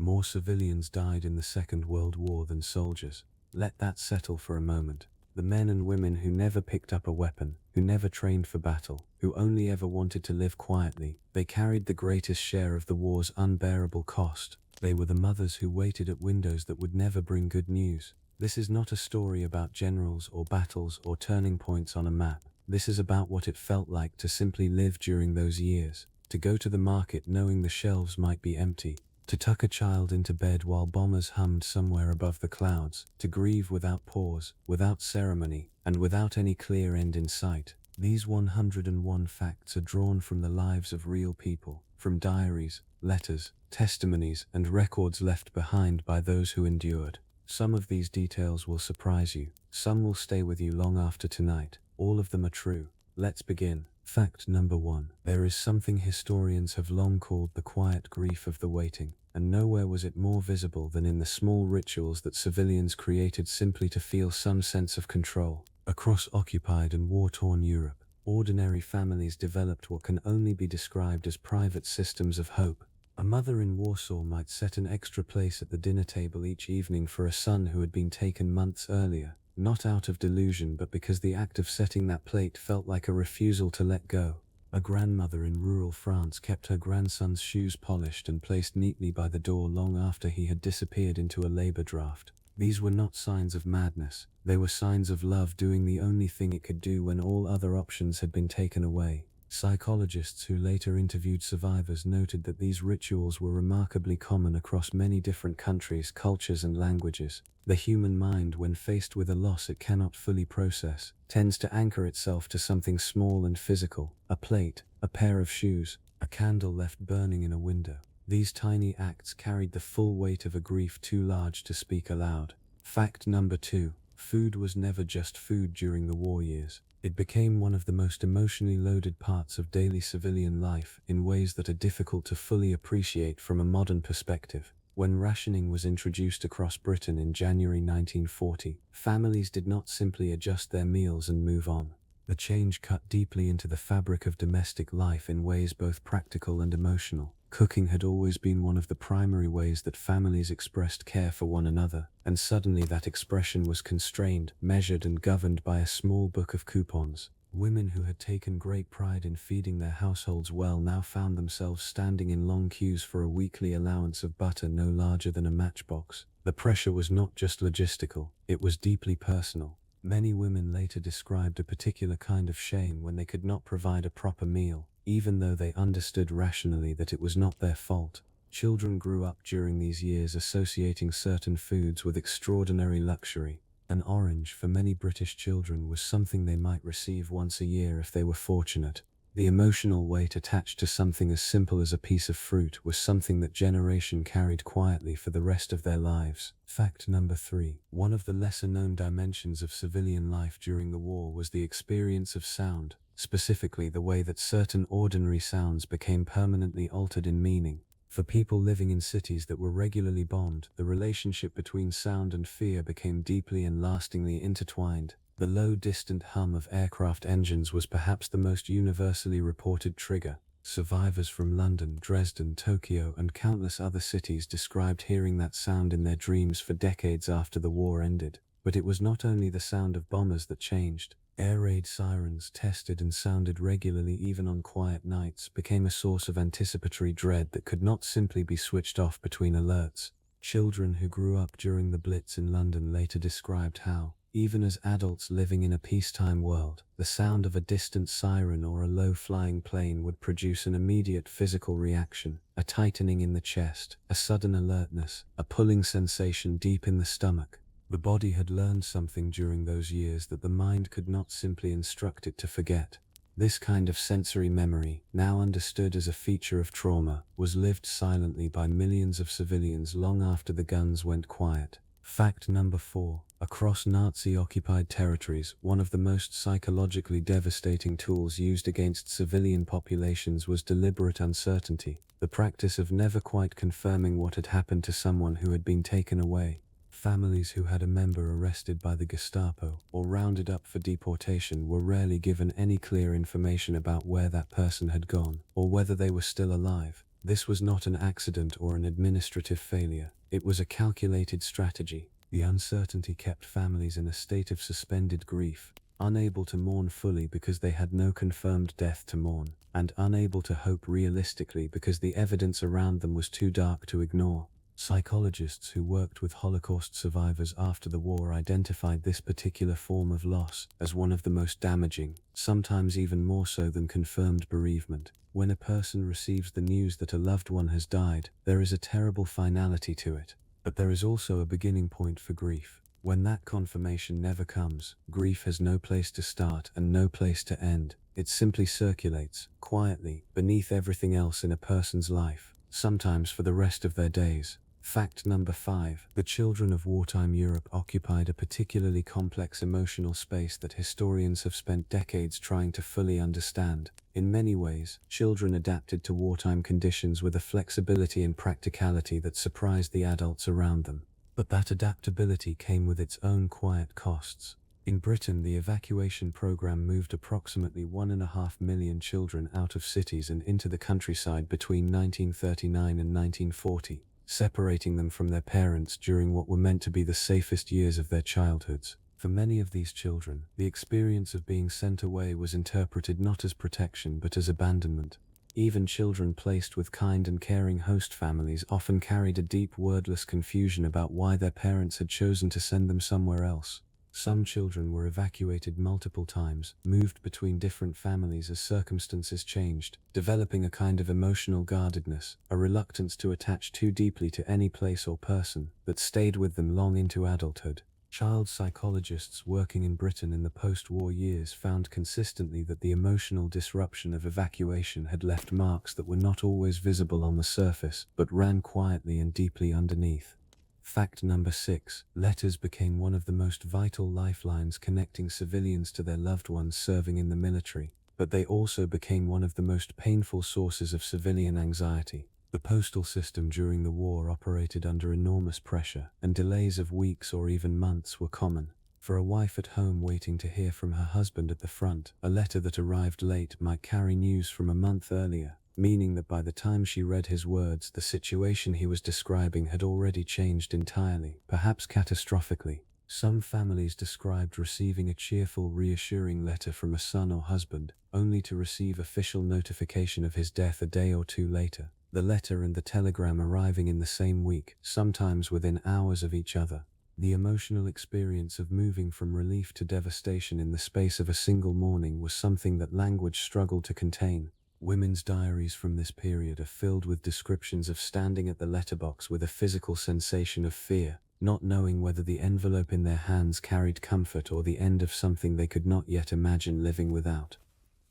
More civilians died in the Second World War than soldiers. Let that settle for a moment. The men and women who never picked up a weapon, who never trained for battle, who only ever wanted to live quietly, they carried the greatest share of the war's unbearable cost. They were the mothers who waited at windows that would never bring good news. This is not a story about generals or battles or turning points on a map. This is about what it felt like to simply live during those years. To go to the market knowing the shelves might be empty. To tuck a child into bed while bombers hummed somewhere above the clouds. To grieve without pause, without ceremony, and without any clear end in sight. These 101 facts are drawn from the lives of real people, from diaries, letters, testimonies, and records left behind by those who endured. Some of these details will surprise you. Some will stay with you long after tonight. All of them are true. Let's begin. Fact number 1. There is something historians have long called the quiet grief of the waiting, and nowhere was it more visible than in the small rituals that civilians created simply to feel some sense of control. Across occupied and war-torn Europe, ordinary families developed what can only be described as private systems of hope. A mother in Warsaw might set an extra place at the dinner table each evening for a son who had been taken months earlier. Not out of delusion, but because the act of setting that plate felt like a refusal to let go. A grandmother in rural France kept her grandson's shoes polished and placed neatly by the door long after he had disappeared into a labor draft. These were not signs of madness. They were signs of love doing the only thing it could do when all other options had been taken away. Psychologists who later interviewed survivors noted that these rituals were remarkably common across many different countries, cultures, and languages. The human mind, when faced with a loss it cannot fully process, tends to anchor itself to something small and physical: a plate, a pair of shoes, a candle left burning in a window. These tiny acts carried the full weight of a grief too large to speak aloud. Fact number 2. Food was never just food during the war years. It became one of the most emotionally loaded parts of daily civilian life in ways that are difficult to fully appreciate from a modern perspective. When rationing was introduced across Britain in January 1940, families did not simply adjust their meals and move on. The change cut deeply into the fabric of domestic life in ways both practical and emotional. Cooking had always been one of the primary ways that families expressed care for one another, and suddenly that expression was constrained, measured, and governed by a small book of coupons. Women who had taken great pride in feeding their households well now found themselves standing in long queues for a weekly allowance of butter no larger than a matchbox. The pressure was not just logistical, it was deeply personal. Many women later described a particular kind of shame when they could not provide a proper meal, even though they understood rationally that it was not their fault. Children grew up during these years associating certain foods with extraordinary luxury. An orange for many British children was something they might receive once a year if they were fortunate. The emotional weight attached to something as simple as a piece of fruit was something that generation carried quietly for the rest of their lives. Fact number 3. One of the lesser-known dimensions of civilian life during the war was the experience of sound, specifically the way that certain ordinary sounds became permanently altered in meaning. For people living in cities that were regularly bombed, the relationship between sound and fear became deeply and lastingly intertwined. The low, distant hum of aircraft engines was perhaps the most universally reported trigger. Survivors from London, Dresden, Tokyo, and countless other cities described hearing that sound in their dreams for decades after the war ended. But it was not only the sound of bombers that changed. Air raid sirens, tested and sounded regularly even on quiet nights, became a source of anticipatory dread that could not simply be switched off between alerts. Children who grew up during the Blitz in London later described how, even as adults living in a peacetime world, the sound of a distant siren or a low-flying plane would produce an immediate physical reaction: a tightening in the chest, a sudden alertness, a pulling sensation deep in the stomach. The body had learned something during those years that the mind could not simply instruct it to forget. This kind of sensory memory, now understood as a feature of trauma, was lived silently by millions of civilians long after the guns went quiet. Fact number 4. Across Nazi-occupied territories, one of the most psychologically devastating tools used against civilian populations was deliberate uncertainty, the practice of never quite confirming what had happened to someone who had been taken away. Families who had a member arrested by the Gestapo or rounded up for deportation were rarely given any clear information about where that person had gone or whether they were still alive. This was not an accident or an administrative failure. It was a calculated strategy. The uncertainty kept families in a state of suspended grief, unable to mourn fully because they had no confirmed death to mourn, and unable to hope realistically because the evidence around them was too dark to ignore. Psychologists who worked with Holocaust survivors after the war identified this particular form of loss as one of the most damaging, sometimes even more so than confirmed bereavement. When a person receives the news that a loved one has died, there is a terrible finality to it. But there is also a beginning point for grief. When that confirmation never comes, grief has no place to start and no place to end. It simply circulates, quietly, beneath everything else in a person's life, sometimes for the rest of their days. Fact number 5. The children of wartime Europe occupied a particularly complex emotional space that historians have spent decades trying to fully understand. In many ways, children adapted to wartime conditions with a flexibility and practicality that surprised the adults around them. But that adaptability came with its own quiet costs. In Britain, the evacuation program moved approximately 1.5 million children out of cities and into the countryside between 1939 and 1940. Separating them from their parents during what were meant to be the safest years of their childhoods. For many of these children, the experience of being sent away was interpreted not as protection but as abandonment. Even children placed with kind and caring host families often carried a deep wordless confusion about why their parents had chosen to send them somewhere else. Some children were evacuated multiple times, moved between different families as circumstances changed, developing a kind of emotional guardedness, a reluctance to attach too deeply to any place or person, that stayed with them long into adulthood. Child psychologists working in Britain in the post-war years found consistently that the emotional disruption of evacuation had left marks that were not always visible on the surface, but ran quietly and deeply underneath. Fact number 6. Letters became one of the most vital lifelines connecting civilians to their loved ones serving in the military, but they also became one of the most painful sources of civilian anxiety. The postal system during the war operated under enormous pressure, and delays of weeks or even months were common. For a wife at home waiting to hear from her husband at the front, a letter that arrived late might carry news from a month earlier, meaning that by the time she read his words, the situation he was describing had already changed entirely, perhaps catastrophically. Some families described receiving a cheerful, reassuring letter from a son or husband, only to receive official notification of his death a day or two later. The letter and the telegram arriving in the same week, sometimes within hours of each other. The emotional experience of moving from relief to devastation in the space of a single morning was something that language struggled to contain. Women's diaries from this period are filled with descriptions of standing at the letterbox with a physical sensation of fear, not knowing whether the envelope in their hands carried comfort or the end of something they could not yet imagine living without.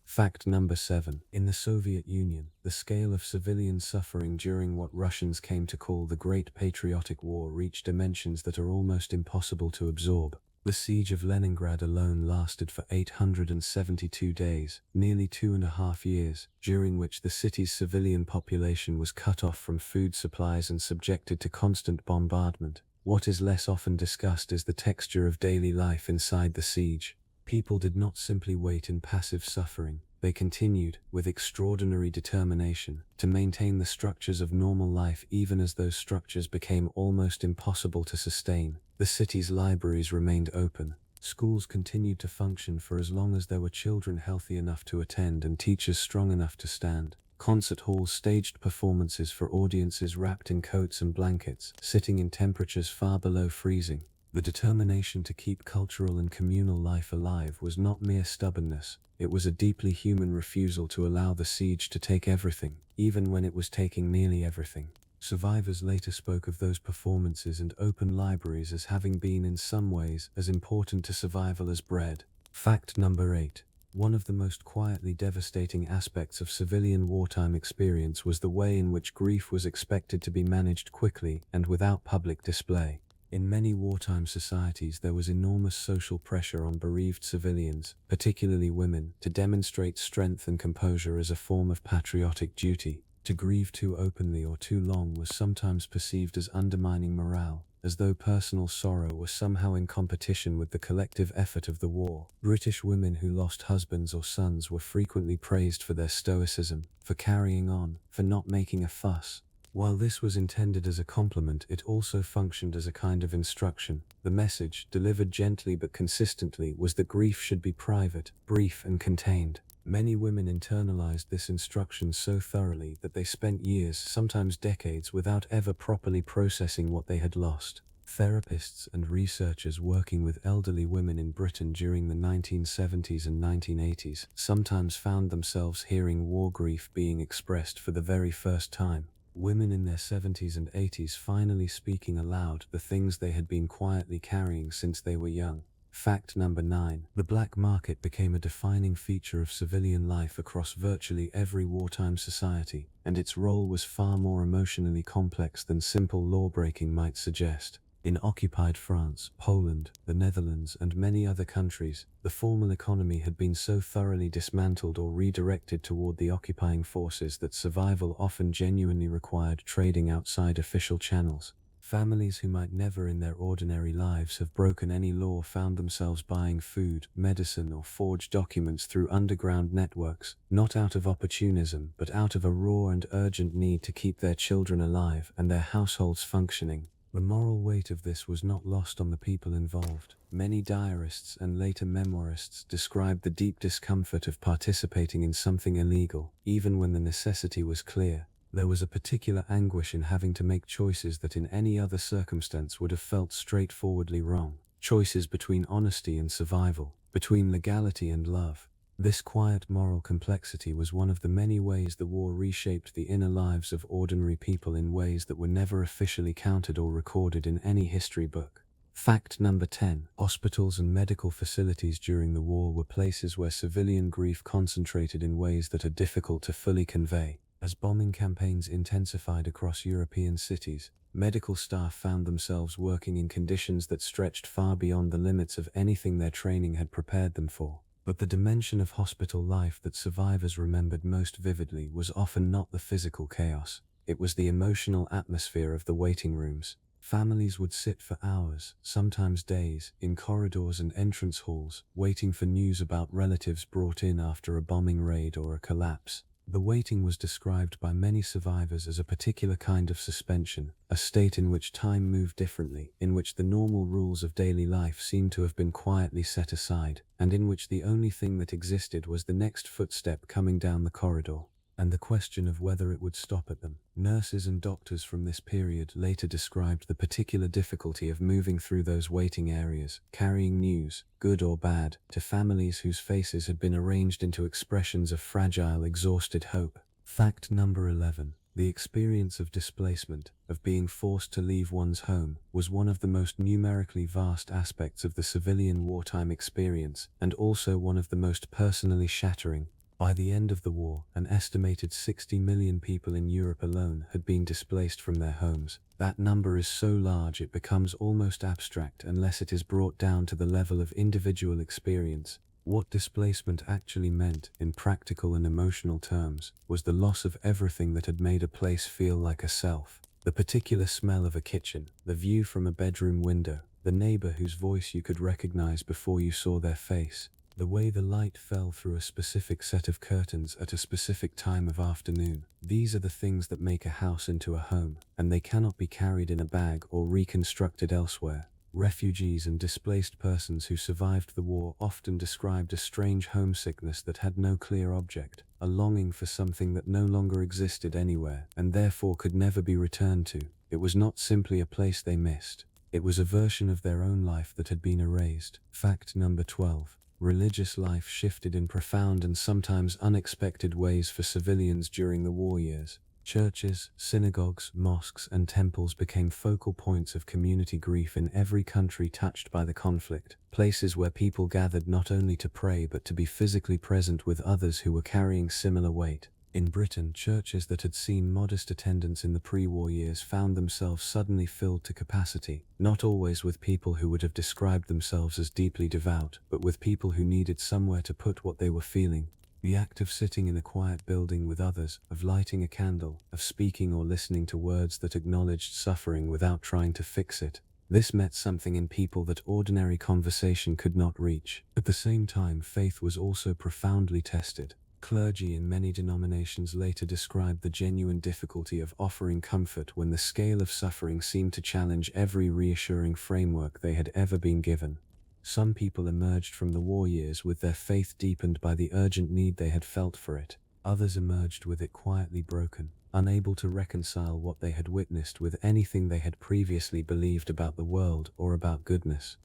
Fact number 7. In the Soviet Union, the scale of civilian suffering during what Russians came to call the Great Patriotic War reached dimensions that are almost impossible to absorb. The siege of Leningrad alone lasted for 872 days, nearly 2.5 years, during which the city's civilian population was cut off from food supplies and subjected to constant bombardment. What is less often discussed is the texture of daily life inside the siege. People did not simply wait in passive suffering. They continued, with extraordinary determination, to maintain the structures of normal life even as those structures became almost impossible to sustain. The city's libraries remained open. Schools continued to function for as long as there were children healthy enough to attend and teachers strong enough to stand. Concert halls staged performances for audiences wrapped in coats and blankets, sitting in temperatures far below freezing. The determination to keep cultural and communal life alive was not mere stubbornness. It was a deeply human refusal to allow the siege to take everything, even when it was taking nearly everything. Survivors later spoke of those performances and open libraries as having been in some ways as important to survival as bread. Fact number 8. One of the most quietly devastating aspects of civilian wartime experience was the way in which grief was expected to be managed quickly and without public display. In many wartime societies, there was enormous social pressure on bereaved civilians, particularly women, to demonstrate strength and composure as a form of patriotic duty. To grieve too openly or too long was sometimes perceived as undermining morale. as though personal sorrow were somehow in competition with the collective effort of the war. British women who lost husbands or sons were frequently praised for their stoicism, for carrying on, for not making a fuss. While this was intended as a compliment, it also functioned as a kind of instruction. The message, delivered gently but consistently, was that grief should be private, brief and contained. Many women internalized this instruction so thoroughly that they spent years, sometimes decades, without ever properly processing what they had lost. Therapists and researchers working with elderly women in Britain during the 1970s and 1980s sometimes found themselves hearing war grief being expressed for the very first time. Women in their 70s and 80s finally speaking aloud the things they had been quietly carrying since they were young. Fact number 9. The black market became a defining feature of civilian life across virtually every wartime society, and its role was far more emotionally complex than simple law-breaking might suggest. In occupied France, Poland, the Netherlands, and many other countries, the formal economy had been so thoroughly dismantled or redirected toward the occupying forces that survival often genuinely required trading outside official channels. Families who might never in their ordinary lives have broken any law found themselves buying food, medicine, or forged documents through underground networks, not out of opportunism, but out of a raw and urgent need to keep their children alive and their households functioning. The moral weight of this was not lost on the people involved. Many diarists and later memoirists described the deep discomfort of participating in something illegal, even when the necessity was clear. There was a particular anguish in having to make choices that in any other circumstance would have felt straightforwardly wrong. Choices between honesty and survival, between legality and love. This quiet moral complexity was one of the many ways the war reshaped the inner lives of ordinary people in ways that were never officially counted or recorded in any history book. Fact number 10. Hospitals and medical facilities during the war were places where civilian grief concentrated in ways that are difficult to fully convey. As bombing campaigns intensified across European cities, medical staff found themselves working in conditions that stretched far beyond the limits of anything their training had prepared them for. But the dimension of hospital life that survivors remembered most vividly was often not the physical chaos. It was the emotional atmosphere of the waiting rooms. Families would sit for hours, sometimes days, in corridors and entrance halls, waiting for news about relatives brought in after a bombing raid or a collapse. The waiting was described by many survivors as a particular kind of suspension, a state in which time moved differently, in which the normal rules of daily life seemed to have been quietly set aside, and in which the only thing that existed was the next footstep coming down the corridor, and the question of whether it would stop at them. Nurses and doctors from this period later described the particular difficulty of moving through those waiting areas, carrying news, good or bad, to families whose faces had been arranged into expressions of fragile, exhausted hope. Fact number 11. The experience of displacement, of being forced to leave one's home, was one of the most numerically vast aspects of the civilian wartime experience, and also one of the most personally shattering. By the end of the war, an estimated 60 million people in Europe alone had been displaced from their homes. That number is so large it becomes almost abstract unless it is brought down to the level of individual experience. What displacement actually meant, in practical and emotional terms, was the loss of everything that had made a place feel like a self. The particular smell of a kitchen, the view from a bedroom window, the neighbor whose voice you could recognize before you saw their face, the way the light fell through a specific set of curtains at a specific time of afternoon. These are the things that make a house into a home, and they cannot be carried in a bag or reconstructed elsewhere. Refugees and displaced persons who survived the war often described a strange homesickness that had no clear object, a longing for something that no longer existed anywhere and therefore could never be returned to. It was not simply a place they missed. It was a version of their own life that had been erased. Fact number 12. Religious life shifted in profound and sometimes unexpected ways for civilians during the war years. Churches, synagogues, mosques, and temples became focal points of community grief in every country touched by the conflict, places where people gathered not only to pray but to be physically present with others who were carrying similar weight. In Britain, churches that had seen modest attendance in the pre-war years found themselves suddenly filled to capacity, not always with people who would have described themselves as deeply devout, but with people who needed somewhere to put what they were feeling. The act of sitting in a quiet building with others, of lighting a candle, of speaking or listening to words that acknowledged suffering without trying to fix it, This met something in people that ordinary conversation could not reach. At the same time, faith was also profoundly tested. Clergy in many denominations later described the genuine difficulty of offering comfort when the scale of suffering seemed to challenge every reassuring framework they had ever been given. Some people emerged from the war years with their faith deepened by the urgent need they had felt for it. Others emerged with it quietly broken, unable to reconcile what they had witnessed with anything they had previously believed about the world or about goodness.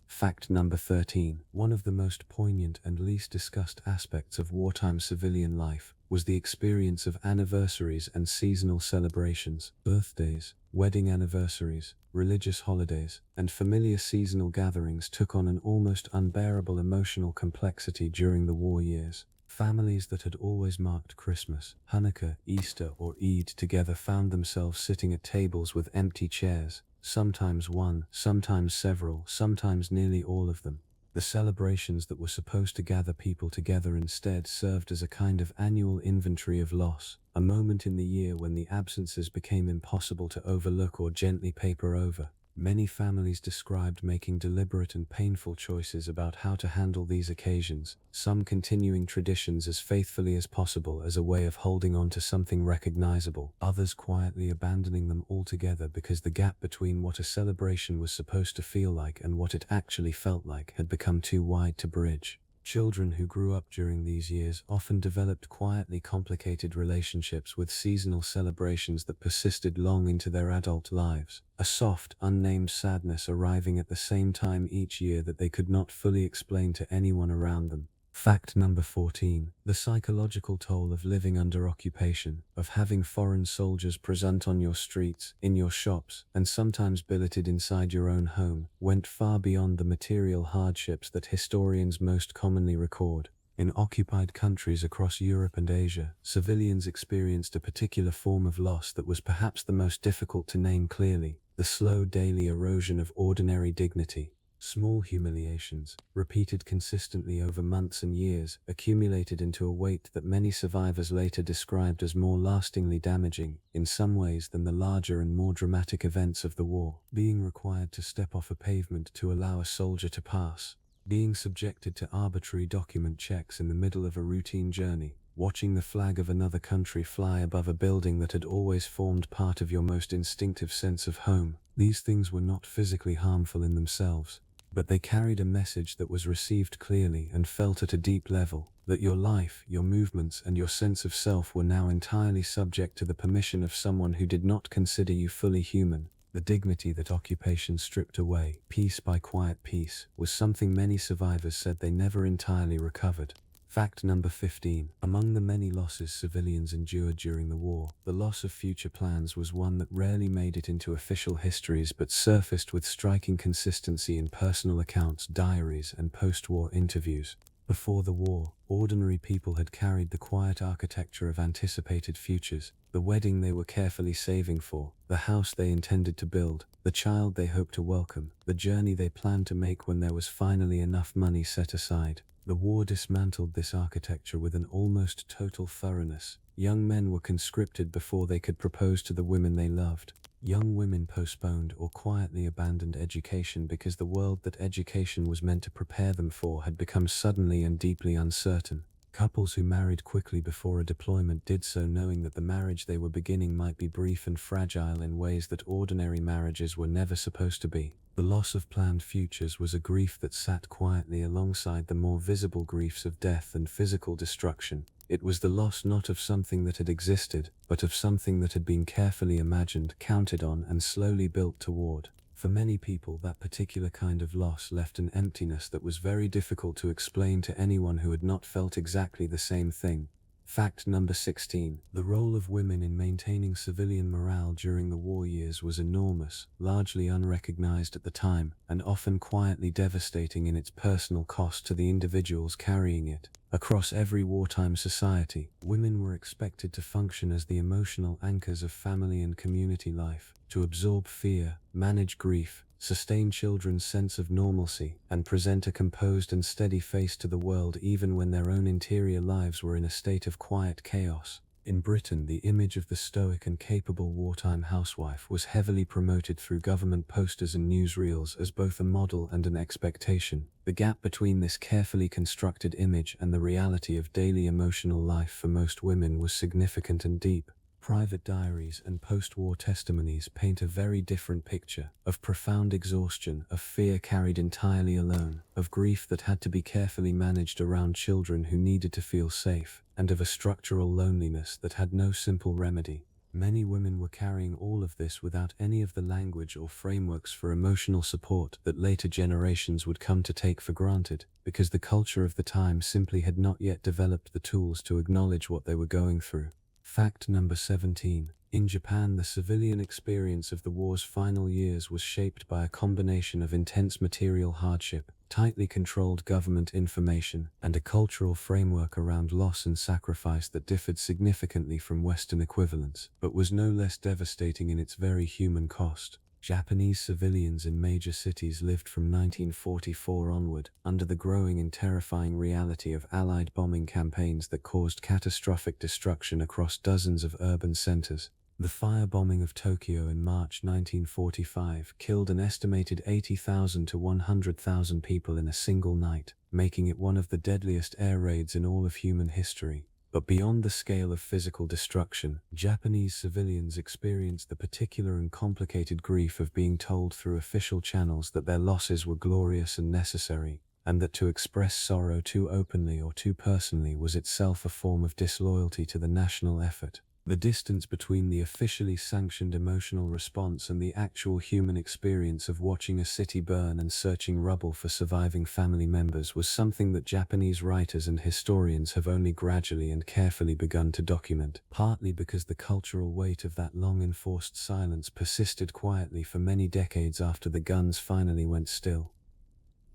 Fact number 13. One of the most poignant and least discussed aspects of wartime civilian life was the experience of anniversaries and seasonal celebrations. Birthdays, wedding anniversaries, religious holidays, and familiar seasonal gatherings took on an almost unbearable emotional complexity during the war years. Families that had always marked Christmas, Hanukkah, Easter, or Eid together found themselves sitting at tables with empty chairs, sometimes one, sometimes several, sometimes nearly all of them. The celebrations that were supposed to gather people together instead served as a kind of annual inventory of loss, a moment in the year when the absences became impossible to overlook or gently paper over. Many families described making deliberate and painful choices about how to handle these occasions, some continuing traditions as faithfully as possible as a way of holding on to something recognizable, others quietly abandoning them altogether because the gap between what a celebration was supposed to feel like and what it actually felt like had become too wide to bridge. Children who grew up during these years often developed quietly complicated relationships with seasonal celebrations that persisted long into their adult lives, a soft, unnamed sadness arriving at the same time each year that they could not fully explain to anyone around them. Fact number 14. The psychological toll of living under occupation, of having foreign soldiers present on your streets, in your shops, and sometimes billeted inside your own home, went far beyond the material hardships that historians most commonly record. In occupied countries across Europe and Asia, civilians experienced a particular form of loss that was perhaps the most difficult to name clearly: the slow daily erosion of ordinary dignity. Small humiliations, repeated consistently over months and years, accumulated into a weight that many survivors later described as more lastingly damaging, in some ways, than the larger and more dramatic events of the war. Being required to step off a pavement to allow a soldier to pass, being subjected to arbitrary document checks in the middle of a routine journey, watching the flag of another country fly above a building that had always formed part of your most instinctive sense of home. These things were not physically harmful in themselves, but they carried a message that was received clearly and felt at a deep level, that your life, your movements, and your sense of self were now entirely subject to the permission of someone who did not consider you fully human. The dignity that occupation stripped away, piece by quiet piece, was something many survivors said they never entirely recovered. Fact number 15. Among the many losses civilians endured during the war, the loss of future plans was one that rarely made it into official histories but surfaced with striking consistency in personal accounts, diaries, and post-war interviews. Before the war, ordinary people had carried the quiet architecture of anticipated futures: the wedding they were carefully saving for, the house they intended to build, the child they hoped to welcome, the journey they planned to make when there was finally enough money set aside. The war dismantled this architecture with an almost total thoroughness. Young men were conscripted before they could propose to the women they loved. Young women postponed or quietly abandoned education because the world that education was meant to prepare them for had become suddenly and deeply uncertain. Couples who married quickly before a deployment did so knowing that the marriage they were beginning might be brief and fragile in ways that ordinary marriages were never supposed to be. The loss of planned futures was a grief that sat quietly alongside the more visible griefs of death and physical destruction. It was the loss not of something that had existed, but of something that had been carefully imagined, counted on, and slowly built toward. For many people, that particular kind of loss left an emptiness that was very difficult to explain to anyone who had not felt exactly the same thing. Fact number 16. The role of women in maintaining civilian morale during the war years was enormous, largely unrecognized at the time, and often quietly devastating in its personal cost to the individuals carrying it. Across every wartime society, women were expected to function as the emotional anchors of family and community life, to absorb fear, manage grief, sustain children's sense of normalcy, and present a composed and steady face to the world even when their own interior lives were in a state of quiet chaos. In Britain, the image of the stoic and capable wartime housewife was heavily promoted through government posters and newsreels as both a model and an expectation. The gap between this carefully constructed image and the reality of daily emotional life for most women was significant and deep. Private diaries and post-war testimonies paint a very different picture of profound exhaustion, of fear carried entirely alone, of grief that had to be carefully managed around children who needed to feel safe, and of a structural loneliness that had no simple remedy. Many women were carrying all of this without any of the language or frameworks for emotional support that later generations would come to take for granted, because the culture of the time simply had not yet developed the tools to acknowledge what they were going through. Fact number 17. In Japan, the civilian experience of the war's final years was shaped by a combination of intense material hardship, tightly controlled government information, and a cultural framework around loss and sacrifice that differed significantly from Western equivalents, but was no less devastating in its very human cost. Japanese civilians in major cities lived from 1944 onward under the growing and terrifying reality of Allied bombing campaigns that caused catastrophic destruction across dozens of urban centers. The firebombing of Tokyo in March 1945 killed an estimated 80,000 to 100,000 people in a single night, making it one of the deadliest air raids in all of human history. But beyond the scale of physical destruction, Japanese civilians experienced the particular and complicated grief of being told through official channels that their losses were glorious and necessary, and that to express sorrow too openly or too personally was itself a form of disloyalty to the national effort. The distance between the officially sanctioned emotional response and the actual human experience of watching a city burn and searching rubble for surviving family members was something that Japanese writers and historians have only gradually and carefully begun to document, partly because the cultural weight of that long-enforced silence persisted quietly for many decades after the guns finally went still.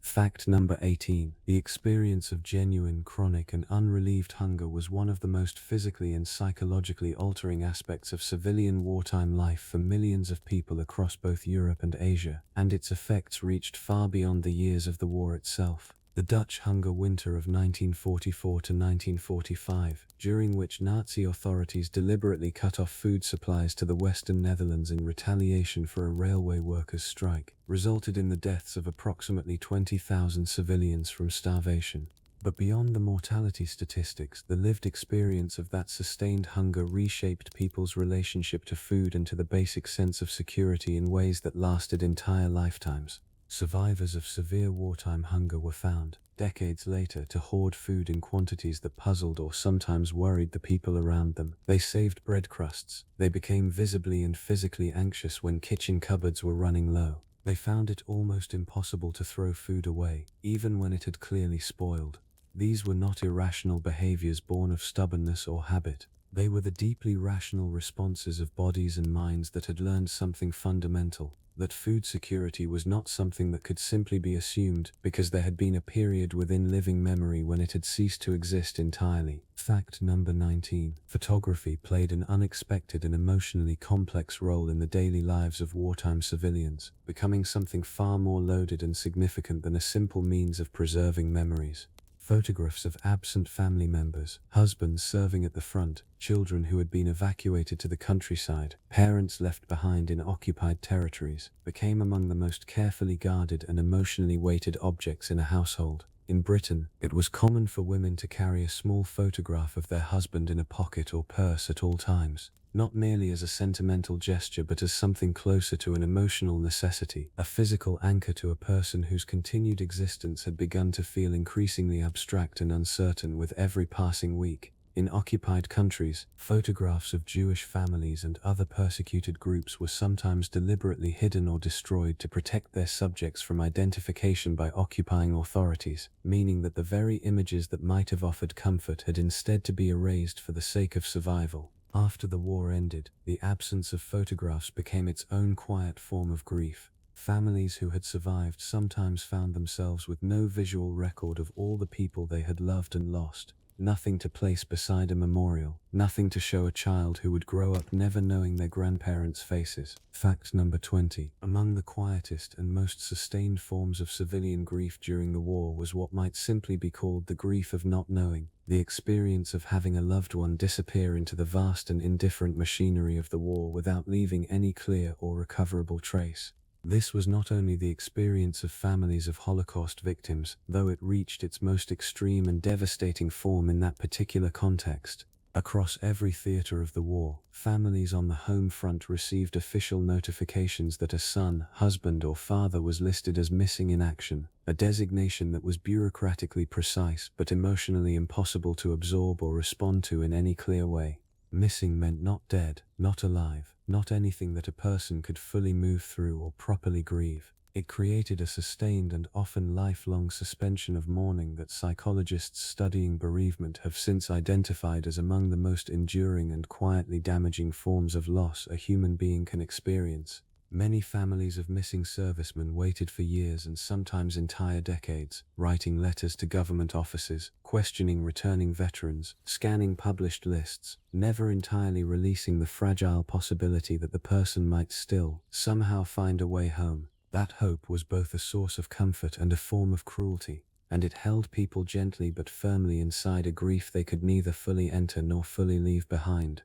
Fact number 18. The experience of genuine, chronic, and unrelieved hunger was one of the most physically and psychologically altering aspects of civilian wartime life for millions of people across both Europe and Asia, and its effects reached far beyond the years of the war itself. The Dutch hunger winter of 1944 to 1945, during which Nazi authorities deliberately cut off food supplies to the Western Netherlands in retaliation for a railway workers' strike, resulted in the deaths of approximately 20,000 civilians from starvation. But beyond the mortality statistics, the lived experience of that sustained hunger reshaped people's relationship to food and to the basic sense of security in ways that lasted entire lifetimes. Survivors of severe wartime hunger were found, decades later, to hoard food in quantities that puzzled or sometimes worried the people around them. They saved bread crusts. They became visibly and physically anxious when kitchen cupboards were running low. They found it almost impossible to throw food away, even when it had clearly spoiled. These were not irrational behaviors born of stubbornness or habit. They were the deeply rational responses of bodies and minds that had learned something fundamental, that food security was not something that could simply be assumed because there had been a period within living memory when it had ceased to exist entirely. Fact number 19. Photography played an unexpected and emotionally complex role in the daily lives of wartime civilians, becoming something far more loaded and significant than a simple means of preserving memories. Photographs of absent family members, husbands serving at the front, children who had been evacuated to the countryside, parents left behind in occupied territories, became among the most carefully guarded and emotionally weighted objects in a household. In Britain, it was common for women to carry a small photograph of their husband in a pocket or purse at all times, not merely as a sentimental gesture but as something closer to an emotional necessity, a physical anchor to a person whose continued existence had begun to feel increasingly abstract and uncertain with every passing week. In occupied countries, photographs of Jewish families and other persecuted groups were sometimes deliberately hidden or destroyed to protect their subjects from identification by occupying authorities, meaning that the very images that might have offered comfort had instead to be erased for the sake of survival. After the war ended, the absence of photographs became its own quiet form of grief. Families who had survived sometimes found themselves with no visual record of all the people they had loved and lost. nothing to place beside a memorial, nothing to show a child who would grow up never knowing their grandparents' faces. Fact number 20. Among the quietest and most sustained forms of civilian grief during the war was what might simply be called the grief of not knowing, the experience of having a loved one disappear into the vast and indifferent machinery of the war without leaving any clear or recoverable trace. This was not only the experience of families of Holocaust victims, though it reached its most extreme and devastating form in that particular context. Across every theater of the war, families on the home front received official notifications that a son, husband, or father was listed as missing in action, a designation that was bureaucratically precise but emotionally impossible to absorb or respond to in any clear way. Missing meant not dead, not alive, not anything that a person could fully move through or properly grieve. It created a sustained and often lifelong suspension of mourning that psychologists studying bereavement have since identified as among the most enduring and quietly damaging forms of loss a human being can experience. Many families of missing servicemen waited for years and sometimes entire decades, writing letters to government offices, questioning returning veterans, scanning published lists, never entirely releasing the fragile possibility that the person might still, somehow find a way home. That hope was both a source of comfort and a form of cruelty, and it held people gently but firmly inside a grief they could neither fully enter nor fully leave behind.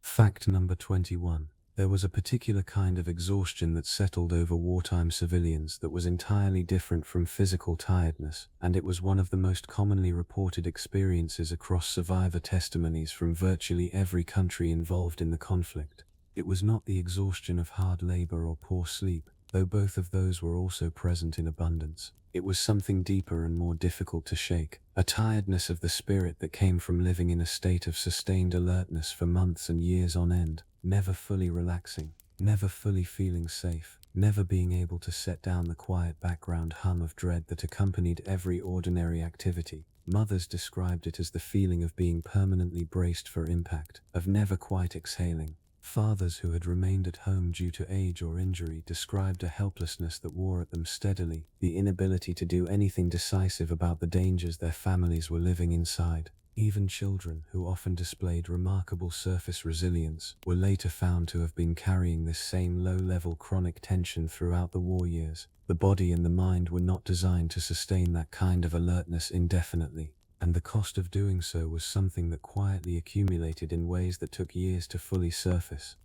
Fact number 21. There was a particular kind of exhaustion that settled over wartime civilians that was entirely different from physical tiredness, and it was one of the most commonly reported experiences across survivor testimonies from virtually every country involved in the conflict. It was not the exhaustion of hard labor or poor sleep, though both of those were also present in abundance. It was something deeper and more difficult to shake, a tiredness of the spirit that came from living in a state of sustained alertness for months and years on end, never fully relaxing, never fully feeling safe, never being able to set down the quiet background hum of dread that accompanied every ordinary activity. Mothers described it as the feeling of being permanently braced for impact, of never quite exhaling. Fathers who had remained at home due to age or injury described a helplessness that wore at them steadily, the inability to do anything decisive about the dangers their families were living inside. Even children, who often displayed remarkable surface resilience, were later found to have been carrying this same low-level chronic tension throughout the war years. The body and the mind were not designed to sustain that kind of alertness indefinitely, and the cost of doing so was something that quietly accumulated in ways that took years to fully surface.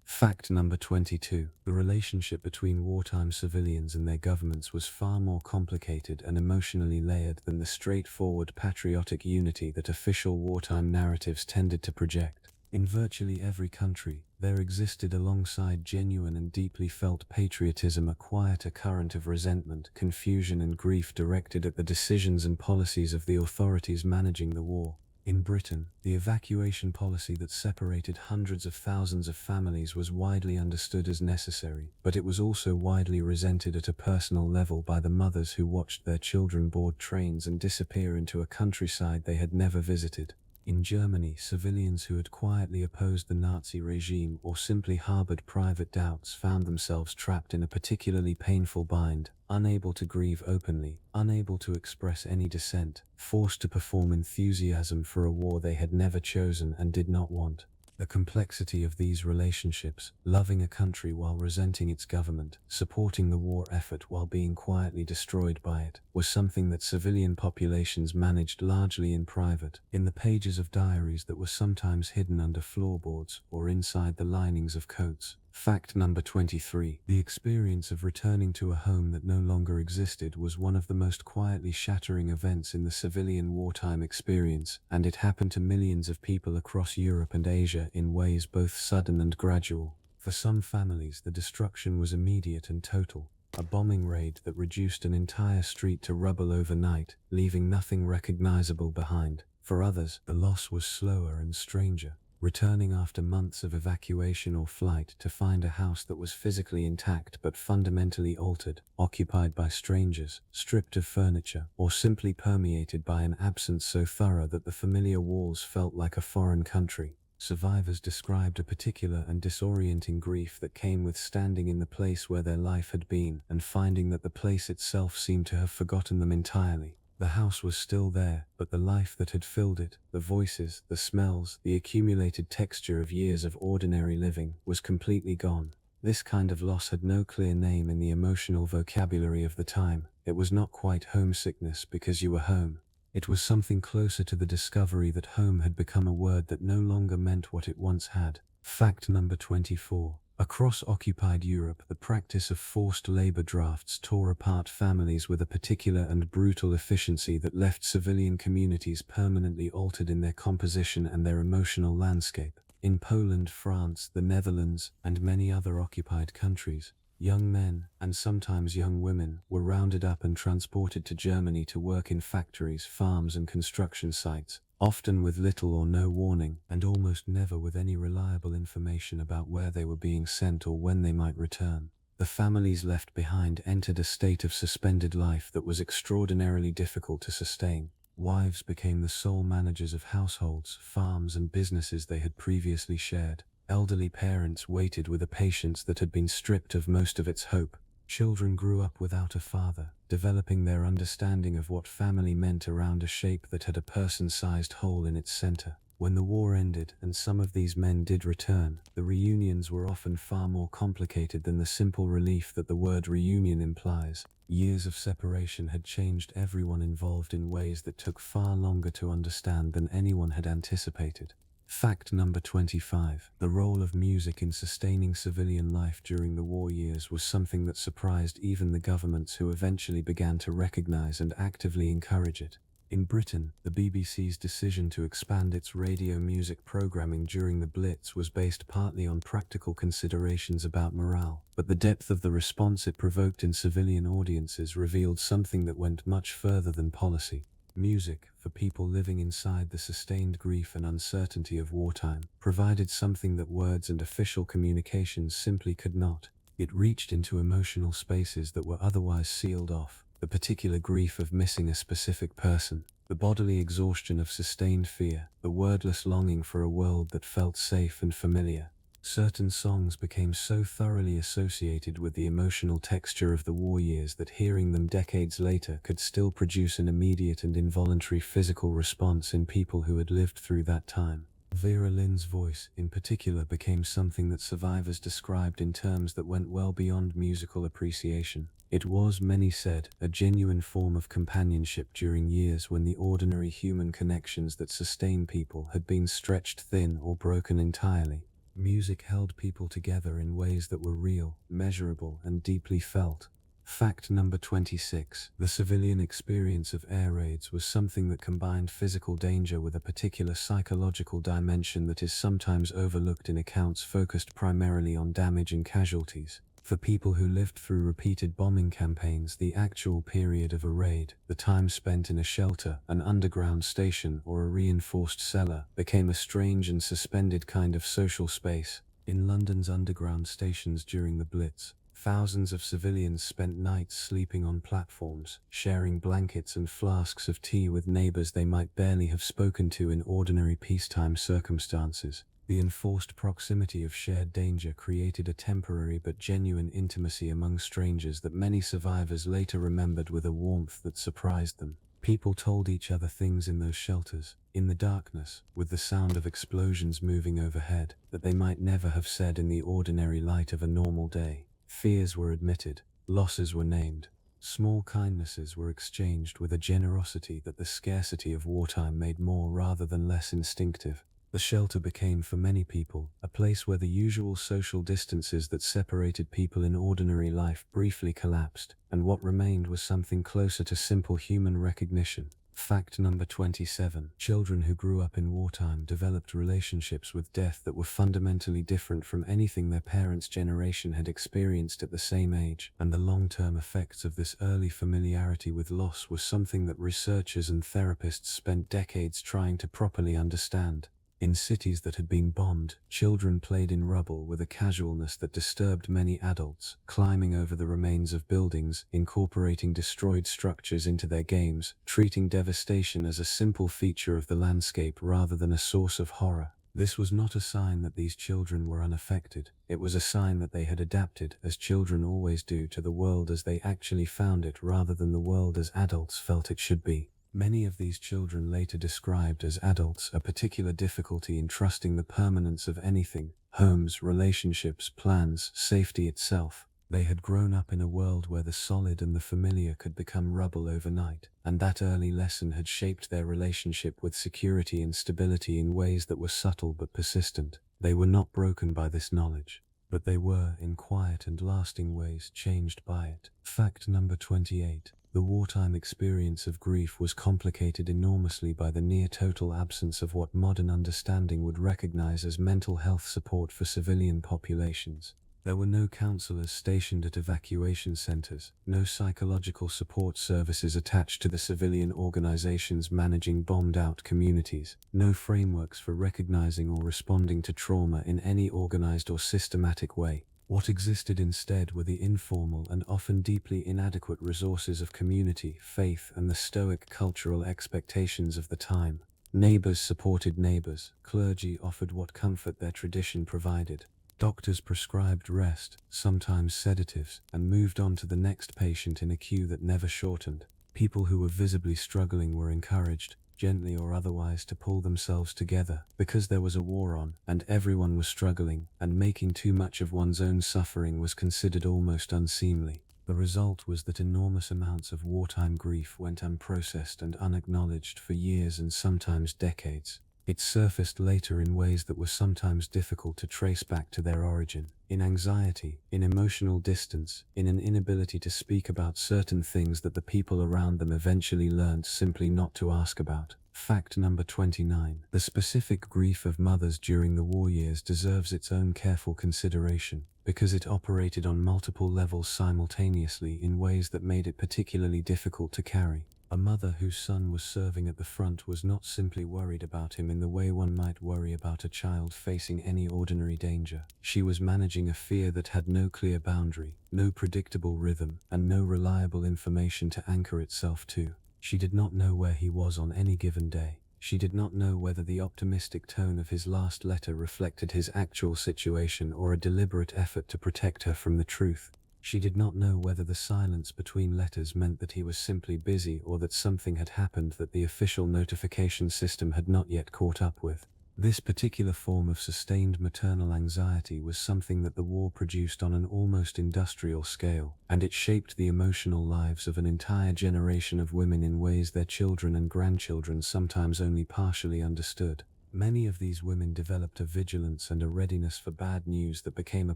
Fact number 22. The relationship between wartime civilians and their governments was far more complicated and emotionally layered than the straightforward patriotic unity that official wartime narratives tended to project. In virtually every country, there existed alongside genuine and deeply felt patriotism a quieter current of resentment, confusion and grief directed at the decisions and policies of the authorities managing the war. In Britain, the evacuation policy that separated hundreds of thousands of families was widely understood as necessary, but it was also widely resented at a personal level by the mothers who watched their children board trains and disappear into a countryside they had never visited. In Germany, civilians who had quietly opposed the Nazi regime or simply harbored private doubts found themselves trapped in a particularly painful bind, unable to grieve openly, unable to express any dissent, forced to perform enthusiasm for a war they had never chosen and did not want. The complexity of these relationships, loving a country while resenting its government, supporting the war effort while being quietly destroyed by it, was something that civilian populations managed largely in private, in the pages of diaries that were sometimes hidden under floorboards or inside the linings of coats. Fact number 23. The experience of returning to a home that no longer existed was one of the most quietly shattering events in the civilian wartime experience, and it happened to millions of people across Europe and Asia in ways both sudden and gradual. For some families, the destruction was immediate and total. A bombing raid that reduced an entire street to rubble overnight, leaving nothing recognizable behind. For others, the loss was slower and stranger, returning after months of evacuation or flight to find a house that was physically intact but fundamentally altered, occupied by strangers, stripped of furniture, or simply permeated by an absence so thorough that the familiar walls felt like a foreign country. Survivors described a particular and disorienting grief that came with standing in the place where their life had been and finding that the place itself seemed to have forgotten them entirely. The house was still there, but the life that had filled it, the voices, the smells, the accumulated texture of years of ordinary living, was completely gone. This kind of loss had no clear name in the emotional vocabulary of the time. It was not quite homesickness because you were home. It was something closer to the discovery that home had become a word that no longer meant what it once had. Fact number 24. Across occupied Europe, the practice of forced labor drafts tore apart families with a particular and brutal efficiency that left civilian communities permanently altered in their composition and their emotional landscape. In Poland, France, the Netherlands, and many other occupied countries, young men, and sometimes young women, were rounded up and transported to Germany to work in factories, farms, and construction sites, often with little or no warning, and almost never with any reliable information about where they were being sent or when they might return. The families left behind entered a state of suspended life that was extraordinarily difficult to sustain. Wives became the sole managers of households, farms, and businesses they had previously shared. Elderly parents waited with a patience that had been stripped of most of its hope. Children grew up without a father, developing their understanding of what family meant around a shape that had a person-sized hole in its center. When the war ended and some of these men did return, the reunions were often far more complicated than the simple relief that the word reunion implies. Years of separation had changed everyone involved in ways that took far longer to understand than anyone had anticipated. Fact number 25. The role of music in sustaining civilian life during the war years was something that surprised even the governments, who eventually began to recognize and actively encourage it. In Britain, the BBC's decision to expand its radio music programming during the Blitz was based partly on practical considerations about morale, but the depth of the response it provoked in civilian audiences revealed something that went much further than policy. Music, for people living inside the sustained grief and uncertainty of wartime, provided something that words and official communications simply could not. It reached into emotional spaces that were otherwise sealed off. The particular grief of missing a specific person, the bodily exhaustion of sustained fear, the wordless longing for a world that felt safe and familiar. Certain songs became so thoroughly associated with the emotional texture of the war years that hearing them decades later could still produce an immediate and involuntary physical response in people who had lived through that time. Vera Lynn's voice, in particular, became something that survivors described in terms that went well beyond musical appreciation. It was, many said, a genuine form of companionship during years when the ordinary human connections that sustain people had been stretched thin or broken entirely. Music held people together in ways that were real, measurable, and deeply felt. Fact number 26. The civilian experience of air raids was something that combined physical danger with a particular psychological dimension that is sometimes overlooked in accounts focused primarily on damage and casualties. For people who lived through repeated bombing campaigns, the actual period of a raid, the time spent in a shelter, an underground station, or a reinforced cellar, became a strange and suspended kind of social space. In London's underground stations during the Blitz, thousands of civilians spent nights sleeping on platforms, sharing blankets and flasks of tea with neighbours they might barely have spoken to in ordinary peacetime circumstances. The enforced proximity of shared danger created a temporary but genuine intimacy among strangers that many survivors later remembered with a warmth that surprised them. People told each other things in those shelters, in the darkness, with the sound of explosions moving overhead, that they might never have said in the ordinary light of a normal day. Fears were admitted, losses were named, small kindnesses were exchanged with a generosity that the scarcity of wartime made more rather than less instinctive. The shelter became, for many people, a place where the usual social distances that separated people in ordinary life briefly collapsed, and what remained was something closer to simple human recognition. Fact number 27. Children who grew up in wartime developed relationships with death that were fundamentally different from anything their parents' generation had experienced at the same age, and the long-term effects of this early familiarity with loss was something that researchers and therapists spent decades trying to properly understand. In cities that had been bombed, children played in rubble with a casualness that disturbed many adults, climbing over the remains of buildings, incorporating destroyed structures into their games, treating devastation as a simple feature of the landscape rather than a source of horror. This was not a sign that these children were unaffected. It was a sign that they had adapted, as children always do, to the world as they actually found it rather than the world as adults felt it should be. Many of these children later described as adults a particular difficulty in trusting the permanence of anything: homes, relationships, plans, safety itself. They had grown up in a world where the solid and the familiar could become rubble overnight, and that early lesson had shaped their relationship with security and stability in ways that were subtle but persistent. They were not broken by this knowledge, but they were, in quiet and lasting ways, changed by it. Fact number 28. The wartime experience of grief was complicated enormously by the near-total absence of what modern understanding would recognize as mental health support for civilian populations. There were no counselors stationed at evacuation centers, no psychological support services attached to the civilian organizations managing bombed-out communities, no frameworks for recognizing or responding to trauma in any organized or systematic way. What existed instead were the informal and often deeply inadequate resources of community, faith, and the stoic cultural expectations of the time. Neighbors supported neighbors, clergy offered what comfort their tradition provided. Doctors prescribed rest, sometimes sedatives, and moved on to the next patient in a queue that never shortened. People who were visibly struggling were encouraged, gently or otherwise, to pull themselves together, because there was a war on, and everyone was struggling, and making too much of one's own suffering was considered almost unseemly. The result was that enormous amounts of wartime grief went unprocessed and unacknowledged for years and sometimes decades. It surfaced later in ways that were sometimes difficult to trace back to their origin: in anxiety, in emotional distance, in an inability to speak about certain things that the people around them eventually learned simply not to ask about. Fact number 29. The specific grief of mothers during the war years deserves its own careful consideration, because it operated on multiple levels simultaneously in ways that made it particularly difficult to carry. A mother whose son was serving at the front was not simply worried about him in the way one might worry about a child facing any ordinary danger. She was managing a fear that had no clear boundary, no predictable rhythm, and no reliable information to anchor itself to. She did not know where he was on any given day. She did not know whether the optimistic tone of his last letter reflected his actual situation or a deliberate effort to protect her from the truth. She did not know whether the silence between letters meant that he was simply busy or that something had happened that the official notification system had not yet caught up with. This particular form of sustained maternal anxiety was something that the war produced on an almost industrial scale, and it shaped the emotional lives of an entire generation of women in ways their children and grandchildren sometimes only partially understood. Many of these women developed a vigilance and a readiness for bad news that became a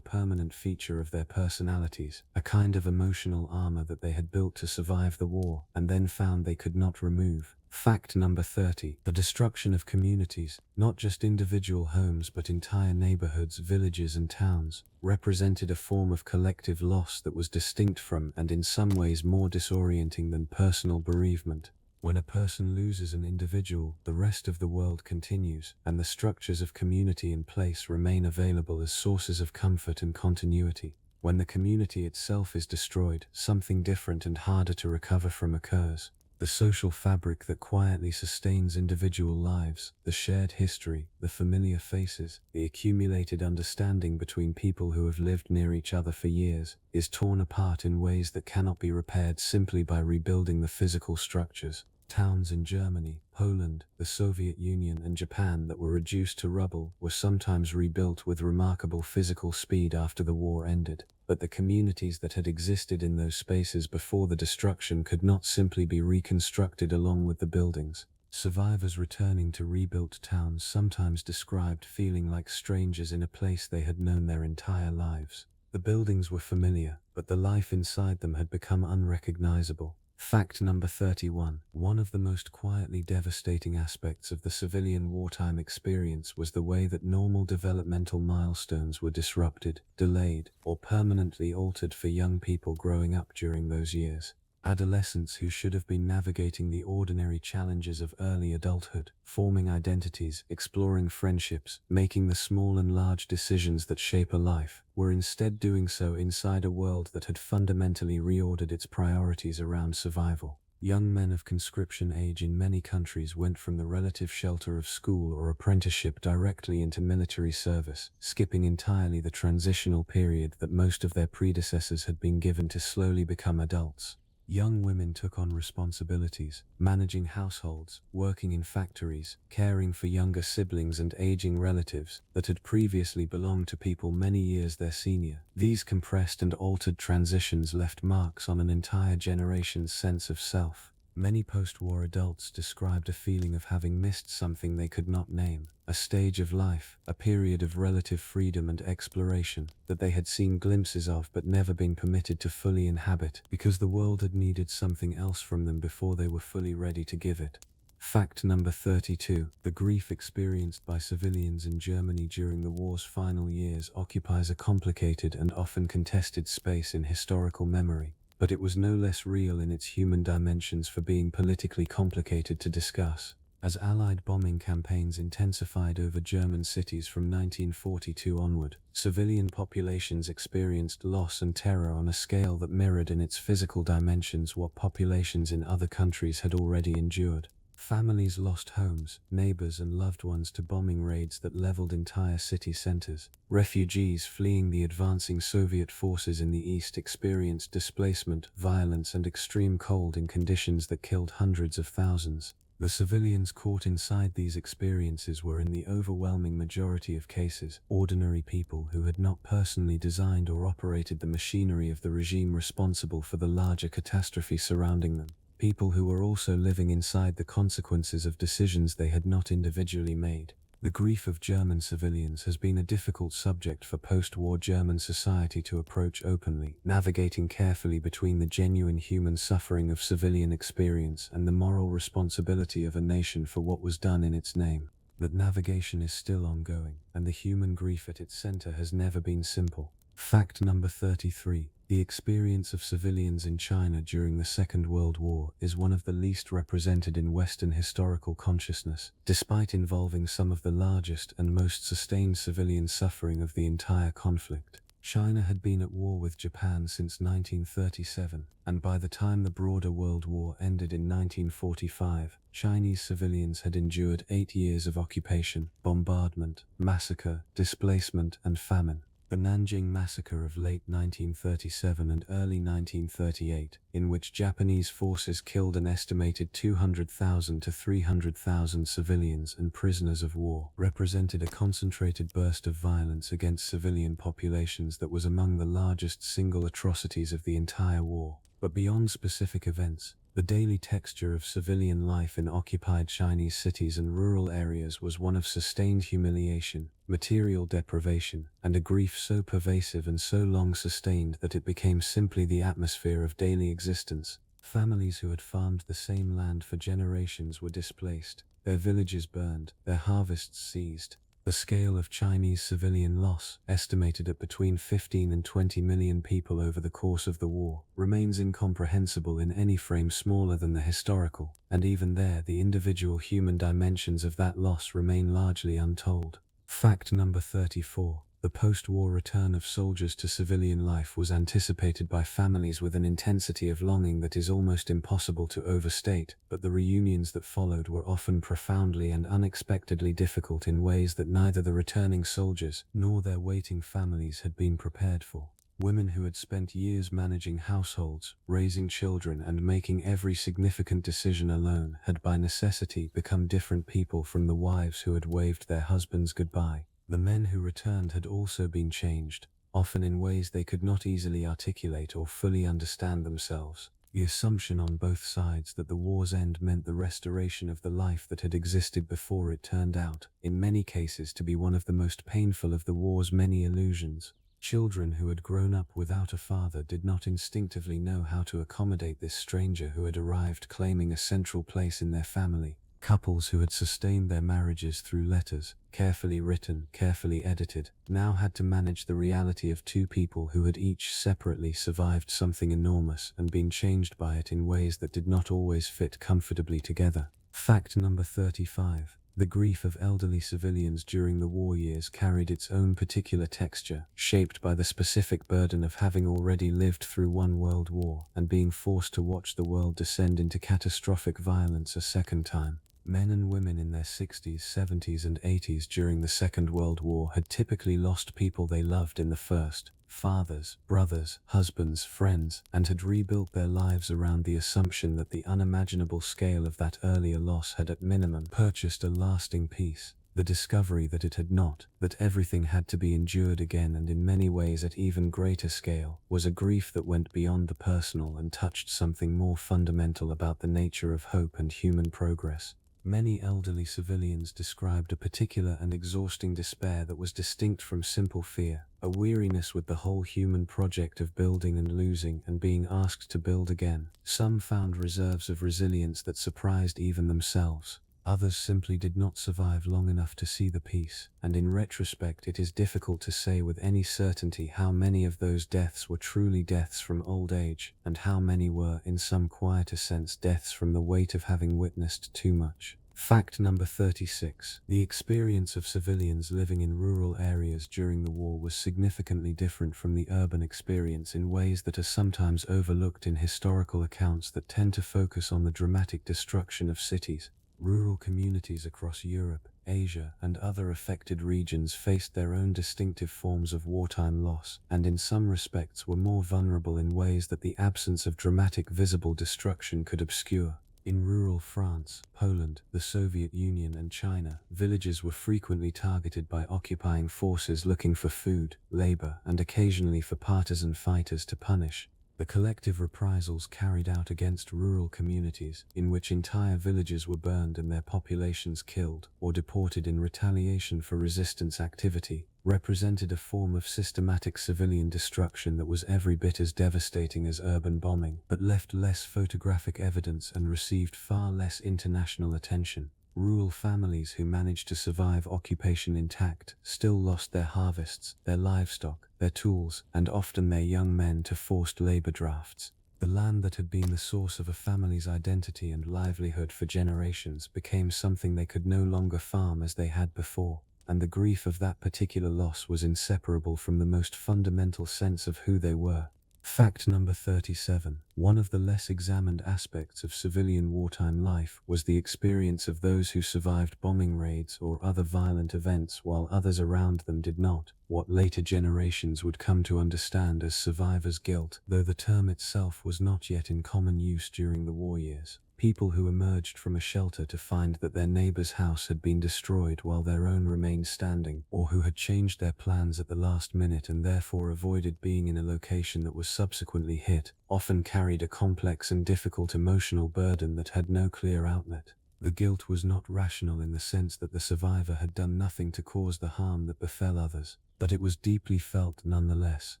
permanent feature of their personalities, a kind of emotional armor that they had built to survive the war, and then found they could not remove. Fact number 30. The destruction of communities, not just individual homes but entire neighborhoods, villages and towns, represented a form of collective loss that was distinct from and in some ways more disorienting than personal bereavement. When a person loses an individual, the rest of the world continues, and the structures of community in place remain available as sources of comfort and continuity. When the community itself is destroyed, something different and harder to recover from occurs. The social fabric that quietly sustains individual lives, the shared history, the familiar faces, the accumulated understanding between people who have lived near each other for years, is torn apart in ways that cannot be repaired simply by rebuilding the physical structures. Towns in Germany, Poland, the Soviet Union and Japan that were reduced to rubble were sometimes rebuilt with remarkable physical speed after the war ended, but the communities that had existed in those spaces before the destruction could not simply be reconstructed along with the buildings. Survivors returning to rebuilt towns sometimes described feeling like strangers in a place they had known their entire lives. The buildings were familiar, but the life inside them had become unrecognizable. Fact number 31. One of the most quietly devastating aspects of the civilian wartime experience was the way that normal developmental milestones were disrupted, delayed, or permanently altered for young people growing up during those years. Adolescents who should have been navigating the ordinary challenges of early adulthood, forming identities, exploring friendships, making the small and large decisions that shape a life, were instead doing so inside a world that had fundamentally reordered its priorities around survival. Young men of conscription age in many countries went from the relative shelter of school or apprenticeship directly into military service, skipping entirely the transitional period that most of their predecessors had been given to slowly become adults. Young women took on responsibilities, managing households, working in factories, caring for younger siblings and aging relatives that had previously belonged to people many years their senior. These compressed and altered transitions left marks on an entire generation's sense of self. Many post-war adults described a feeling of having missed something they could not name, a stage of life, a period of relative freedom and exploration that they had seen glimpses of but never been permitted to fully inhabit because the world had needed something else from them before they were fully ready to give it. Fact number 32. The grief experienced by civilians in Germany during the war's final years occupies a complicated and often contested space in historical memory, but it was no less real in its human dimensions for being politically complicated to discuss. As Allied bombing campaigns intensified over German cities from 1942 onward, civilian populations experienced loss and terror on a scale that mirrored in its physical dimensions what populations in other countries had already endured. Families lost homes, neighbors and loved ones to bombing raids that leveled entire city centers. Refugees fleeing the advancing Soviet forces in the east experienced displacement, violence and extreme cold in conditions that killed hundreds of thousands. The civilians caught inside these experiences were in the overwhelming majority of cases ordinary people who had not personally designed or operated the machinery of the regime responsible for the larger catastrophe surrounding them. People who were also living inside the consequences of decisions they had not individually made. The grief of German civilians has been a difficult subject for post-war German society to approach openly, navigating carefully between the genuine human suffering of civilian experience and the moral responsibility of a nation for what was done in its name. That navigation is still ongoing, and the human grief at its center has never been simple. Fact number 33. The experience of civilians in China during the Second World War is one of the least represented in Western historical consciousness, despite involving some of the largest and most sustained civilian suffering of the entire conflict. China had been at war with Japan since 1937, and by the time the broader World War ended in 1945, Chinese civilians had endured 8 years of occupation, bombardment, massacre, displacement, and famine. The Nanjing Massacre of late 1937 and early 1938, in which Japanese forces killed an estimated 200,000 to 300,000 civilians and prisoners of war, represented a concentrated burst of violence against civilian populations that was among the largest single atrocities of the entire war. But beyond specific events, the daily texture of civilian life in occupied Chinese cities and rural areas was one of sustained humiliation, material deprivation, and a grief so pervasive and so long sustained that it became simply the atmosphere of daily existence. Families who had farmed the same land for generations were displaced, their villages burned, their harvests seized. The scale of Chinese civilian loss, estimated at between 15 and 20 million people over the course of the war, remains incomprehensible in any frame smaller than the historical, and even there the individual human dimensions of that loss remain largely untold. Fact number 34. The post-war return of soldiers to civilian life was anticipated by families with an intensity of longing that is almost impossible to overstate, but the reunions that followed were often profoundly and unexpectedly difficult in ways that neither the returning soldiers nor their waiting families had been prepared for. Women who had spent years managing households, raising children, and making every significant decision alone had by necessity become different people from the wives who had waved their husbands goodbye. The men who returned had also been changed, often in ways they could not easily articulate or fully understand themselves. The assumption on both sides that the war's end meant the restoration of the life that had existed before it turned out, in many cases, to be one of the most painful of the war's many illusions. Children who had grown up without a father did not instinctively know how to accommodate this stranger who had arrived claiming a central place in their family. Couples who had sustained their marriages through letters, carefully written, carefully edited, now had to manage the reality of two people who had each separately survived something enormous and been changed by it in ways that did not always fit comfortably together. Fact number 35. The grief of elderly civilians during the war years carried its own particular texture, shaped by the specific burden of having already lived through one world war and being forced to watch the world descend into catastrophic violence a second time. Men and women in their 60s, 70s, and 80s during the Second World War had typically lost people they loved in the first. Fathers, brothers, husbands, friends, and had rebuilt their lives around the assumption that the unimaginable scale of that earlier loss had at minimum purchased a lasting peace. The discovery that it had not, that everything had to be endured again and in many ways at even greater scale, was a grief that went beyond the personal and touched something more fundamental about the nature of hope and human progress. Many elderly civilians described a particular and exhausting despair that was distinct from simple fear, a weariness with the whole human project of building and losing and being asked to build again. Some found reserves of resilience that surprised even themselves. Others simply did not survive long enough to see the peace, and in retrospect it is difficult to say with any certainty how many of those deaths were truly deaths from old age, and how many were, in some quieter sense, deaths from the weight of having witnessed too much. Fact number 36. The experience of civilians living in rural areas during the war was significantly different from the urban experience in ways that are sometimes overlooked in historical accounts that tend to focus on the dramatic destruction of cities. Rural communities across Europe, Asia, and other affected regions faced their own distinctive forms of wartime loss, and in some respects were more vulnerable in ways that the absence of dramatic visible destruction could obscure. In rural France, Poland, the Soviet Union, and China, villages were frequently targeted by occupying forces looking for food, labor, and occasionally for partisan fighters to punish. The collective reprisals carried out against rural communities, in which entire villages were burned and their populations killed or deported in retaliation for resistance activity, represented a form of systematic civilian destruction that was every bit as devastating as urban bombing, but left less photographic evidence and received far less international attention. Rural families who managed to survive occupation intact still lost their harvests, their livestock, their tools, and often their young men to forced labor drafts. The land that had been the source of a family's identity and livelihood for generations became something they could no longer farm as they had before, and the grief of that particular loss was inseparable from the most fundamental sense of who they were. Fact number 37. One of the less examined aspects of civilian wartime life was the experience of those who survived bombing raids or other violent events while others around them did not, what later generations would come to understand as survivor's guilt, though the term itself was not yet in common use during the war years. People who emerged from a shelter to find that their neighbor's house had been destroyed while their own remained standing, or who had changed their plans at the last minute and therefore avoided being in a location that was subsequently hit, often carried a complex and difficult emotional burden that had no clear outlet. The guilt was not rational in the sense that the survivor had done nothing to cause the harm that befell others, but it was deeply felt nonetheless.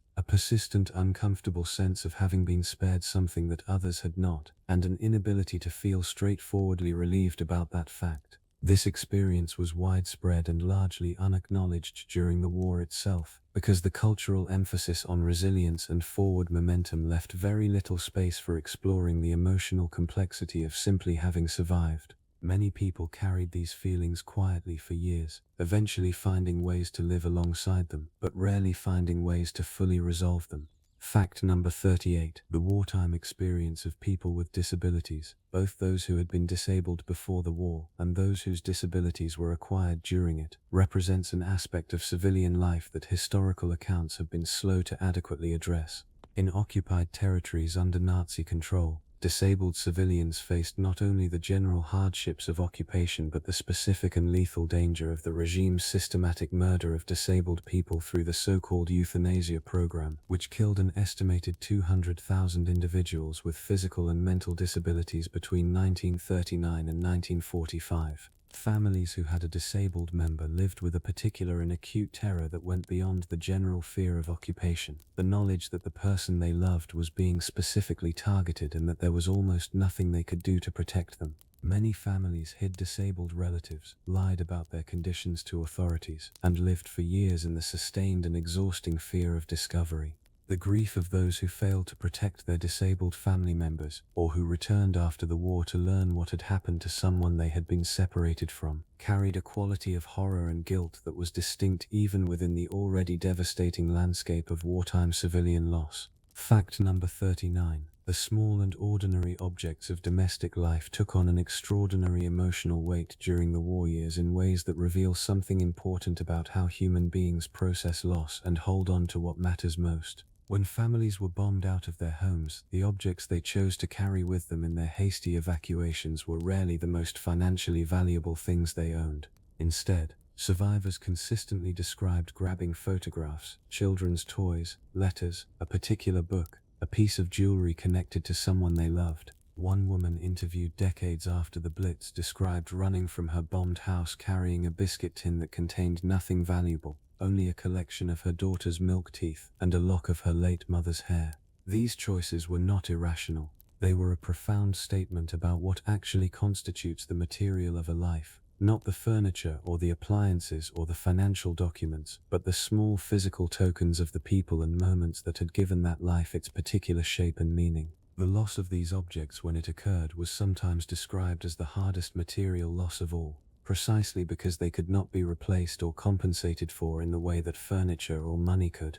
A persistent, uncomfortable sense of having been spared something that others had not, and an inability to feel straightforwardly relieved about that fact. This experience was widespread and largely unacknowledged during the war itself, because the cultural emphasis on resilience and forward momentum left very little space for exploring the emotional complexity of simply having survived. Many people carried these feelings quietly for years, eventually finding ways to live alongside them, but rarely finding ways to fully resolve them. Fact number 38. The wartime experience of people with disabilities, both those who had been disabled before the war and those whose disabilities were acquired during it, represents an aspect of civilian life that historical accounts have been slow to adequately address. In occupied territories under Nazi control, disabled civilians faced not only the general hardships of occupation but the specific and lethal danger of the regime's systematic murder of disabled people through the so-called euthanasia program, which killed an estimated 200,000 individuals with physical and mental disabilities between 1939 and 1945. Families who had a disabled member lived with a particular and acute terror that went beyond the general fear of occupation, the knowledge that the person they loved was being specifically targeted and that there was almost nothing they could do to protect them. Many families hid disabled relatives, lied about their conditions to authorities, and lived for years in the sustained and exhausting fear of discovery. the grief of those who failed to protect their disabled family members, or who returned after the war to learn what had happened to someone they had been separated from, carried a quality of horror and guilt that was distinct even within the already devastating landscape of wartime civilian loss. Fact number 39. The small and ordinary objects of domestic life took on an extraordinary emotional weight during the war years in ways that reveal something important about how human beings process loss and hold on to what matters most. When families were bombed out of their homes, the objects they chose to carry with them in their hasty evacuations were rarely the most financially valuable things they owned. Instead, survivors consistently described grabbing photographs, children's toys, letters, a particular book, a piece of jewelry connected to someone they loved. One woman interviewed decades after the Blitz described running from her bombed house carrying a biscuit tin that contained nothing valuable, only a collection of her daughter's milk teeth and a lock of her late mother's hair. These choices were not irrational. They were a profound statement about what actually constitutes the material of a life. Not the furniture or the appliances or the financial documents, but the small physical tokens of the people and moments that had given that life its particular shape and meaning. The loss of these objects when it occurred was sometimes described as the hardest material loss of all, precisely because they could not be replaced or compensated for in the way that furniture or money could.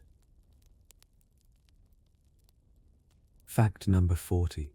Fact number 40.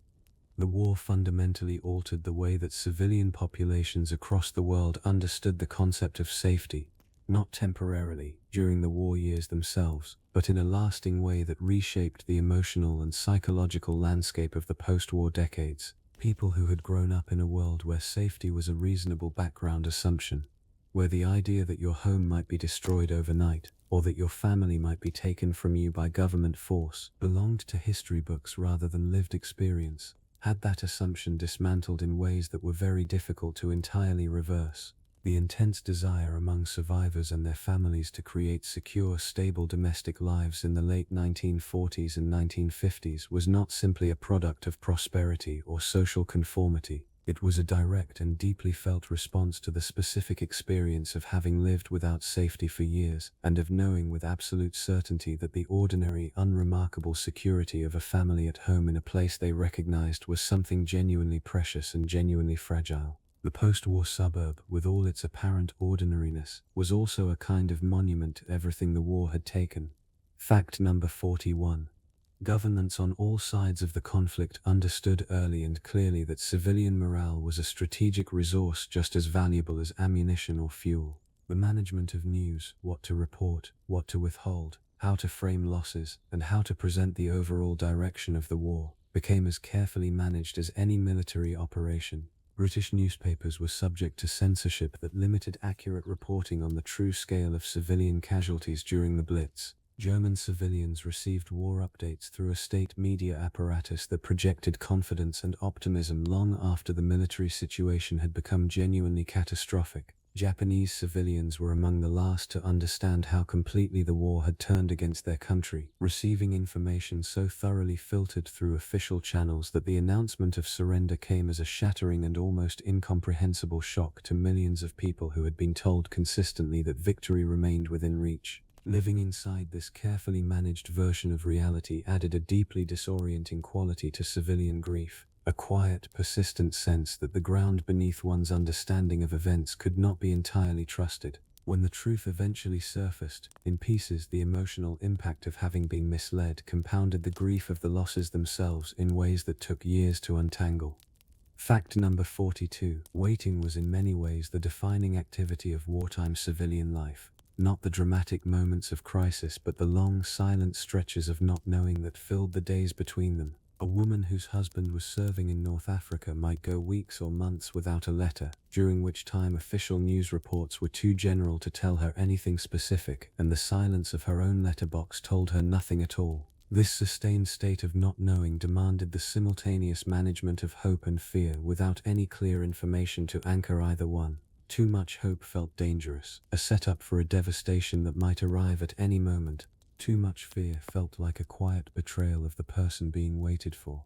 The war fundamentally altered the way that civilian populations across the world understood the concept of safety, not temporarily, during the war years themselves, but in a lasting way that reshaped the emotional and psychological landscape of the post-war decades. People who had grown up in a world where safety was a reasonable background assumption, where the idea that your home might be destroyed overnight, or that your family might be taken from you by government force, belonged to history books rather than lived experience, had that assumption dismantled in ways that were very difficult to entirely reverse. The intense desire among survivors and their families to create secure, stable domestic lives in the late 1940s and 1950s was not simply a product of prosperity or social conformity. It was a direct and deeply felt response to the specific experience of having lived without safety for years, and of knowing with absolute certainty that the ordinary, unremarkable security of a family at home in a place they recognized was something genuinely precious and genuinely fragile. The post-war suburb, with all its apparent ordinariness, was also a kind of monument to everything the war had taken. Fact number 41. Governments on all sides of the conflict understood early and clearly that civilian morale was a strategic resource just as valuable as ammunition or fuel. The management of news, what to report, what to withhold, how to frame losses, and how to present the overall direction of the war, became as carefully managed as any military operation. British newspapers were subject to censorship that limited accurate reporting on the true scale of civilian casualties during the Blitz. German civilians received war updates through a state media apparatus that projected confidence and optimism long after the military situation had become genuinely catastrophic. Japanese civilians were among the last to understand how completely the war had turned against their country, receiving information so thoroughly filtered through official channels that the announcement of surrender came as a shattering and almost incomprehensible shock to millions of people who had been told consistently that victory remained within reach. Living inside this carefully managed version of reality added a deeply disorienting quality to civilian grief, a quiet, persistent sense that the ground beneath one's understanding of events could not be entirely trusted. When the truth eventually surfaced, in pieces, the emotional impact of having been misled compounded the grief of the losses themselves in ways that took years to untangle. Fact number 42. Waiting was in many ways the defining activity of wartime civilian life. Not the dramatic moments of crisis, but the long, silent stretches of not knowing that filled the days between them. A woman whose husband was serving in North Africa might go weeks or months without a letter, during which time official news reports were too general to tell her anything specific, and the silence of her own letterbox told her nothing at all. This sustained state of not knowing demanded the simultaneous management of hope and fear without any clear information to anchor either one. Too much hope felt dangerous, a setup for a devastation that might arrive at any moment. Too much fear felt like a quiet betrayal of the person being waited for.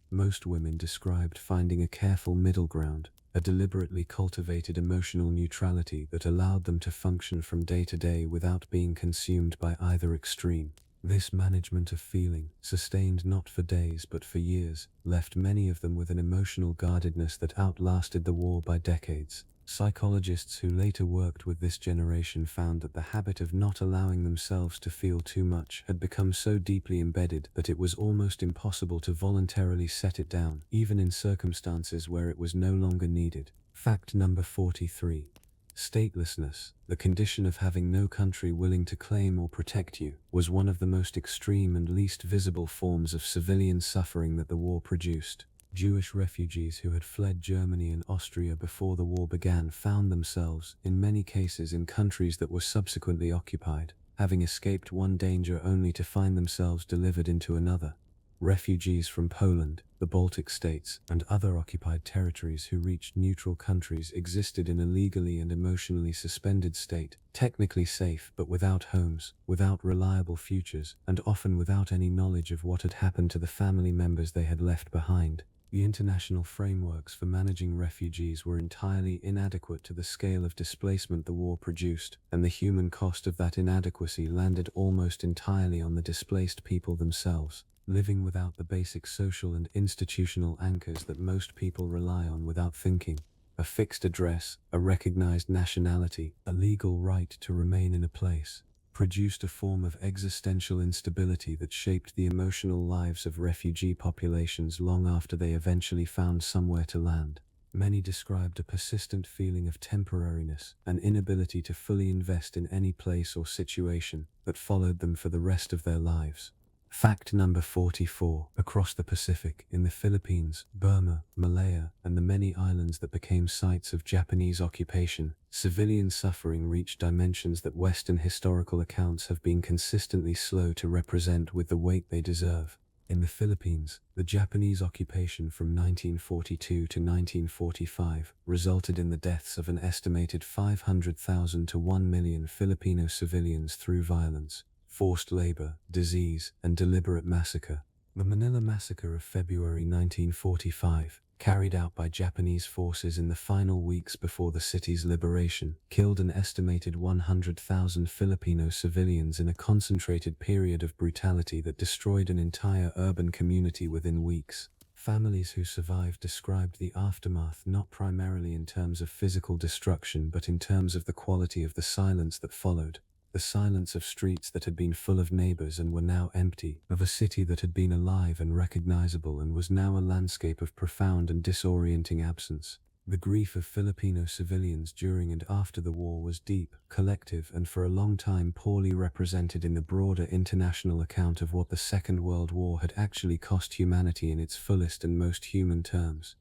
Most women described finding a careful middle ground, a deliberately cultivated emotional neutrality that allowed them to function from day to day without being consumed by either extreme. This management of feeling, sustained not for days but for years, left many of them with an emotional guardedness that outlasted the war by decades. Psychologists who later worked with this generation found that the habit of not allowing themselves to feel too much had become so deeply embedded that it was almost impossible to voluntarily set it down, even in circumstances where it was no longer needed. Fact number 43. Statelessness, the condition of having no country willing to claim or protect you, was one of the most extreme and least visible forms of civilian suffering that the war produced. Jewish refugees who had fled Germany and Austria before the war began found themselves, in many cases, in countries that were subsequently occupied, having escaped one danger only to find themselves delivered into another. Refugees from Poland, the Baltic states, and other occupied territories who reached neutral countries existed in a legally and emotionally suspended state, technically safe but without homes, without reliable futures, and often without any knowledge of what had happened to the family members they had left behind. The international frameworks for managing refugees were entirely inadequate to the scale of displacement the war produced, and the human cost of that inadequacy landed almost entirely on the displaced people themselves, living without the basic social and institutional anchors that most people rely on without thinking. A fixed address, a recognized nationality, a legal right to remain in a place, produced a form of existential instability that shaped the emotional lives of refugee populations long after they eventually found somewhere to land. Many described a persistent feeling of temporariness, an inability to fully invest in any place or situation that followed them for the rest of their lives. Fact number 44. Across the Pacific, in the Philippines, Burma, Malaya, and the many islands that became sites of Japanese occupation, civilian suffering reached dimensions that Western historical accounts have been consistently slow to represent with the weight they deserve. In the Philippines, the Japanese occupation from 1942 to 1945 resulted in the deaths of an estimated 500,000 to 1 million Filipino civilians through violence, forced labor, disease, and deliberate massacre. The Manila Massacre of February 1945, carried out by Japanese forces in the final weeks before the city's liberation, killed an estimated 100,000 Filipino civilians in a concentrated period of brutality that destroyed an entire urban community within weeks. Families who survived described the aftermath not primarily in terms of physical destruction but in terms of the quality of the silence that followed. The silence of streets that had been full of neighbors and were now empty, of a city that had been alive and recognizable and was now a landscape of profound and disorienting absence. The grief of Filipino civilians during and after the war was deep, collective, and for a long time poorly represented in the broader international account of what the Second World War had actually cost humanity in its fullest and most human terms.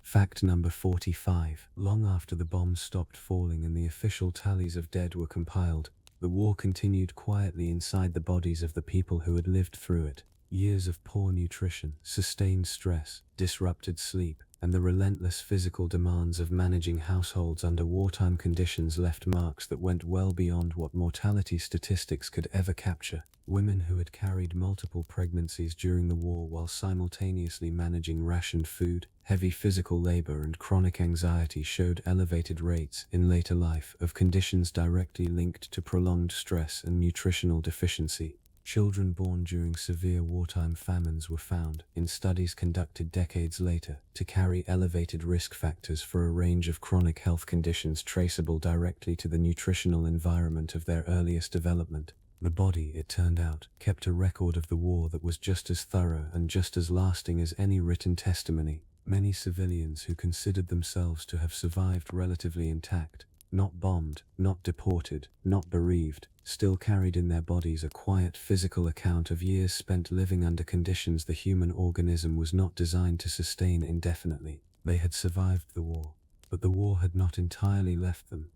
Fact number 45. Long after the bombs stopped falling and the official tallies of dead were compiled, the war continued quietly inside the bodies of the people who had lived through it. Years of poor nutrition, sustained stress, disrupted sleep, and the relentless physical demands of managing households under wartime conditions left marks that went well beyond what mortality statistics could ever capture. Women who had carried multiple pregnancies during the war while simultaneously managing rationed food, heavy physical labor, and chronic anxiety showed elevated rates in later life of conditions directly linked to prolonged stress and nutritional deficiency. Children born during severe wartime famines were found, in studies conducted decades later, to carry elevated risk factors for a range of chronic health conditions traceable directly to the nutritional environment of their earliest development. The body, it turned out, kept a record of the war that was just as thorough and just as lasting as any written testimony. Many civilians who considered themselves to have survived relatively intact, not bombed, not deported, not bereaved, still carried in their bodies a quiet physical account of years spent living under conditions the human organism was not designed to sustain indefinitely. They had survived the war, but the war had not entirely left them.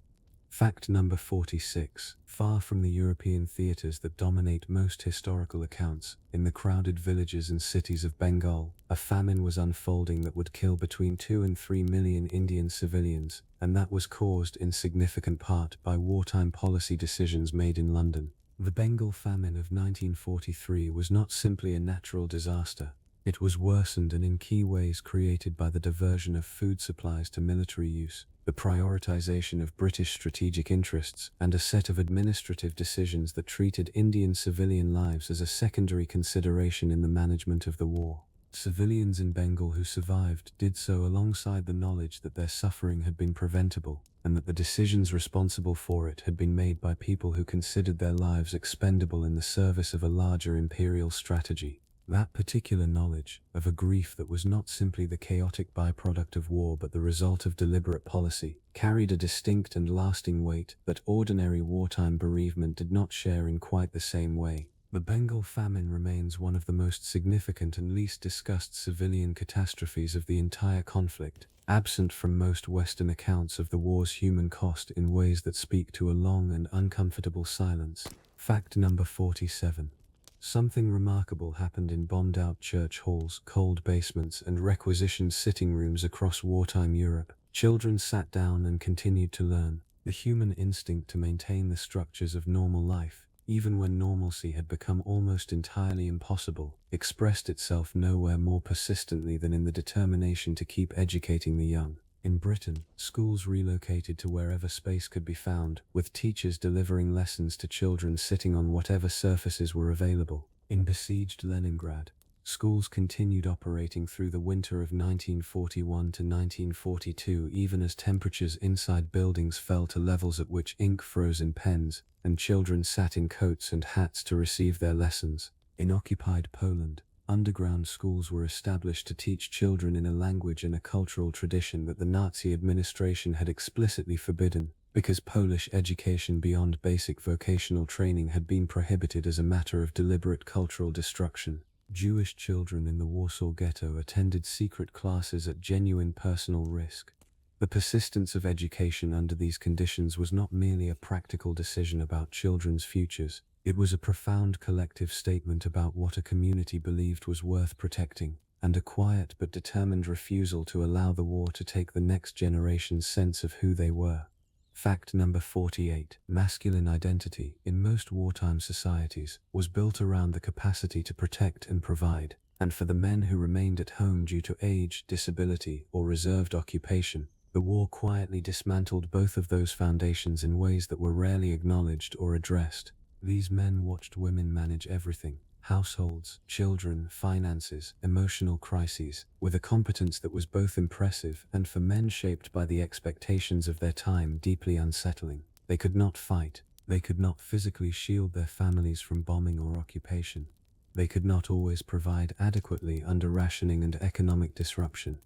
Fact number 46. Far from the European theaters that dominate most historical accounts, in the crowded villages and cities of Bengal, a famine was unfolding that would kill between 2 and 3 million Indian civilians, and that was caused in significant part by wartime policy decisions made in London. The Bengal famine of 1943 was not simply a natural disaster. It was worsened and in key ways created by the diversion of food supplies to military use. the prioritization of British strategic interests, and a set of administrative decisions that treated Indian civilian lives as a secondary consideration in the management of the war. Civilians in Bengal who survived did so alongside the knowledge that their suffering had been preventable, and that the decisions responsible for it had been made by people who considered their lives expendable in the service of a larger imperial strategy. That particular knowledge, of a grief that was not simply the chaotic byproduct of war but the result of deliberate policy, carried a distinct and lasting weight that ordinary wartime bereavement did not share in quite the same way. The Bengal famine remains one of the most significant and least discussed civilian catastrophes of the entire conflict, absent from most Western accounts of the war's human cost in ways that speak to a long and uncomfortable silence. Fact number 47. Something remarkable happened in bombed-out church halls, cold basements, and requisitioned sitting rooms across wartime Europe. Children sat down and continued to learn. The human instinct to maintain the structures of normal life, even when normalcy had become almost entirely impossible, expressed itself nowhere more persistently than in the determination to keep educating the young. In Britain, schools relocated to wherever space could be found, with teachers delivering lessons to children sitting on whatever surfaces were available. In besieged Leningrad, schools continued operating through the winter of 1941 to 1942 even as temperatures inside buildings fell to levels at which ink froze in pens, and children sat in coats and hats to receive their lessons. In occupied Poland, underground schools were established to teach children in a language and a cultural tradition that the Nazi administration had explicitly forbidden, because Polish education beyond basic vocational training had been prohibited as a matter of deliberate cultural destruction. Jewish children in the Warsaw Ghetto attended secret classes at genuine personal risk. The persistence of education under these conditions was not merely a practical decision about children's futures. It was a profound collective statement about what a community believed was worth protecting, and a quiet but determined refusal to allow the war to take the next generation's sense of who they were. Fact number 48. Masculine identity, in most wartime societies, was built around the capacity to protect and provide, and for the men who remained at home due to age, disability, or reserved occupation, the war quietly dismantled both of those foundations in ways that were rarely acknowledged or addressed. These men watched women manage everything: households, children, finances, emotional crises, with a competence that was both impressive and, for men shaped by the expectations of their time, deeply unsettling. They could not fight. They could not physically shield their families from bombing or occupation. They could not always provide adequately under rationing and economic disruption.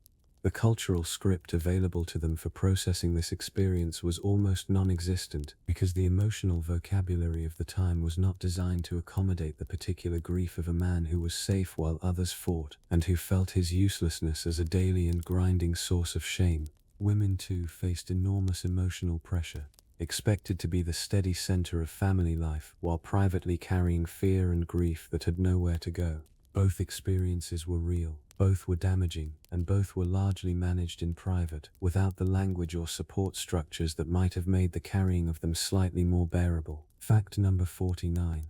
The cultural script available to them for processing this experience was almost non-existent, because the emotional vocabulary of the time was not designed to accommodate the particular grief of a man who was safe while others fought, and who felt his uselessness as a daily and grinding source of shame. Women too faced enormous emotional pressure, expected to be the steady center of family life while privately carrying fear and grief that had nowhere to go. Both experiences were real, both were damaging, and both were largely managed in private, without the language or support structures that might have made the carrying of them slightly more bearable. Fact number 49.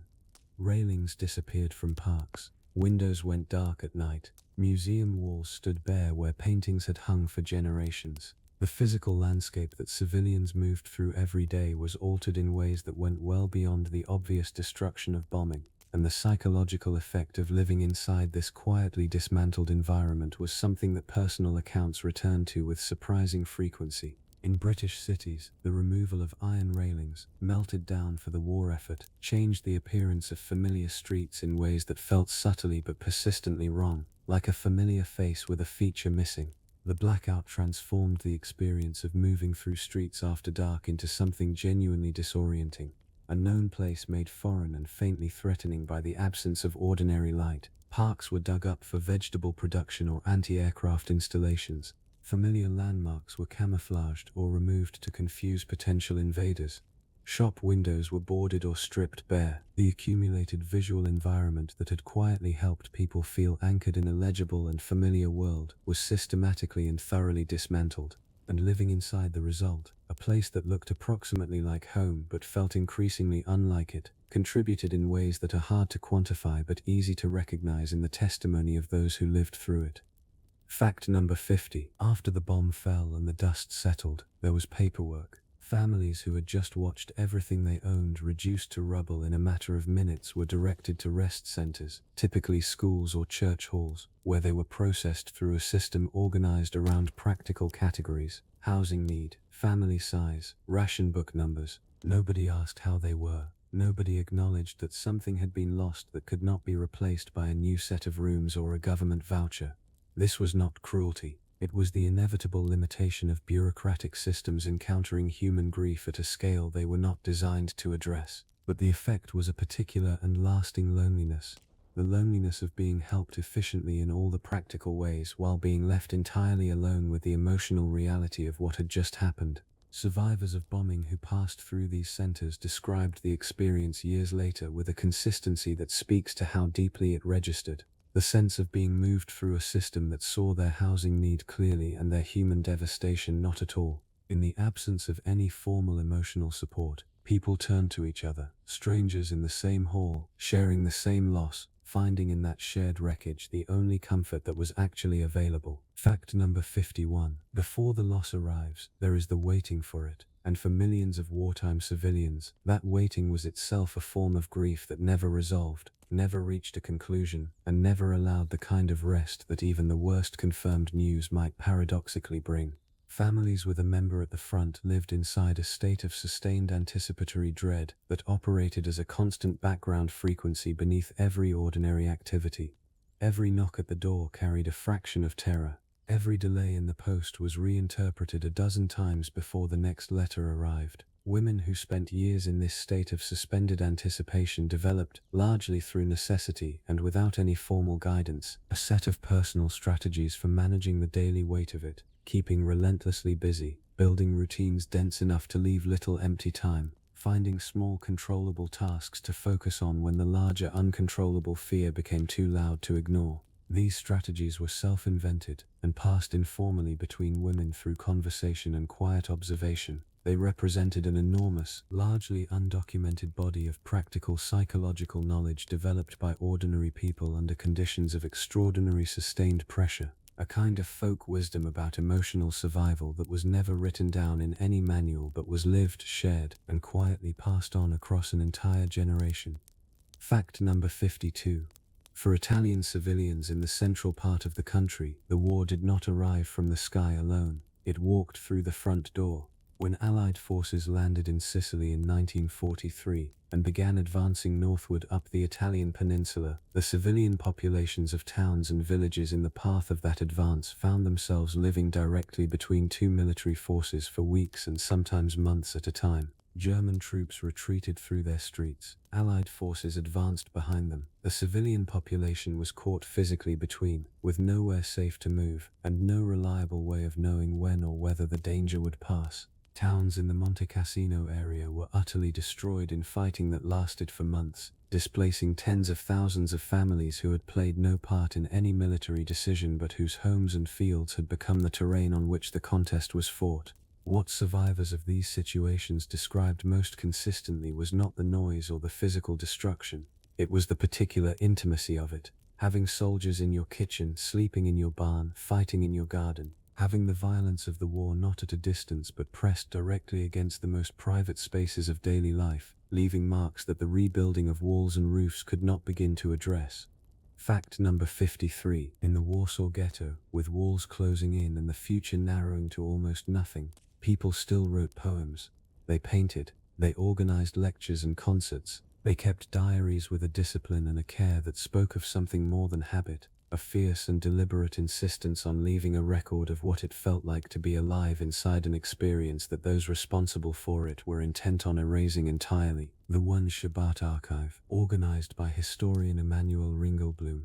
Railings disappeared from parks. Windows went dark at night. Museum walls stood bare where paintings had hung for generations. The physical landscape that civilians moved through every day was altered in ways that went well beyond the obvious destruction of bombing. And the psychological effect of living inside this quietly dismantled environment was something that personal accounts returned to with surprising frequency. In British cities, the removal of iron railings, melted down for the war effort, changed the appearance of familiar streets in ways that felt subtly but persistently wrong, like a familiar face with a feature missing. The blackout transformed the experience of moving through streets after dark into something genuinely disorienting. A known place made foreign and faintly threatening by the absence of ordinary light. Parks were dug up for vegetable production or anti-aircraft installations. Familiar landmarks were camouflaged or removed to confuse potential invaders. Shop windows were boarded or stripped bare. The accumulated visual environment that had quietly helped people feel anchored in a legible and familiar world was systematically and thoroughly dismantled. And living inside the result, a place that looked approximately like home but felt increasingly unlike it, contributed in ways that are hard to quantify but easy to recognize in the testimony of those who lived through it. Fact number 50. After the bomb fell and the dust settled, there was paperwork. Families who had just watched everything they owned reduced to rubble in a matter of minutes were directed to rest centers, typically schools or church halls, where they were processed through a system organized around practical categories: housing need, family size, ration book numbers. Nobody asked how they were. Nobody acknowledged that something had been lost that could not be replaced by a new set of rooms or a government voucher. This was not cruelty. It was the inevitable limitation of bureaucratic systems encountering human grief at a scale they were not designed to address. But the effect was a particular and lasting loneliness. The loneliness of being helped efficiently in all the practical ways while being left entirely alone with the emotional reality of what had just happened. Survivors of bombing who passed through these centers described the experience years later with a consistency that speaks to how deeply it registered. The sense of being moved through a system that saw their housing need clearly and their human devastation not at all. In the absence of any formal emotional support, people turned to each other, strangers in the same hall, sharing the same loss, finding in that shared wreckage the only comfort that was actually available. Fact number 51. Before the loss arrives, there is the waiting for it. And for millions of wartime civilians, that waiting was itself a form of grief that never resolved, never reached a conclusion, and never allowed the kind of rest that even the worst confirmed news might paradoxically bring. Families with a member at the front lived inside a state of sustained anticipatory dread that operated as a constant background frequency beneath every ordinary activity. Every knock at the door carried a fraction of terror. Every delay in the post was reinterpreted a dozen times before the next letter arrived. Women who spent years in this state of suspended anticipation developed, largely through necessity and without any formal guidance, a set of personal strategies for managing the daily weight of it, keeping relentlessly busy, building routines dense enough to leave little empty time, finding small controllable tasks to focus on when the larger uncontrollable fear became too loud to ignore. These strategies were self-invented and passed informally between women through conversation and quiet observation. They represented an enormous, largely undocumented body of practical psychological knowledge developed by ordinary people under conditions of extraordinary sustained pressure, a kind of folk wisdom about emotional survival that was never written down in any manual but was lived, shared, and quietly passed on across an entire generation. Fact number 52. For Italian civilians in the central part of the country, the war did not arrive from the sky alone. It walked through the front door. When Allied forces landed in Sicily in 1943 and began advancing northward up the Italian peninsula, the civilian populations of towns and villages in the path of that advance found themselves living directly between two military forces for weeks and sometimes months at a time. German troops retreated through their streets. Allied forces advanced behind them. The civilian population was caught physically between, with nowhere safe to move, and no reliable way of knowing when or whether the danger would pass. Towns in the Monte Cassino area were utterly destroyed in fighting that lasted for months, displacing tens of thousands of families who had played no part in any military decision but whose homes and fields had become the terrain on which the contest was fought. What survivors of these situations described most consistently was not the noise or the physical destruction. It was the particular intimacy of it. Having soldiers in your kitchen, sleeping in your barn, fighting in your garden. Having the violence of the war not at a distance but pressed directly against the most private spaces of daily life, leaving marks that the rebuilding of walls and roofs could not begin to address. Fact number 53. In the Warsaw Ghetto, with walls closing in and the future narrowing to almost nothing, people still wrote poems. They painted. They organized lectures and concerts. They kept diaries with a discipline and a care that spoke of something more than habit, a fierce and deliberate insistence on leaving a record of what it felt like to be alive inside an experience that those responsible for it were intent on erasing entirely. The One Shabbat Archive, organized by historian Emanuel Ringelblum,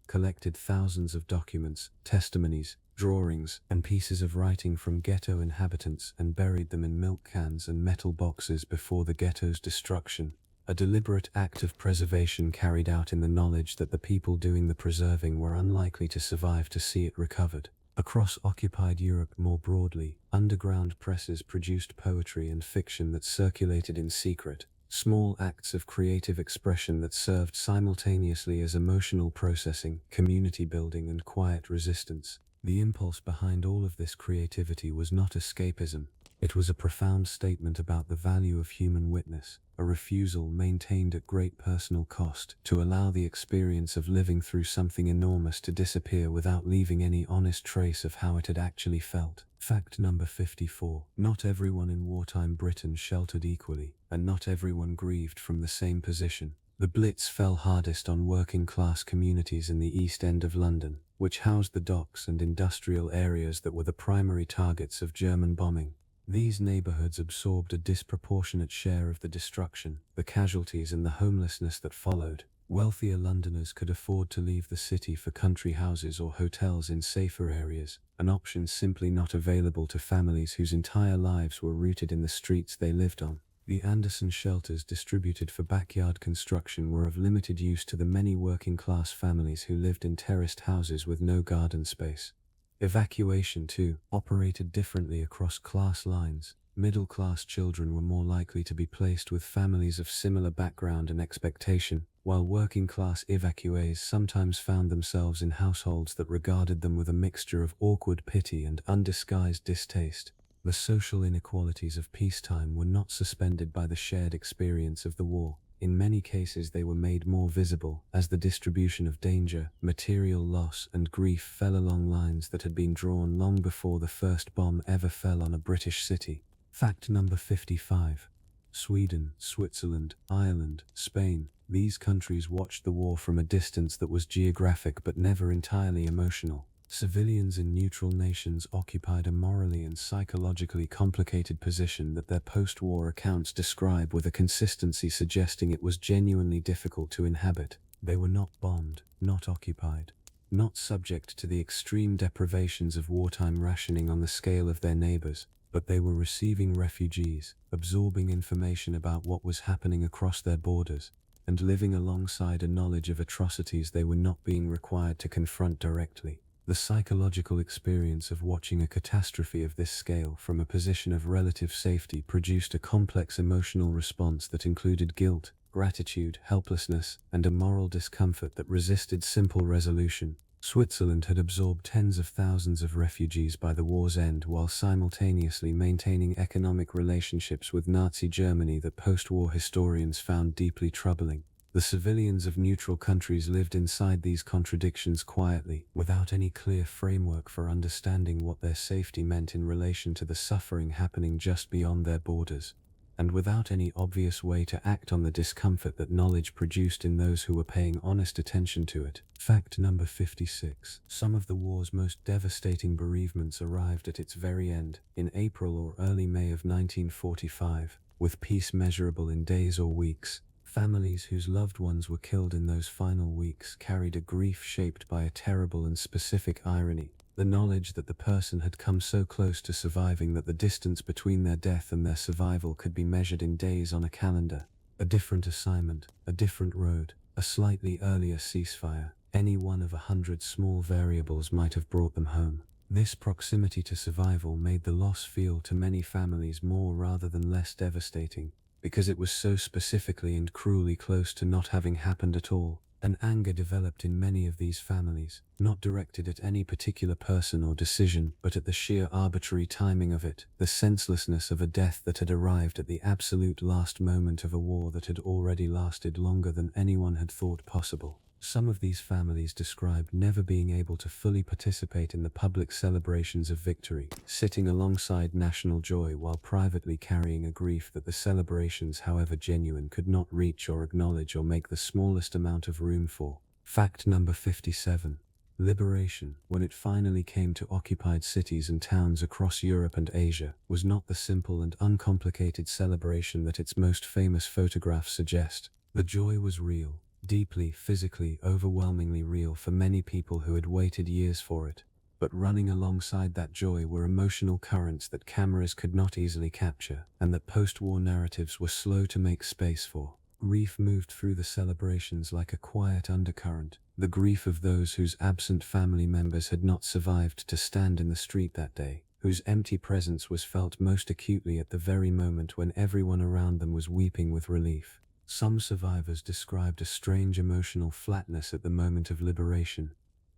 collected thousands of documents, testimonies, drawings, and pieces of writing from ghetto inhabitants and buried them in milk cans and metal boxes before the ghetto's destruction. A deliberate act of preservation carried out in the knowledge that the people doing the preserving were unlikely to survive to see it recovered. Across occupied Europe more broadly, underground presses produced poetry and fiction that circulated in secret, small acts of creative expression that served simultaneously as emotional processing, community building, and quiet resistance. The impulse behind all of this creativity was not escapism. It was a profound statement about the value of human witness, a refusal maintained at great personal cost to allow the experience of living through something enormous to disappear without leaving any honest trace of how it had actually felt. Fact number 54. Not everyone in wartime Britain sheltered equally, and not everyone grieved from the same position. The Blitz fell hardest on working-class communities in the East End of London, which housed the docks and industrial areas that were the primary targets of German bombing. These neighborhoods absorbed a disproportionate share of the destruction, the casualties and the homelessness that followed. Wealthier Londoners could afford to leave the city for country houses or hotels in safer areas, an option simply not available to families whose entire lives were rooted in the streets they lived on. The Anderson shelters distributed for backyard construction were of limited use to the many working-class families who lived in terraced houses with no garden space. Evacuation, too, operated differently across class lines. Middle-class children were more likely to be placed with families of similar background and expectation, while working-class evacuees sometimes found themselves in households that regarded them with a mixture of awkward pity and undisguised distaste. The social inequalities of peacetime were not suspended by the shared experience of the war. In many cases they were made more visible, as the distribution of danger, material loss and grief fell along lines that had been drawn long before the first bomb ever fell on a British city. Fact number 55. Sweden, Switzerland, Ireland, Spain. These countries watched the war from a distance that was geographic but never entirely emotional. Civilians in neutral nations occupied a morally and psychologically complicated position that their post-war accounts describe with a consistency suggesting it was genuinely difficult to inhabit. They were not bombed, not occupied, not subject to the extreme deprivations of wartime rationing on the scale of their neighbors, but they were receiving refugees, absorbing information about what was happening across their borders, and living alongside a knowledge of atrocities they were not being required to confront directly. The psychological experience of watching a catastrophe of this scale from a position of relative safety produced a complex emotional response that included guilt, gratitude, helplessness, and a moral discomfort that resisted simple resolution. Switzerland had absorbed tens of thousands of refugees by the war's end while simultaneously maintaining economic relationships with Nazi Germany that post-war historians found deeply troubling. The civilians of neutral countries lived inside these contradictions quietly, without any clear framework for understanding what their safety meant in relation to the suffering happening just beyond their borders, and without any obvious way to act on the discomfort that knowledge produced in those who were paying honest attention to it. Fact number 56. Some of the war's most devastating bereavements arrived at its very end, in April or early May of 1945, with peace measurable in days or weeks. Families whose loved ones were killed in those final weeks carried a grief shaped by a terrible and specific irony, the knowledge that the person had come so close to surviving that the distance between their death and their survival could be measured in days on a calendar. A different assignment, a different road, a slightly earlier ceasefire, any one of 100 small variables might have brought them home. This proximity to survival made the loss feel to many families more rather than less devastating, because it was so specifically and cruelly close to not having happened at all. An anger developed in many of these families, not directed at any particular person or decision, but at the sheer arbitrary timing of it, the senselessness of a death that had arrived at the absolute last moment of a war that had already lasted longer than anyone had thought possible. Some of these families described never being able to fully participate in the public celebrations of victory, sitting alongside national joy while privately carrying a grief that the celebrations, however genuine, could not reach or acknowledge or make the smallest amount of room for. Fact number 57. Liberation, when it finally came to occupied cities and towns across Europe and Asia, was not the simple and uncomplicated celebration that its most famous photographs suggest. The joy was real. Deeply, physically, overwhelmingly real for many people who had waited years for it. But running alongside that joy were emotional currents that cameras could not easily capture, and that post-war narratives were slow to make space for. Grief moved through the celebrations like a quiet undercurrent, the grief of those whose absent family members had not survived to stand in the street that day, whose empty presence was felt most acutely at the very moment when everyone around them was weeping with relief. Some survivors described a strange emotional flatness at the moment of liberation,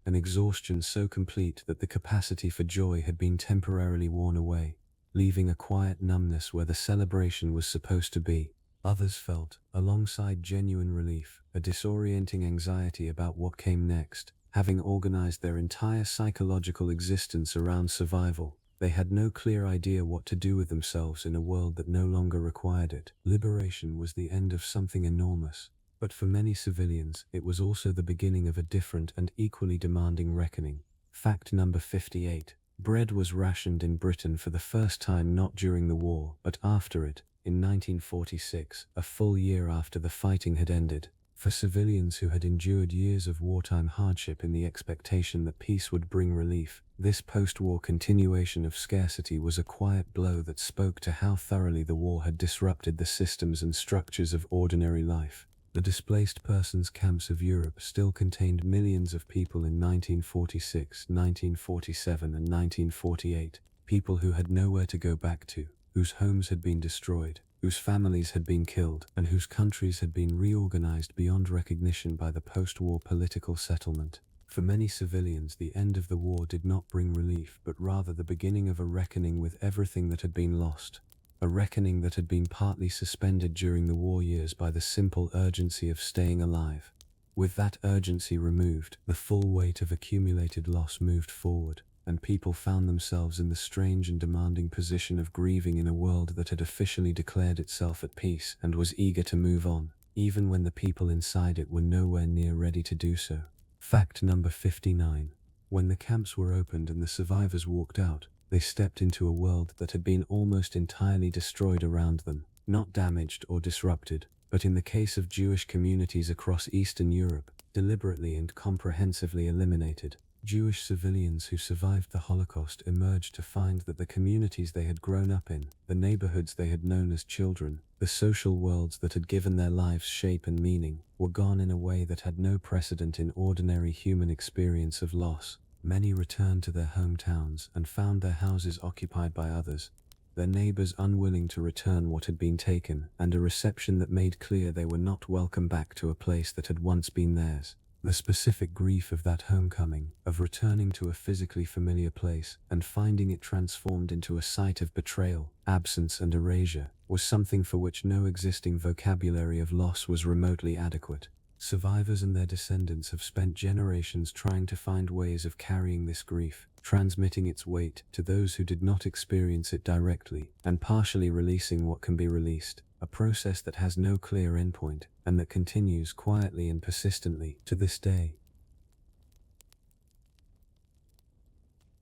an exhaustion so complete that the capacity for joy had been temporarily worn away, leaving a quiet numbness where the celebration was supposed to be. Others felt, alongside genuine relief, a disorienting anxiety about what came next. Having organized their entire psychological existence around survival, they had no clear idea what to do with themselves in a world that no longer required it. Liberation was the end of something enormous, but for many civilians, it was also the beginning of a different and equally demanding reckoning. Fact number 58. Bread was rationed in Britain for the first time not during the war, but after it, in 1946, a full year after the fighting had ended. For civilians who had endured years of wartime hardship in the expectation that peace would bring relief, this post-war continuation of scarcity was a quiet blow that spoke to how thoroughly the war had disrupted the systems and structures of ordinary life. The displaced persons camps of Europe still contained millions of people in 1946, 1947, and 1948, people who had nowhere to go back to, whose homes had been destroyed, whose families had been killed, and whose countries had been reorganized beyond recognition by the post-war political settlement. For many civilians, the end of the war did not bring relief, but rather the beginning of a reckoning with everything that had been lost. A reckoning that had been partly suspended during the war years by the simple urgency of staying alive. With that urgency removed, the full weight of accumulated loss moved forward, and people found themselves in the strange and demanding position of grieving in a world that had officially declared itself at peace and was eager to move on, even when the people inside it were nowhere near ready to do so. Fact number 59. When the camps were opened and the survivors walked out, they stepped into a world that had been almost entirely destroyed around them, not damaged or disrupted, but in the case of Jewish communities across Eastern Europe, deliberately and comprehensively eliminated. Jewish civilians who survived the Holocaust emerged to find that the communities they had grown up in, the neighborhoods they had known as children, the social worlds that had given their lives shape and meaning, were gone in a way that had no precedent in ordinary human experience of loss. Many returned to their hometowns and found their houses occupied by others, their neighbors unwilling to return what had been taken, and a reception that made clear they were not welcome back to a place that had once been theirs. The specific grief of that homecoming, of returning to a physically familiar place and finding it transformed into a site of betrayal, absence, and erasure, was something for which no existing vocabulary of loss was remotely adequate. Survivors and their descendants have spent generations trying to find ways of carrying this grief, transmitting its weight to those who did not experience it directly, and partially releasing what can be released, a process that has no clear endpoint, and that continues quietly and persistently to this day.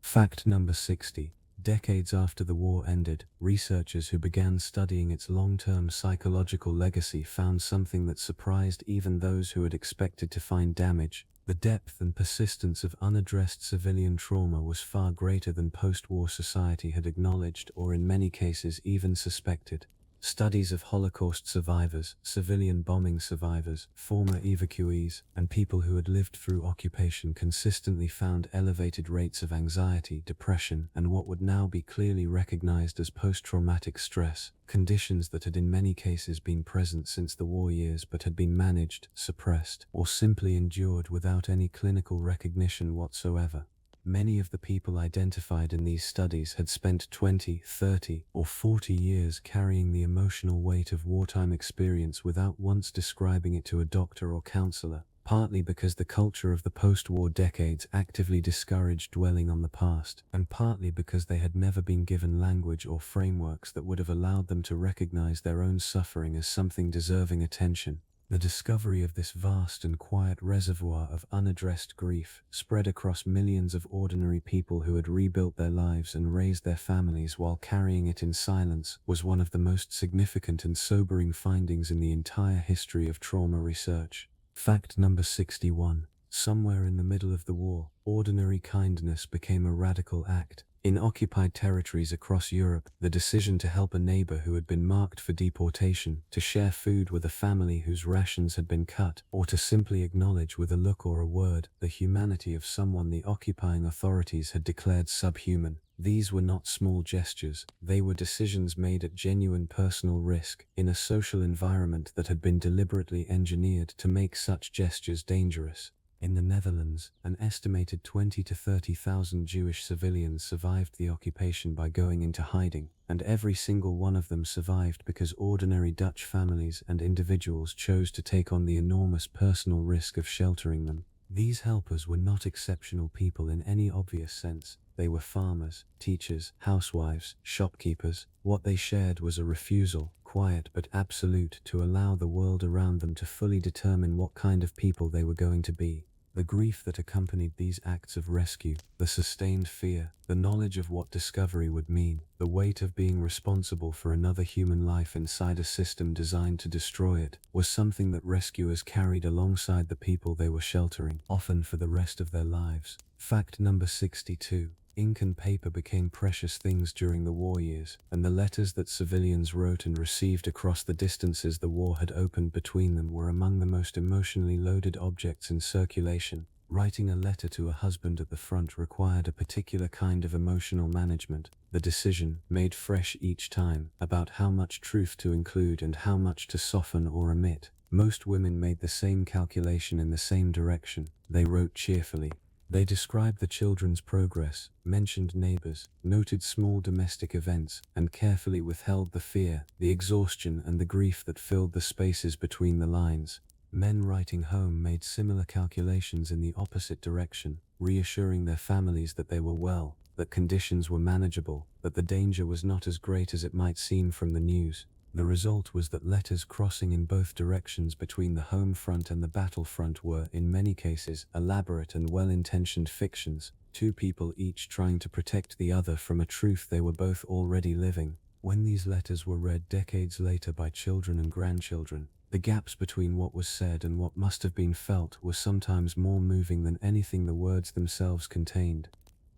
Fact number 60. Decades after the war ended, researchers who began studying its long-term psychological legacy found something that surprised even those who had expected to find damage. The depth and persistence of unaddressed civilian trauma was far greater than post-war society had acknowledged or in many cases even suspected. Studies of Holocaust survivors, civilian bombing survivors, former evacuees, and people who had lived through occupation consistently found elevated rates of anxiety, depression, and what would now be clearly recognized as post-traumatic stress, conditions that had in many cases been present since the war years but had been managed, suppressed, or simply endured without any clinical recognition whatsoever. Many of the people identified in these studies had spent 20, 30, or 40 years carrying the emotional weight of wartime experience without once describing it to a doctor or counselor, partly because the culture of the post-war decades actively discouraged dwelling on the past, and partly because they had never been given language or frameworks that would have allowed them to recognize their own suffering as something deserving attention. The discovery of this vast and quiet reservoir of unaddressed grief, spread across millions of ordinary people who had rebuilt their lives and raised their families while carrying it in silence, was one of the most significant and sobering findings in the entire history of trauma research. Fact number 61. Somewhere in the middle of the war, ordinary kindness became a radical act. In occupied territories across Europe, the decision to help a neighbor who had been marked for deportation, to share food with a family whose rations had been cut, or to simply acknowledge with a look or a word the humanity of someone the occupying authorities had declared subhuman. These were not small gestures, they were decisions made at genuine personal risk, in a social environment that had been deliberately engineered to make such gestures dangerous. In the Netherlands, an estimated 20 to 30,000 Jewish civilians survived the occupation by going into hiding, and every single one of them survived because ordinary Dutch families and individuals chose to take on the enormous personal risk of sheltering them. These helpers were not exceptional people in any obvious sense. They were farmers, teachers, housewives, shopkeepers. What they shared was a refusal, quiet but absolute, to allow the world around them to fully determine what kind of people they were going to be. The grief that accompanied these acts of rescue, the sustained fear, the knowledge of what discovery would mean, the weight of being responsible for another human life inside a system designed to destroy it, was something that rescuers carried alongside the people they were sheltering, often for the rest of their lives. Fact number 62. Ink and paper became precious things during the war years, and the letters that civilians wrote and received across the distances the war had opened between them were among the most emotionally loaded objects in circulation. Writing a letter to a husband at the front required a particular kind of emotional management, the decision, made fresh each time, about how much truth to include and how much to soften or omit. Most women made the same calculation in the same direction. They wrote cheerfully. They described the children's progress, mentioned neighbors, noted small domestic events, and carefully withheld the fear, the exhaustion, and the grief that filled the spaces between the lines. Men writing home made similar calculations in the opposite direction, reassuring their families that they were well, that conditions were manageable, that the danger was not as great as it might seem from the news. The result was that letters crossing in both directions between the home front and the battlefront were, in many cases, elaborate and well-intentioned fictions, two people each trying to protect the other from a truth they were both already living. When these letters were read decades later by children and grandchildren, the gaps between what was said and what must have been felt were sometimes more moving than anything the words themselves contained.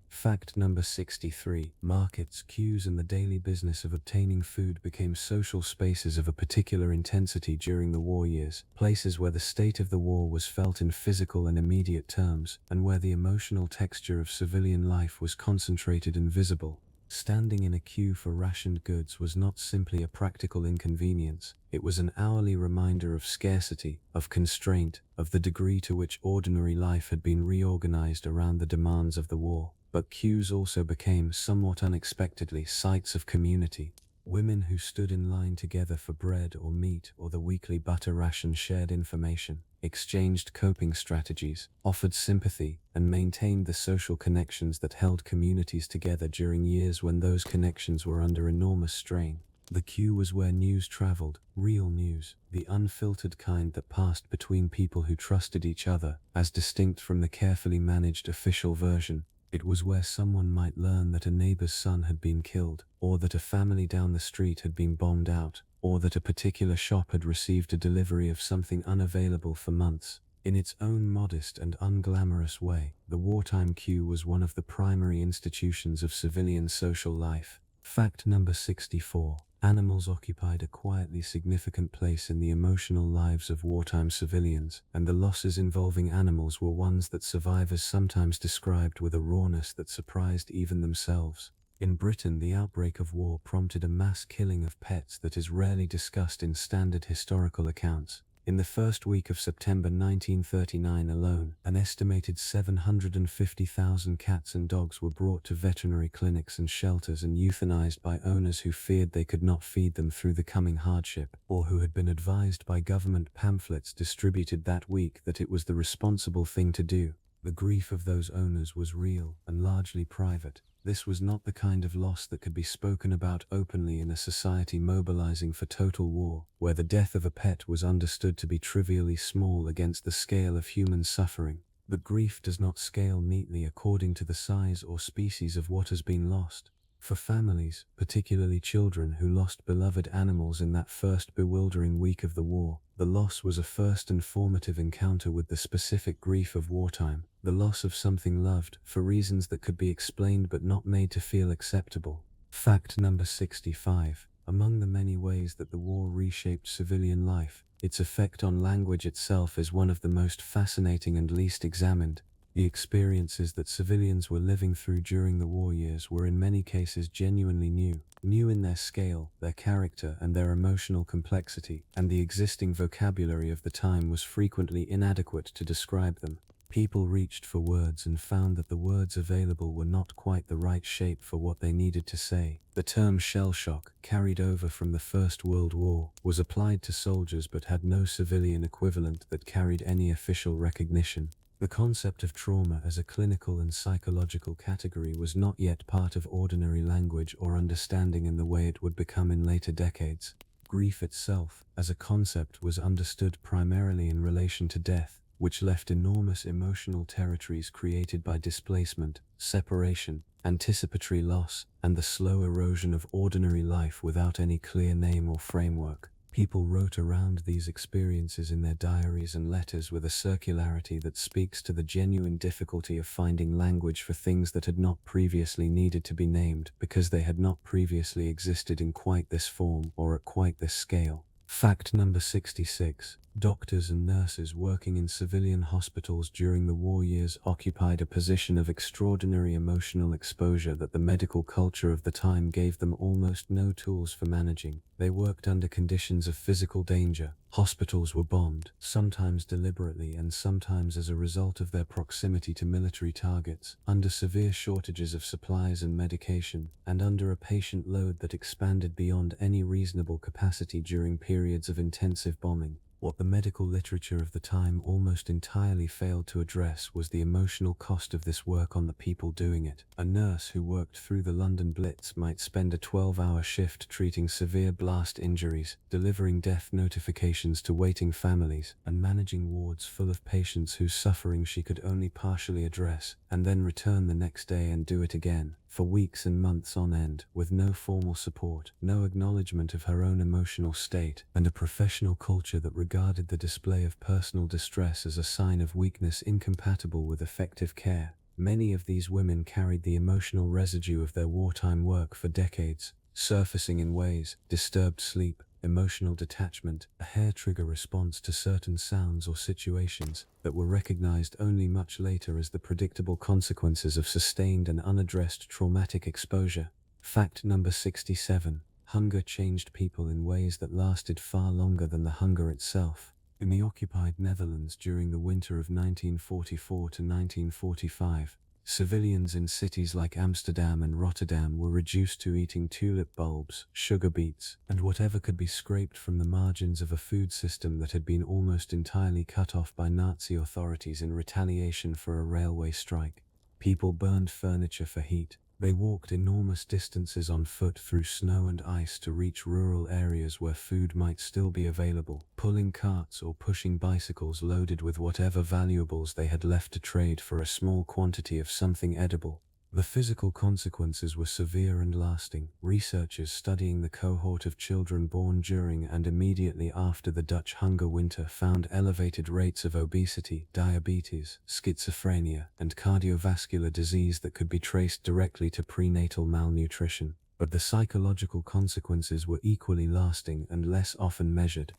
Fact number 63. Markets, queues, and the daily business of obtaining food became social spaces of a particular intensity during the war years, places where the state of the war was felt in physical and immediate terms, and where the emotional texture of civilian life was concentrated and visible. Standing in a queue for rationed goods was not simply a practical inconvenience, it was an hourly reminder of scarcity, of constraint, of the degree to which ordinary life had been reorganized around the demands of the war. But queues also became, somewhat unexpectedly, sites of community. Women who stood in line together for bread or meat or the weekly butter ration shared information, exchanged coping strategies, offered sympathy, and maintained the social connections that held communities together during years when those connections were under enormous strain. The queue was where news traveled, real news, the unfiltered kind that passed between people who trusted each other, as distinct from the carefully managed official version. It was where someone might learn that a neighbor's son had been killed, or that a family down the street had been bombed out, or that a particular shop had received a delivery of something unavailable for months. In its own modest and unglamorous way, the wartime queue was one of the primary institutions of civilian social life. Fact number 64. Animals occupied a quietly significant place in the emotional lives of wartime civilians, and the losses involving animals were ones that survivors sometimes described with a rawness that surprised even themselves. In Britain, the outbreak of war prompted a mass killing of pets that is rarely discussed in standard historical accounts. In the first week of September 1939 alone, an estimated 750,000 cats and dogs were brought to veterinary clinics and shelters and euthanized by owners who feared they could not feed them through the coming hardship, or who had been advised by government pamphlets distributed that week that it was the responsible thing to do. The grief of those owners was real and largely private. This was not the kind of loss that could be spoken about openly in a society mobilizing for total war, where the death of a pet was understood to be trivially small against the scale of human suffering. But grief does not scale neatly according to the size or species of what has been lost. For families, particularly children who lost beloved animals in that first bewildering week of the war, the loss was a first and formative encounter with the specific grief of wartime, the loss of something loved, for reasons that could be explained but not made to feel acceptable. Fact number 65. Among the many ways that the war reshaped civilian life, its effect on language itself is one of the most fascinating and least examined. The experiences that civilians were living through during the war years were in many cases genuinely new in their scale, their character, and their emotional complexity, and the existing vocabulary of the time was frequently inadequate to describe them. People reached for words and found that the words available were not quite the right shape for what they needed to say. The term shell shock, carried over from the First World War, was applied to soldiers but had no civilian equivalent that carried any official recognition. The concept of trauma as a clinical and psychological category was not yet part of ordinary language or understanding in the way it would become in later decades. Grief itself, as a concept, was understood primarily in relation to death, which left enormous emotional territories created by displacement, separation, anticipatory loss, and the slow erosion of ordinary life without any clear name or framework. People wrote around these experiences in their diaries and letters with a circularity that speaks to the genuine difficulty of finding language for things that had not previously needed to be named because they had not previously existed in quite this form or at quite this scale. Fact number 66. Doctors and nurses working in civilian hospitals during the war years occupied a position of extraordinary emotional exposure that the medical culture of the time gave them almost no tools for managing. They worked under conditions of physical danger. Hospitals were bombed, sometimes deliberately and sometimes as a result of their proximity to military targets, under severe shortages of supplies and medication, and under a patient load that expanded beyond any reasonable capacity during periods of intensive bombing. What the medical literature of the time almost entirely failed to address was the emotional cost of this work on the people doing it. A nurse who worked through the London Blitz might spend a 12-hour shift treating severe blast injuries, delivering death notifications to waiting families, and managing wards full of patients whose suffering she could only partially address, and then return the next day and do it again, for weeks and months on end, with no formal support, no acknowledgement of her own emotional state, and a professional culture that regarded the display of personal distress as a sign of weakness incompatible with effective care. Many of these women carried the emotional residue of their wartime work for decades, surfacing in ways: disturbed sleep, emotional detachment, a hair-trigger response to certain sounds or situations that were recognized only much later as the predictable consequences of sustained and unaddressed traumatic exposure. Fact number 67. Hunger changed people in ways that lasted far longer than the hunger itself. In the occupied Netherlands during the winter of 1944 to 1945, civilians in cities like Amsterdam and Rotterdam were reduced to eating tulip bulbs, sugar beets, and whatever could be scraped from the margins of a food system that had been almost entirely cut off by Nazi authorities in retaliation for a railway strike. People burned furniture for heat. They walked enormous distances on foot through snow and ice to reach rural areas where food might still be available, pulling carts or pushing bicycles loaded with whatever valuables they had left to trade for a small quantity of something edible. The physical consequences were severe and lasting. Researchers studying the cohort of children born during and immediately after the Dutch hunger winter found elevated rates of obesity, diabetes, schizophrenia, and cardiovascular disease that could be traced directly to prenatal malnutrition. But the psychological consequences were equally lasting and less often measured.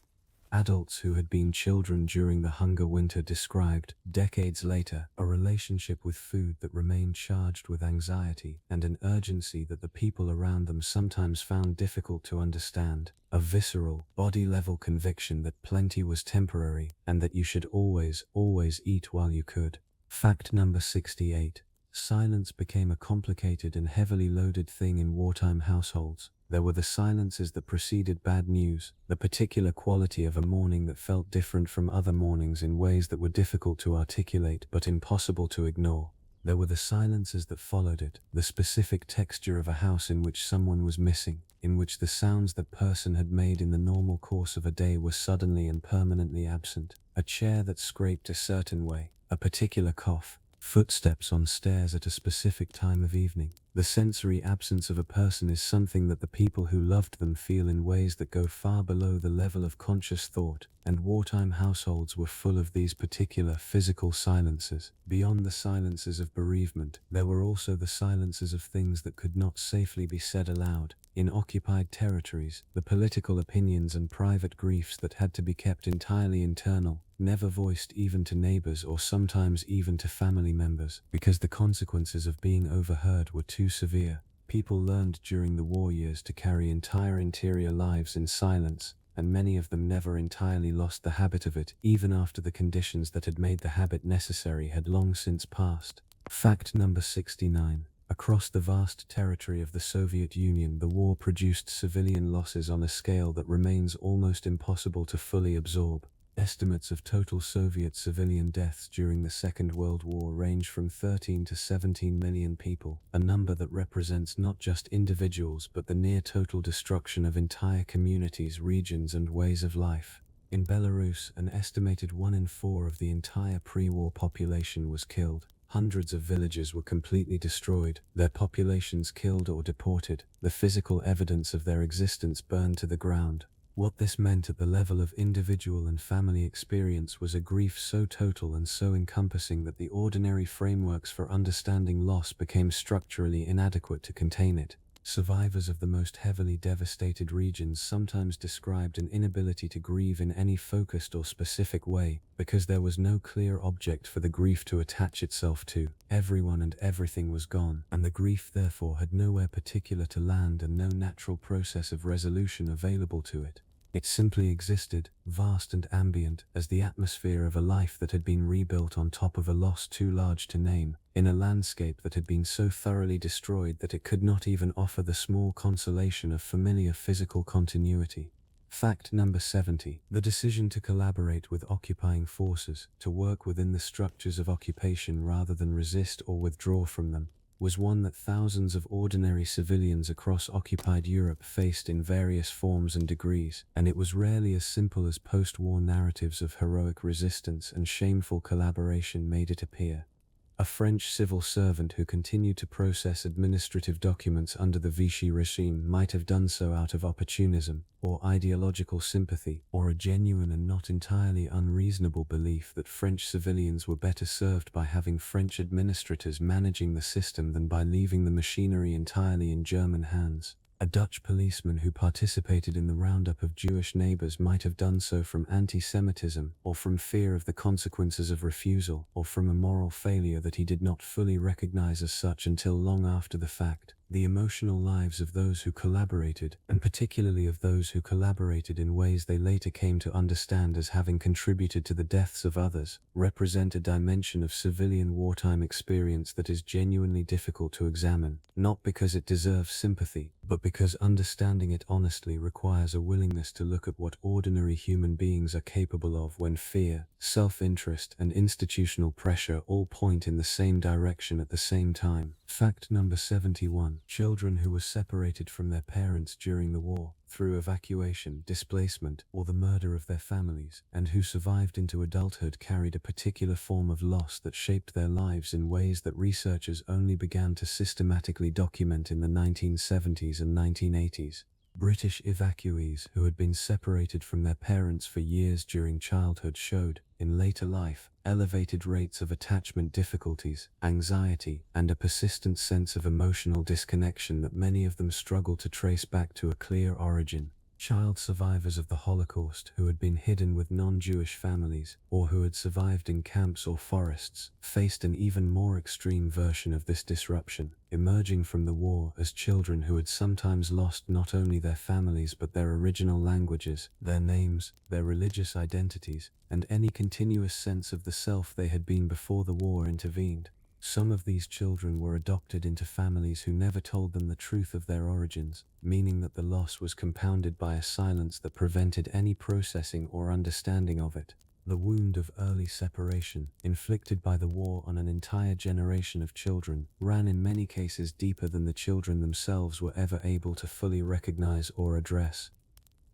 Adults who had been children during the hunger winter described, decades later, a relationship with food that remained charged with anxiety and an urgency that the people around them sometimes found difficult to understand, a visceral, body-level conviction that plenty was temporary and that you should always eat while you could. Fact number 68. Silence became a complicated and heavily loaded thing in wartime households. There were the silences that preceded bad news, the particular quality of a morning that felt different from other mornings in ways that were difficult to articulate but impossible to ignore. There were the silences that followed it, the specific texture of a house in which someone was missing, in which the sounds that person had made in the normal course of a day were suddenly and permanently absent, a chair that scraped a certain way, a particular cough, footsteps on stairs at a specific time of evening. The sensory absence of a person is something that the people who loved them feel in ways that go far below the level of conscious thought, and wartime households were full of these particular physical silences. Beyond the silences of bereavement, there were also the silences of things that could not safely be said aloud. In occupied territories, the political opinions and private griefs that had to be kept entirely internal, never voiced even to neighbours or sometimes even to family members, because the consequences of being overheard were too severe. People learned during the war years to carry entire interior lives in silence, and many of them never entirely lost the habit of it, even after the conditions that had made the habit necessary had long since passed. Fact number 69. Across the vast territory of the Soviet Union, the war produced civilian losses on a scale that remains almost impossible to fully absorb. Estimates of total Soviet civilian deaths during the Second World War range from 13 to 17 million people, a number that represents not just individuals but the near-total destruction of entire communities, regions, and ways of life. In Belarus, an estimated 1 in 4 of the entire pre-war population was killed. Hundreds of villages were completely destroyed, their populations killed or deported, the physical evidence of their existence burned to the ground. What this meant at the level of individual and family experience was a grief so total and so encompassing that the ordinary frameworks for understanding loss became structurally inadequate to contain it. Survivors of the most heavily devastated regions sometimes described an inability to grieve in any focused or specific way, because there was no clear object for the grief to attach itself to. Everyone and everything was gone, and the grief therefore had nowhere particular to land and no natural process of resolution available to it. It simply existed, vast and ambient, as the atmosphere of a life that had been rebuilt on top of a loss too large to name, in a landscape that had been so thoroughly destroyed that it could not even offer the small consolation of familiar physical continuity. Fact number 70. The decision to collaborate with occupying forces, to work within the structures of occupation rather than resist or withdraw from them, was one that thousands of ordinary civilians across occupied Europe faced in various forms and degrees, and it was rarely as simple as post-war narratives of heroic resistance and shameful collaboration made it appear. A French civil servant who continued to process administrative documents under the Vichy regime might have done so out of opportunism, or ideological sympathy, or a genuine and not entirely unreasonable belief that French civilians were better served by having French administrators managing the system than by leaving the machinery entirely in German hands. A Dutch policeman who participated in the roundup of Jewish neighbours might have done so from anti-Semitism, or from fear of the consequences of refusal, or from a moral failure that he did not fully recognise as such until long after the fact. The emotional lives of those who collaborated, and particularly of those who collaborated in ways they later came to understand as having contributed to the deaths of others, represent a dimension of civilian wartime experience that is genuinely difficult to examine, not because it deserves sympathy, but because understanding it honestly requires a willingness to look at what ordinary human beings are capable of when fear, self-interest, and institutional pressure all point in the same direction at the same time. Fact number 71. Children who were separated from their parents during the war, through evacuation, displacement, or the murder of their families, and who survived into adulthood carried a particular form of loss that shaped their lives in ways that researchers only began to systematically document in the 1970s and 1980s. British evacuees who had been separated from their parents for years during childhood showed, in later life, elevated rates of attachment difficulties, anxiety, and a persistent sense of emotional disconnection that many of them struggled to trace back to a clear origin. Child survivors of the Holocaust who had been hidden with non-Jewish families, or who had survived in camps or forests, faced an even more extreme version of this disruption, emerging from the war as children who had sometimes lost not only their families but their original languages, their names, their religious identities, and any continuous sense of the self they had been before the war intervened. Some of these children were adopted into families who never told them the truth of their origins, meaning that the loss was compounded by a silence that prevented any processing or understanding of it. The wound of early separation, inflicted by the war on an entire generation of children, ran in many cases deeper than the children themselves were ever able to fully recognize or address.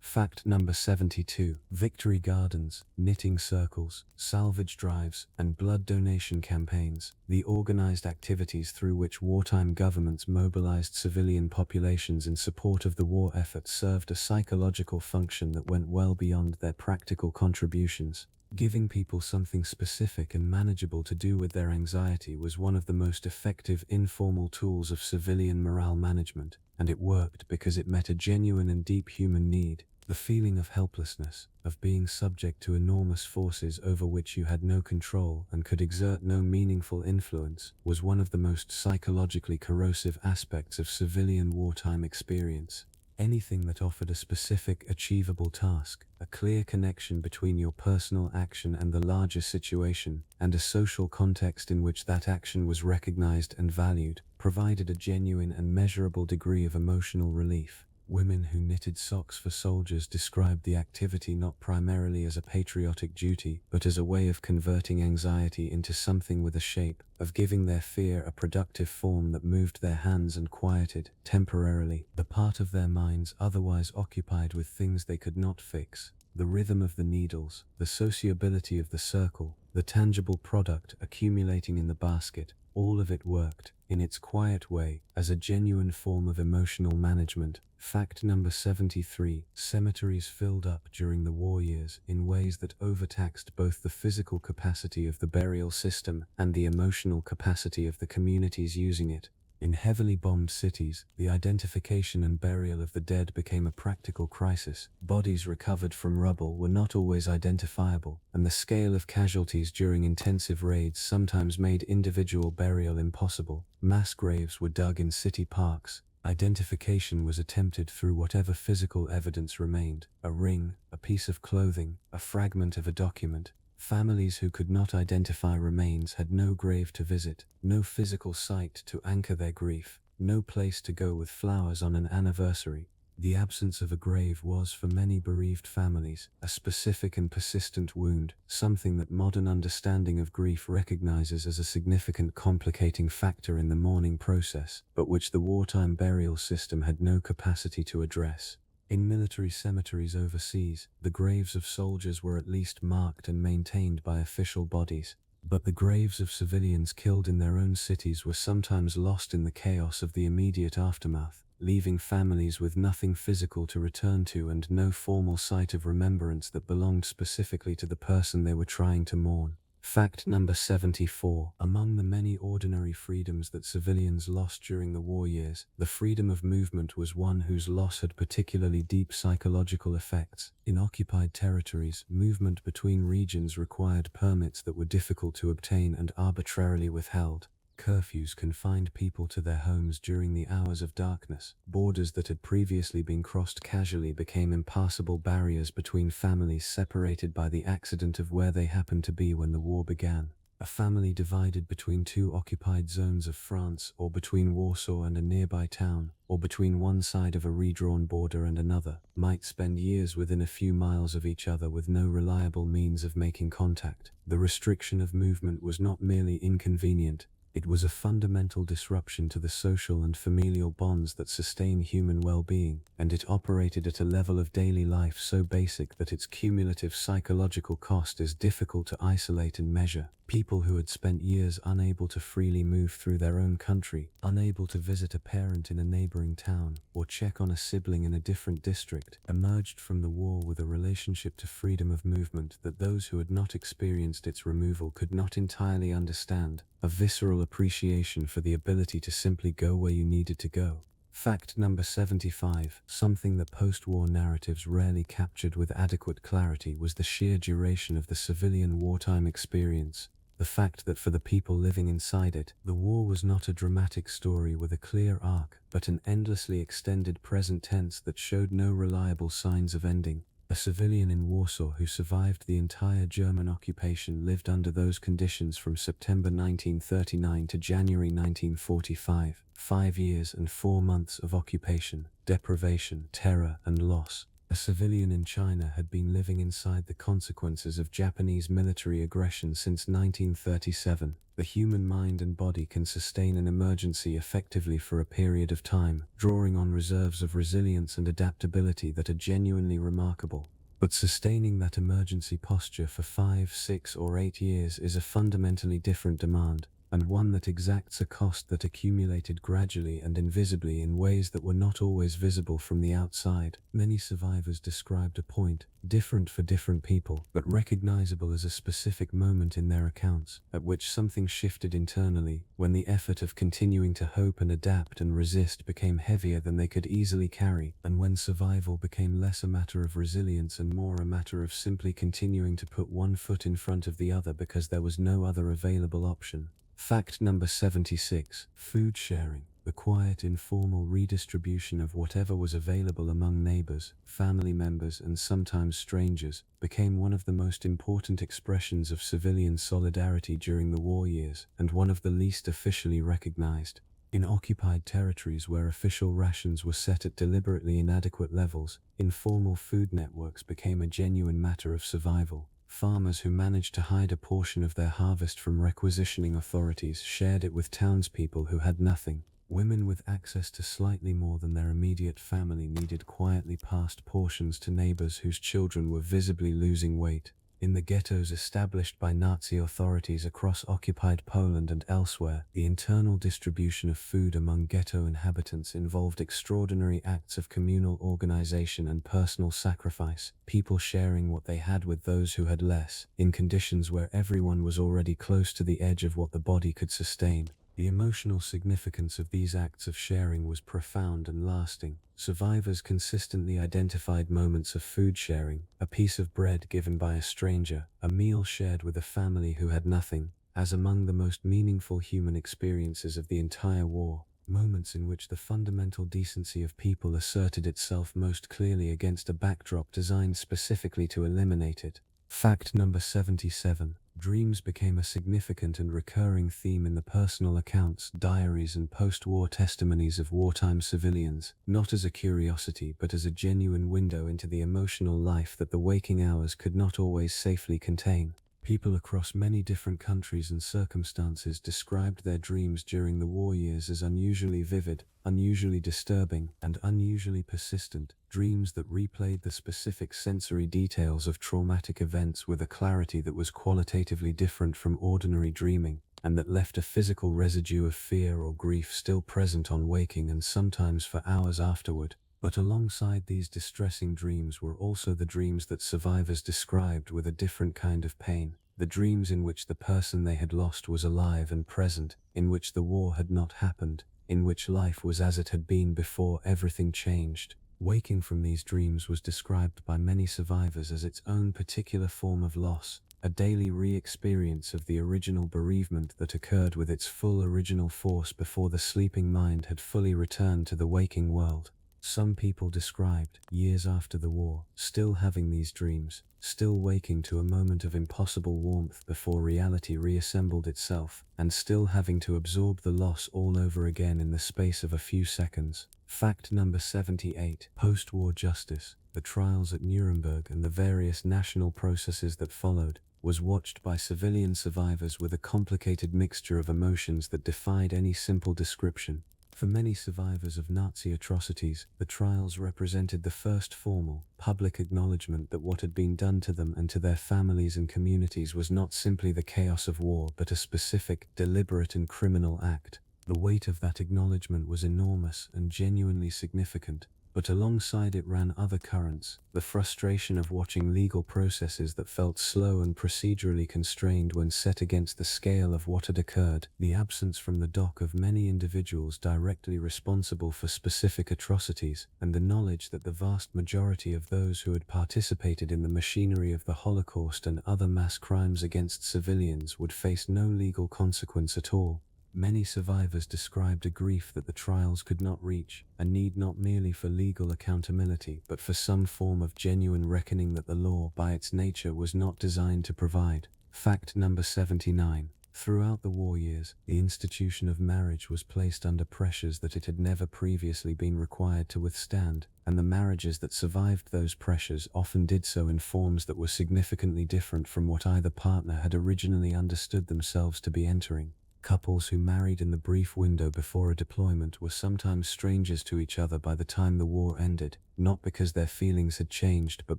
Fact number 72. Victory gardens, knitting circles, salvage drives, and blood donation campaigns, the organized activities through which wartime governments mobilized civilian populations in support of the war effort, served a psychological function that went well beyond their practical contributions. Giving people something specific and manageable to do with their anxiety was one of the most effective informal tools of civilian morale management, and it worked because it met a genuine and deep human need. The feeling of helplessness, of being subject to enormous forces over which you had no control and could exert no meaningful influence, was one of the most psychologically corrosive aspects of civilian wartime experience. Anything that offered a specific, achievable task, a clear connection between your personal action and the larger situation, and a social context in which that action was recognized and valued, provided a genuine and measurable degree of emotional relief. Women who knitted socks for soldiers described the activity not primarily as a patriotic duty, but as a way of converting anxiety into something with a shape, of giving their fear a productive form that moved their hands and quieted, temporarily, the part of their minds otherwise occupied with things they could not fix. The rhythm of the needles, the sociability of the circle, the tangible product accumulating in the basket, all of it worked, in its quiet way, as a genuine form of emotional management. Fact number 73. Cemeteries filled up during the war years in ways that overtaxed both the physical capacity of the burial system and the emotional capacity of the communities using it. In heavily bombed cities, the identification and burial of the dead became a practical crisis. Bodies recovered from rubble were not always identifiable, and the scale of casualties during intensive raids sometimes made individual burial impossible. Mass graves were dug in city parks. Identification was attempted through whatever physical evidence remained: a ring, a piece of clothing, a fragment of a document. Families who could not identify remains had no grave to visit, no physical site to anchor their grief, no place to go with flowers on an anniversary. The absence of a grave was, for many bereaved families, a specific and persistent wound, something that modern understanding of grief recognizes as a significant complicating factor in the mourning process, but which the wartime burial system had no capacity to address. In military cemeteries overseas, the graves of soldiers were at least marked and maintained by official bodies, but the graves of civilians killed in their own cities were sometimes lost in the chaos of the immediate aftermath, leaving families with nothing physical to return to and no formal site of remembrance that belonged specifically to the person they were trying to mourn. Fact number 74. Among the many ordinary freedoms that civilians lost during the war years, the freedom of movement was one whose loss had particularly deep psychological effects. In occupied territories, movement between regions required permits that were difficult to obtain and arbitrarily withheld. Curfews confined people to their homes during the hours of darkness. Borders that had previously been crossed casually became impassable barriers between families separated by the accident of where they happened to be when the war began. A family divided between two occupied zones of France, or between Warsaw and a nearby town, or between one side of a redrawn border and another, might spend years within a few miles of each other with no reliable means of making contact. The restriction of movement was not merely inconvenient, it was a fundamental disruption to the social and familial bonds that sustain human well-being, and it operated at a level of daily life so basic that its cumulative psychological cost is difficult to isolate and measure. People who had spent years unable to freely move through their own country, unable to visit a parent in a neighboring town, or check on a sibling in a different district, emerged from the war with a relationship to freedom of movement that those who had not experienced its removal could not entirely understand, a visceral appreciation for the ability to simply go where you needed to go. Fact number 75. Something that post-war narratives rarely captured with adequate clarity was the sheer duration of the civilian wartime experience. The fact that for the people living inside it, the war was not a dramatic story with a clear arc, but an endlessly extended present tense that showed no reliable signs of ending. A civilian in Warsaw who survived the entire German occupation lived under those conditions from September 1939 to January 1945, 5 years and 4 months of occupation, deprivation, terror, and loss. A civilian in China had been living inside the consequences of Japanese military aggression since 1937. The human mind and body can sustain an emergency effectively for a period of time, drawing on reserves of resilience and adaptability that are genuinely remarkable. But sustaining that emergency posture for 5, 6, or 8 years is a fundamentally different demand, and one that exacts a cost that accumulated gradually and invisibly in ways that were not always visible from the outside. Many survivors described a point, different for different people, but recognizable as a specific moment in their accounts, at which something shifted internally, when the effort of continuing to hope and adapt and resist became heavier than they could easily carry, and when survival became less a matter of resilience and more a matter of simply continuing to put one foot in front of the other because there was no other available option. Fact number 76. Food sharing. The quiet, informal redistribution of whatever was available among neighbors, family members, and sometimes strangers became one of the most important expressions of civilian solidarity during the war years, and one of the least officially recognized. In occupied territories where official rations were set at deliberately inadequate levels, informal food networks became a genuine matter of survival. Farmers who managed to hide a portion of their harvest from requisitioning authorities shared it with townspeople who had nothing. Women with access to slightly more than their immediate family needed quietly passed portions to neighbors whose children were visibly losing weight. In the ghettos established by Nazi authorities across occupied Poland and elsewhere, the internal distribution of food among ghetto inhabitants involved extraordinary acts of communal organization and personal sacrifice, people sharing what they had with those who had less, in conditions where everyone was already close to the edge of what the body could sustain. The emotional significance of these acts of sharing was profound and lasting. Survivors consistently identified moments of food sharing, a piece of bread given by a stranger, a meal shared with a family who had nothing, as among the most meaningful human experiences of the entire war. Moments in which the fundamental decency of people asserted itself most clearly against a backdrop designed specifically to eliminate it. Fact number 77. Dreams became a significant and recurring theme in the personal accounts, diaries, and post-war testimonies of wartime civilians, not as a curiosity but as a genuine window into the emotional life that the waking hours could not always safely contain. People across many different countries and circumstances described their dreams during the war years as unusually vivid, unusually disturbing, and unusually persistent, dreams that replayed the specific sensory details of traumatic events with a clarity that was qualitatively different from ordinary dreaming, and that left a physical residue of fear or grief still present on waking and sometimes for hours afterward. But alongside these distressing dreams were also the dreams that survivors described with a different kind of pain, the dreams in which the person they had lost was alive and present, in which the war had not happened, in which life was as it had been before everything changed. Waking from these dreams was described by many survivors as its own particular form of loss, a daily re-experience of the original bereavement that occurred with its full original force before the sleeping mind had fully returned to the waking world. Some people described, years after the war, still having these dreams, still waking to a moment of impossible warmth before reality reassembled itself, and still having to absorb the loss all over again in the space of a few seconds. Fact number 78. Post-war justice, the trials at Nuremberg and the various national processes that followed, was watched by civilian survivors with a complicated mixture of emotions that defied any simple description. For many survivors of Nazi atrocities, the trials represented the first formal, public acknowledgement that what had been done to them and to their families and communities was not simply the chaos of war but a specific, deliberate and criminal act. The weight of that acknowledgement was enormous and genuinely significant, but alongside it ran other currents, the frustration of watching legal processes that felt slow and procedurally constrained when set against the scale of what had occurred, the absence from the dock of many individuals directly responsible for specific atrocities, and the knowledge that the vast majority of those who had participated in the machinery of the Holocaust and other mass crimes against civilians would face no legal consequence at all. Many survivors described a grief that the trials could not reach, a need not merely for legal accountability but for some form of genuine reckoning that the law, by its nature, was not designed to provide. Fact number 79. Throughout the war years, the institution of marriage was placed under pressures that it had never previously been required to withstand, and the marriages that survived those pressures often did so in forms that were significantly different from what either partner had originally understood themselves to be entering. Couples who married in the brief window before a deployment were sometimes strangers to each other by the time the war ended, not because their feelings had changed but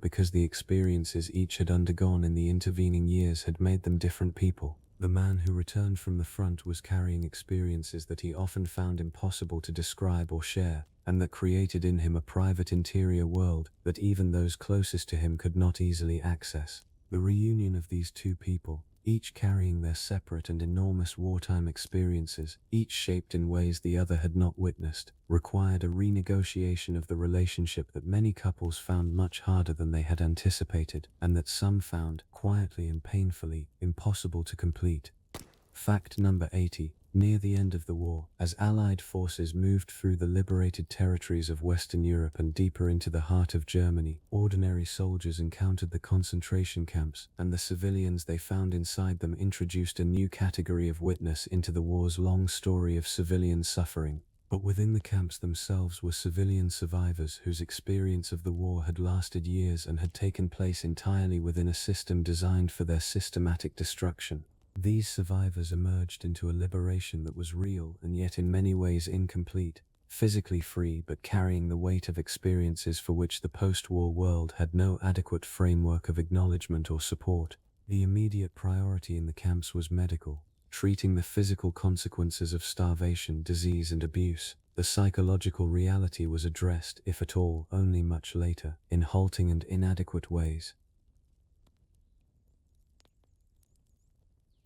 because the experiences each had undergone in the intervening years had made them different people. The man who returned from the front was carrying experiences that he often found impossible to describe or share, and that created in him a private interior world that even those closest to him could not easily access. The reunion of these two people, each carrying their separate and enormous wartime experiences, each shaped in ways the other had not witnessed, required a renegotiation of the relationship that many couples found much harder than they had anticipated, and that some found, quietly and painfully, impossible to complete. Fact number 80. Near the end of the war, as Allied forces moved through the liberated territories of Western Europe and deeper into the heart of Germany, ordinary soldiers encountered the concentration camps, and the civilians they found inside them introduced a new category of witness into the war's long story of civilian suffering. But within the camps themselves were civilian survivors whose experience of the war had lasted years and had taken place entirely within a system designed for their systematic destruction. These survivors emerged into a liberation that was real and yet in many ways incomplete, physically free but carrying the weight of experiences for which the post-war world had no adequate framework of acknowledgement or support. The immediate priority in the camps was medical, treating the physical consequences of starvation, disease, and abuse. The psychological reality was addressed, if at all, only much later, in halting and inadequate ways.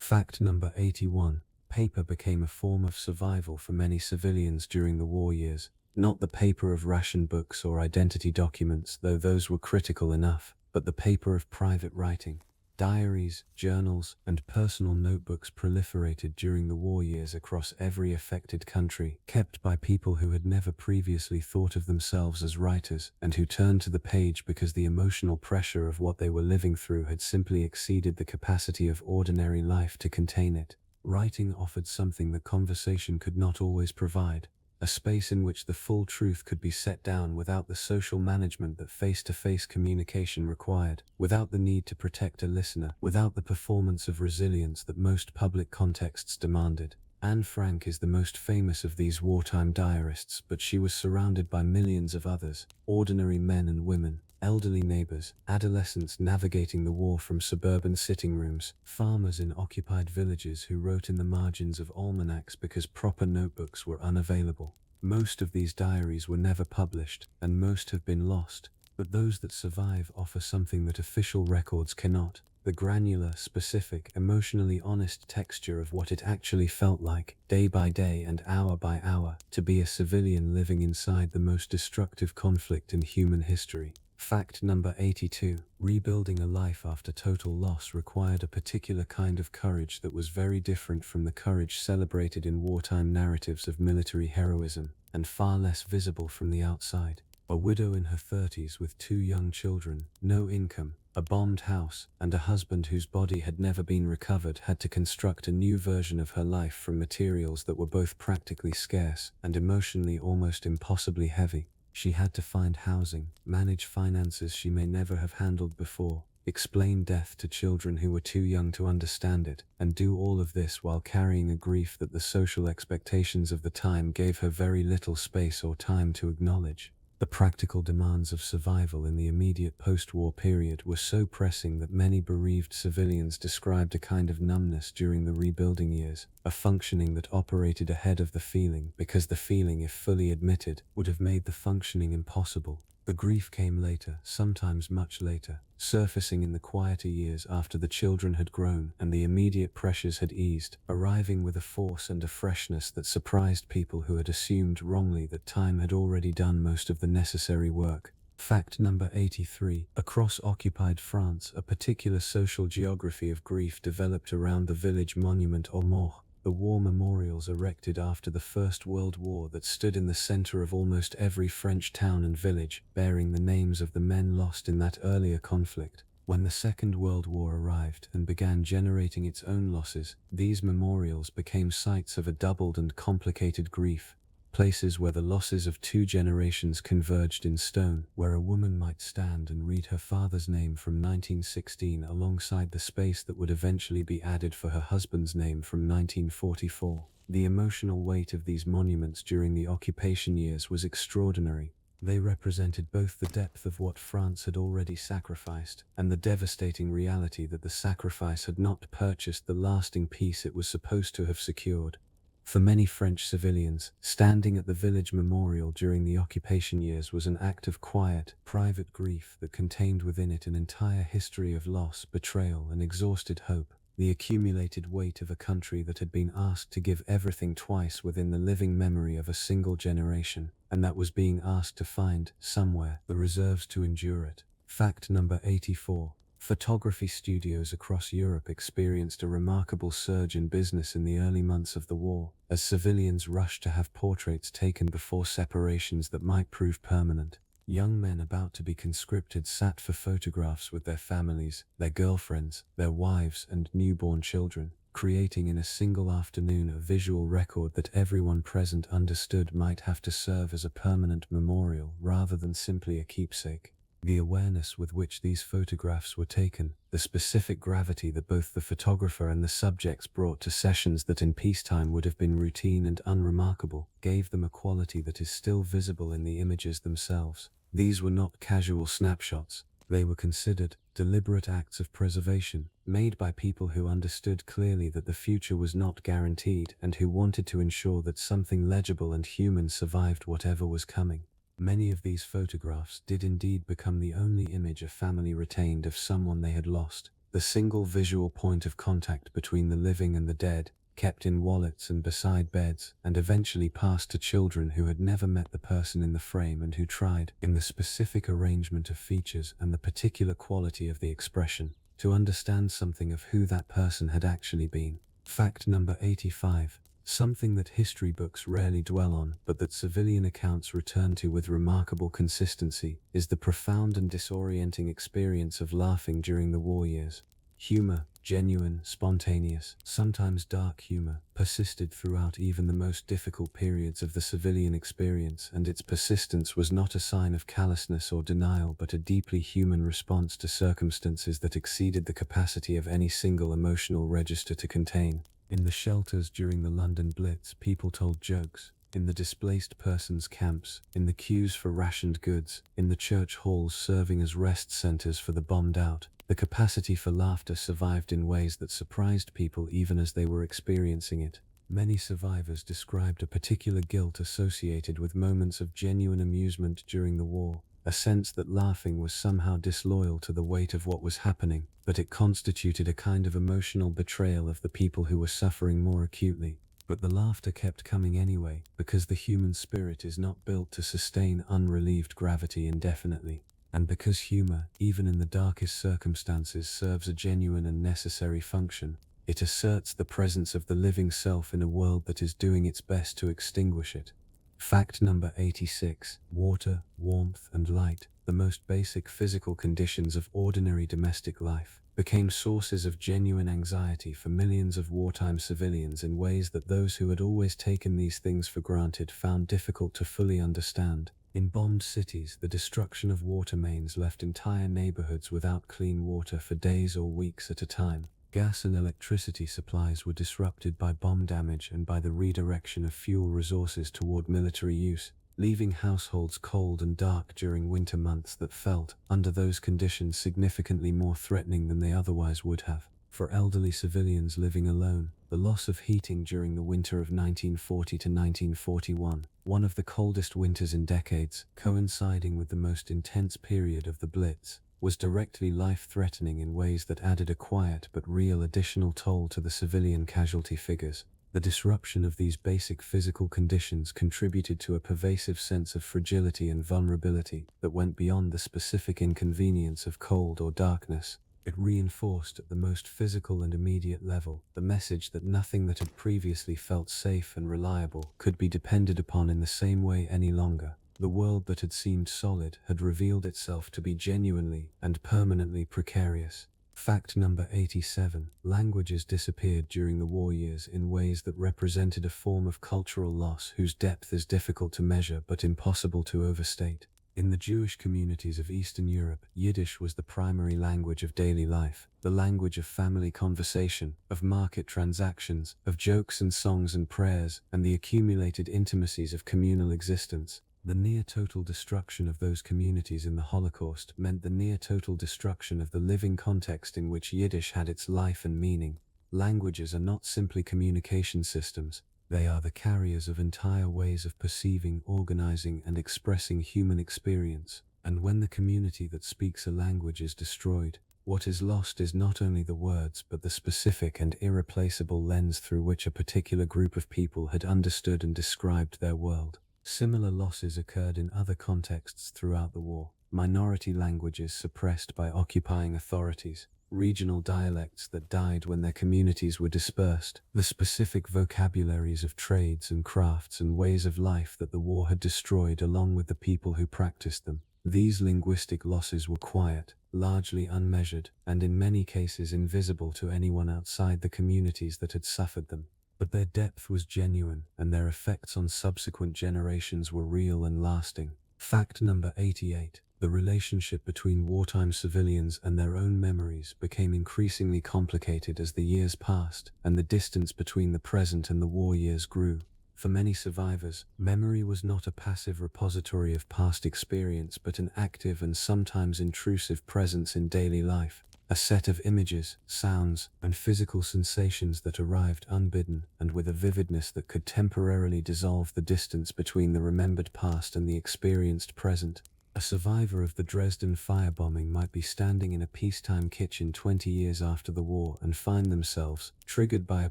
Fact number 81. Paper became a form of survival for many civilians during the war years. Not the paper of ration books or identity documents, though those were critical enough, but the paper of private writing. Diaries, journals, and personal notebooks proliferated during the war years across every affected country, kept by people who had never previously thought of themselves as writers, and who turned to the page because the emotional pressure of what they were living through had simply exceeded the capacity of ordinary life to contain it. Writing offered something that conversation could not always provide. A space in which the full truth could be set down without the social management that face-to-face communication required, without the need to protect a listener, without the performance of resilience that most public contexts demanded. Anne Frank is the most famous of these wartime diarists, but she was surrounded by millions of others, ordinary men and women, elderly neighbors, adolescents navigating the war from suburban sitting rooms, farmers in occupied villages who wrote in the margins of almanacs because proper notebooks were unavailable. Most of these diaries were never published, and most have been lost, but those that survive offer something that official records cannot: the granular, specific, emotionally honest texture of what it actually felt like, day by day and hour by hour, to be a civilian living inside the most destructive conflict in human history. Fact number 82. Rebuilding a life after total loss required a particular kind of courage that was very different from the courage celebrated in wartime narratives of military heroism, and far less visible from the outside. A widow in her 30s with 2 young children, no income, a bombed house, and a husband whose body had never been recovered had to construct a new version of her life from materials that were both practically scarce and emotionally almost impossibly heavy. She had to find housing, manage finances she may never have handled before, explain death to children who were too young to understand it, and do all of this while carrying a grief that the social expectations of the time gave her very little space or time to acknowledge. The practical demands of survival in the immediate post-war period were so pressing that many bereaved civilians described a kind of numbness during the rebuilding years, a functioning that operated ahead of the feeling because the feeling, if fully admitted, would have made the functioning impossible. The grief came later, sometimes much later, surfacing in the quieter years after the children had grown and the immediate pressures had eased, arriving with a force and a freshness that surprised people who had assumed wrongly that time had already done most of the necessary work. Fact number 83. Across occupied France, a particular social geography of grief developed around the village monument aux morts, the war memorials erected after the First World War that stood in the center of almost every French town and village, bearing the names of the men lost in that earlier conflict. When the Second World War arrived and began generating its own losses, these memorials became sites of a doubled and complicated grief. Places where the losses of 2 generations converged in stone, where a woman might stand and read her father's name from 1916 alongside the space that would eventually be added for her husband's name from 1944. The emotional weight of these monuments during the occupation years was extraordinary. They represented both the depth of what France had already sacrificed and the devastating reality that the sacrifice had not purchased the lasting peace it was supposed to have secured. For many French civilians, standing at the village memorial during the occupation years was an act of quiet, private grief that contained within it an entire history of loss, betrayal, and exhausted hope, the accumulated weight of a country that had been asked to give everything twice within the living memory of a single generation, and that was being asked to find, somewhere, the reserves to endure it. Fact number 84. Photography studios across Europe experienced a remarkable surge in business in the early months of the war, as civilians rushed to have portraits taken before separations that might prove permanent. Young men about to be conscripted sat for photographs with their families, their girlfriends, their wives, and newborn children, creating in a single afternoon a visual record that everyone present understood might have to serve as a permanent memorial rather than simply a keepsake. The awareness with which these photographs were taken, the specific gravity that both the photographer and the subjects brought to sessions that in peacetime would have been routine and unremarkable, gave them a quality that is still visible in the images themselves. These were not casual snapshots. They were considered, deliberate acts of preservation, made by people who understood clearly that the future was not guaranteed and who wanted to ensure that something legible and human survived whatever was coming. Many of these photographs did indeed become the only image a family retained of someone they had lost, the single visual point of contact between the living and the dead, kept in wallets and beside beds, and eventually passed to children who had never met the person in the frame and who tried, in the specific arrangement of features and the particular quality of the expression, to understand something of who that person had actually been. Fact number 85. Something that history books rarely dwell on, but that civilian accounts return to with remarkable consistency, is the profound and disorienting experience of laughing during the war years. Humor, genuine, spontaneous, sometimes dark humor, persisted throughout even the most difficult periods of the civilian experience, and its persistence was not a sign of callousness or denial but a deeply human response to circumstances that exceeded the capacity of any single emotional register to contain. In the shelters during the London Blitz, people told jokes. In the displaced persons camps, in the queues for rationed goods, in the church halls serving as rest centers for the bombed out, the capacity for laughter survived in ways that surprised people even as they were experiencing it. Many survivors described a particular guilt associated with moments of genuine amusement during the war, a sense that laughing was somehow disloyal to the weight of what was happening, but it constituted a kind of emotional betrayal of the people who were suffering more acutely. But the laughter kept coming anyway, because the human spirit is not built to sustain unrelieved gravity indefinitely. And because humor, even in the darkest circumstances, serves a genuine and necessary function, it asserts the presence of the living self in a world that is doing its best to extinguish it. Fact number 86. Water, warmth, and light, the most basic physical conditions of ordinary domestic life, became sources of genuine anxiety for millions of wartime civilians in ways that those who had always taken these things for granted found difficult to fully understand. In bombed cities, the destruction of water mains left entire neighborhoods without clean water for days or weeks at a time. Gas and electricity supplies were disrupted by bomb damage and by the redirection of fuel resources toward military use, leaving households cold and dark during winter months that felt, under those conditions, significantly more threatening than they otherwise would have. For elderly civilians living alone, the loss of heating during the winter of 1940 to 1941, one of the coldest winters in decades, coinciding with the most intense period of the Blitz, was directly life-threatening in ways that added a quiet but real additional toll to the civilian casualty figures. The disruption of these basic physical conditions contributed to a pervasive sense of fragility and vulnerability that went beyond the specific inconvenience of cold or darkness. It reinforced at the most physical and immediate level the message that nothing that had previously felt safe and reliable could be depended upon in the same way any longer. The world that had seemed solid had revealed itself to be genuinely and permanently precarious. Fact number 87. Languages disappeared during the war years in ways that represented a form of cultural loss whose depth is difficult to measure but impossible to overstate. In the Jewish communities of Eastern Europe, Yiddish was the primary language of daily life, the language of family conversation, of market transactions, of jokes and songs and prayers, and the accumulated intimacies of communal existence. The near-total destruction of those communities in the Holocaust meant the near-total destruction of the living context in which Yiddish had its life and meaning. Languages are not simply communication systems. They are the carriers of entire ways of perceiving, organizing, and expressing human experience. And when the community that speaks a language is destroyed, what is lost is not only the words but the specific and irreplaceable lens through which a particular group of people had understood and described their world. Similar losses occurred in other contexts throughout the war. minority languages suppressed by occupying authorities, regional dialects that died when their communities were dispersed, the specific vocabularies of trades and crafts and ways of life that the war had destroyed along with the people who practiced them. These linguistic losses were quiet, largely unmeasured, and in many cases invisible to anyone outside the communities that had suffered them. But their depth was genuine, and their effects on subsequent generations were real and lasting. Fact number 88. The relationship between wartime civilians and their own memories became increasingly complicated as the years passed, and the distance between the present and the war years grew. For many survivors, memory was not a passive repository of past experience but an active and sometimes intrusive presence in daily life. A set of images, sounds, and physical sensations that arrived unbidden and with a vividness that could temporarily dissolve the distance between the remembered past and the experienced present. A survivor of the Dresden firebombing might be standing in a peacetime kitchen 20 years after the war and find themselves, triggered by a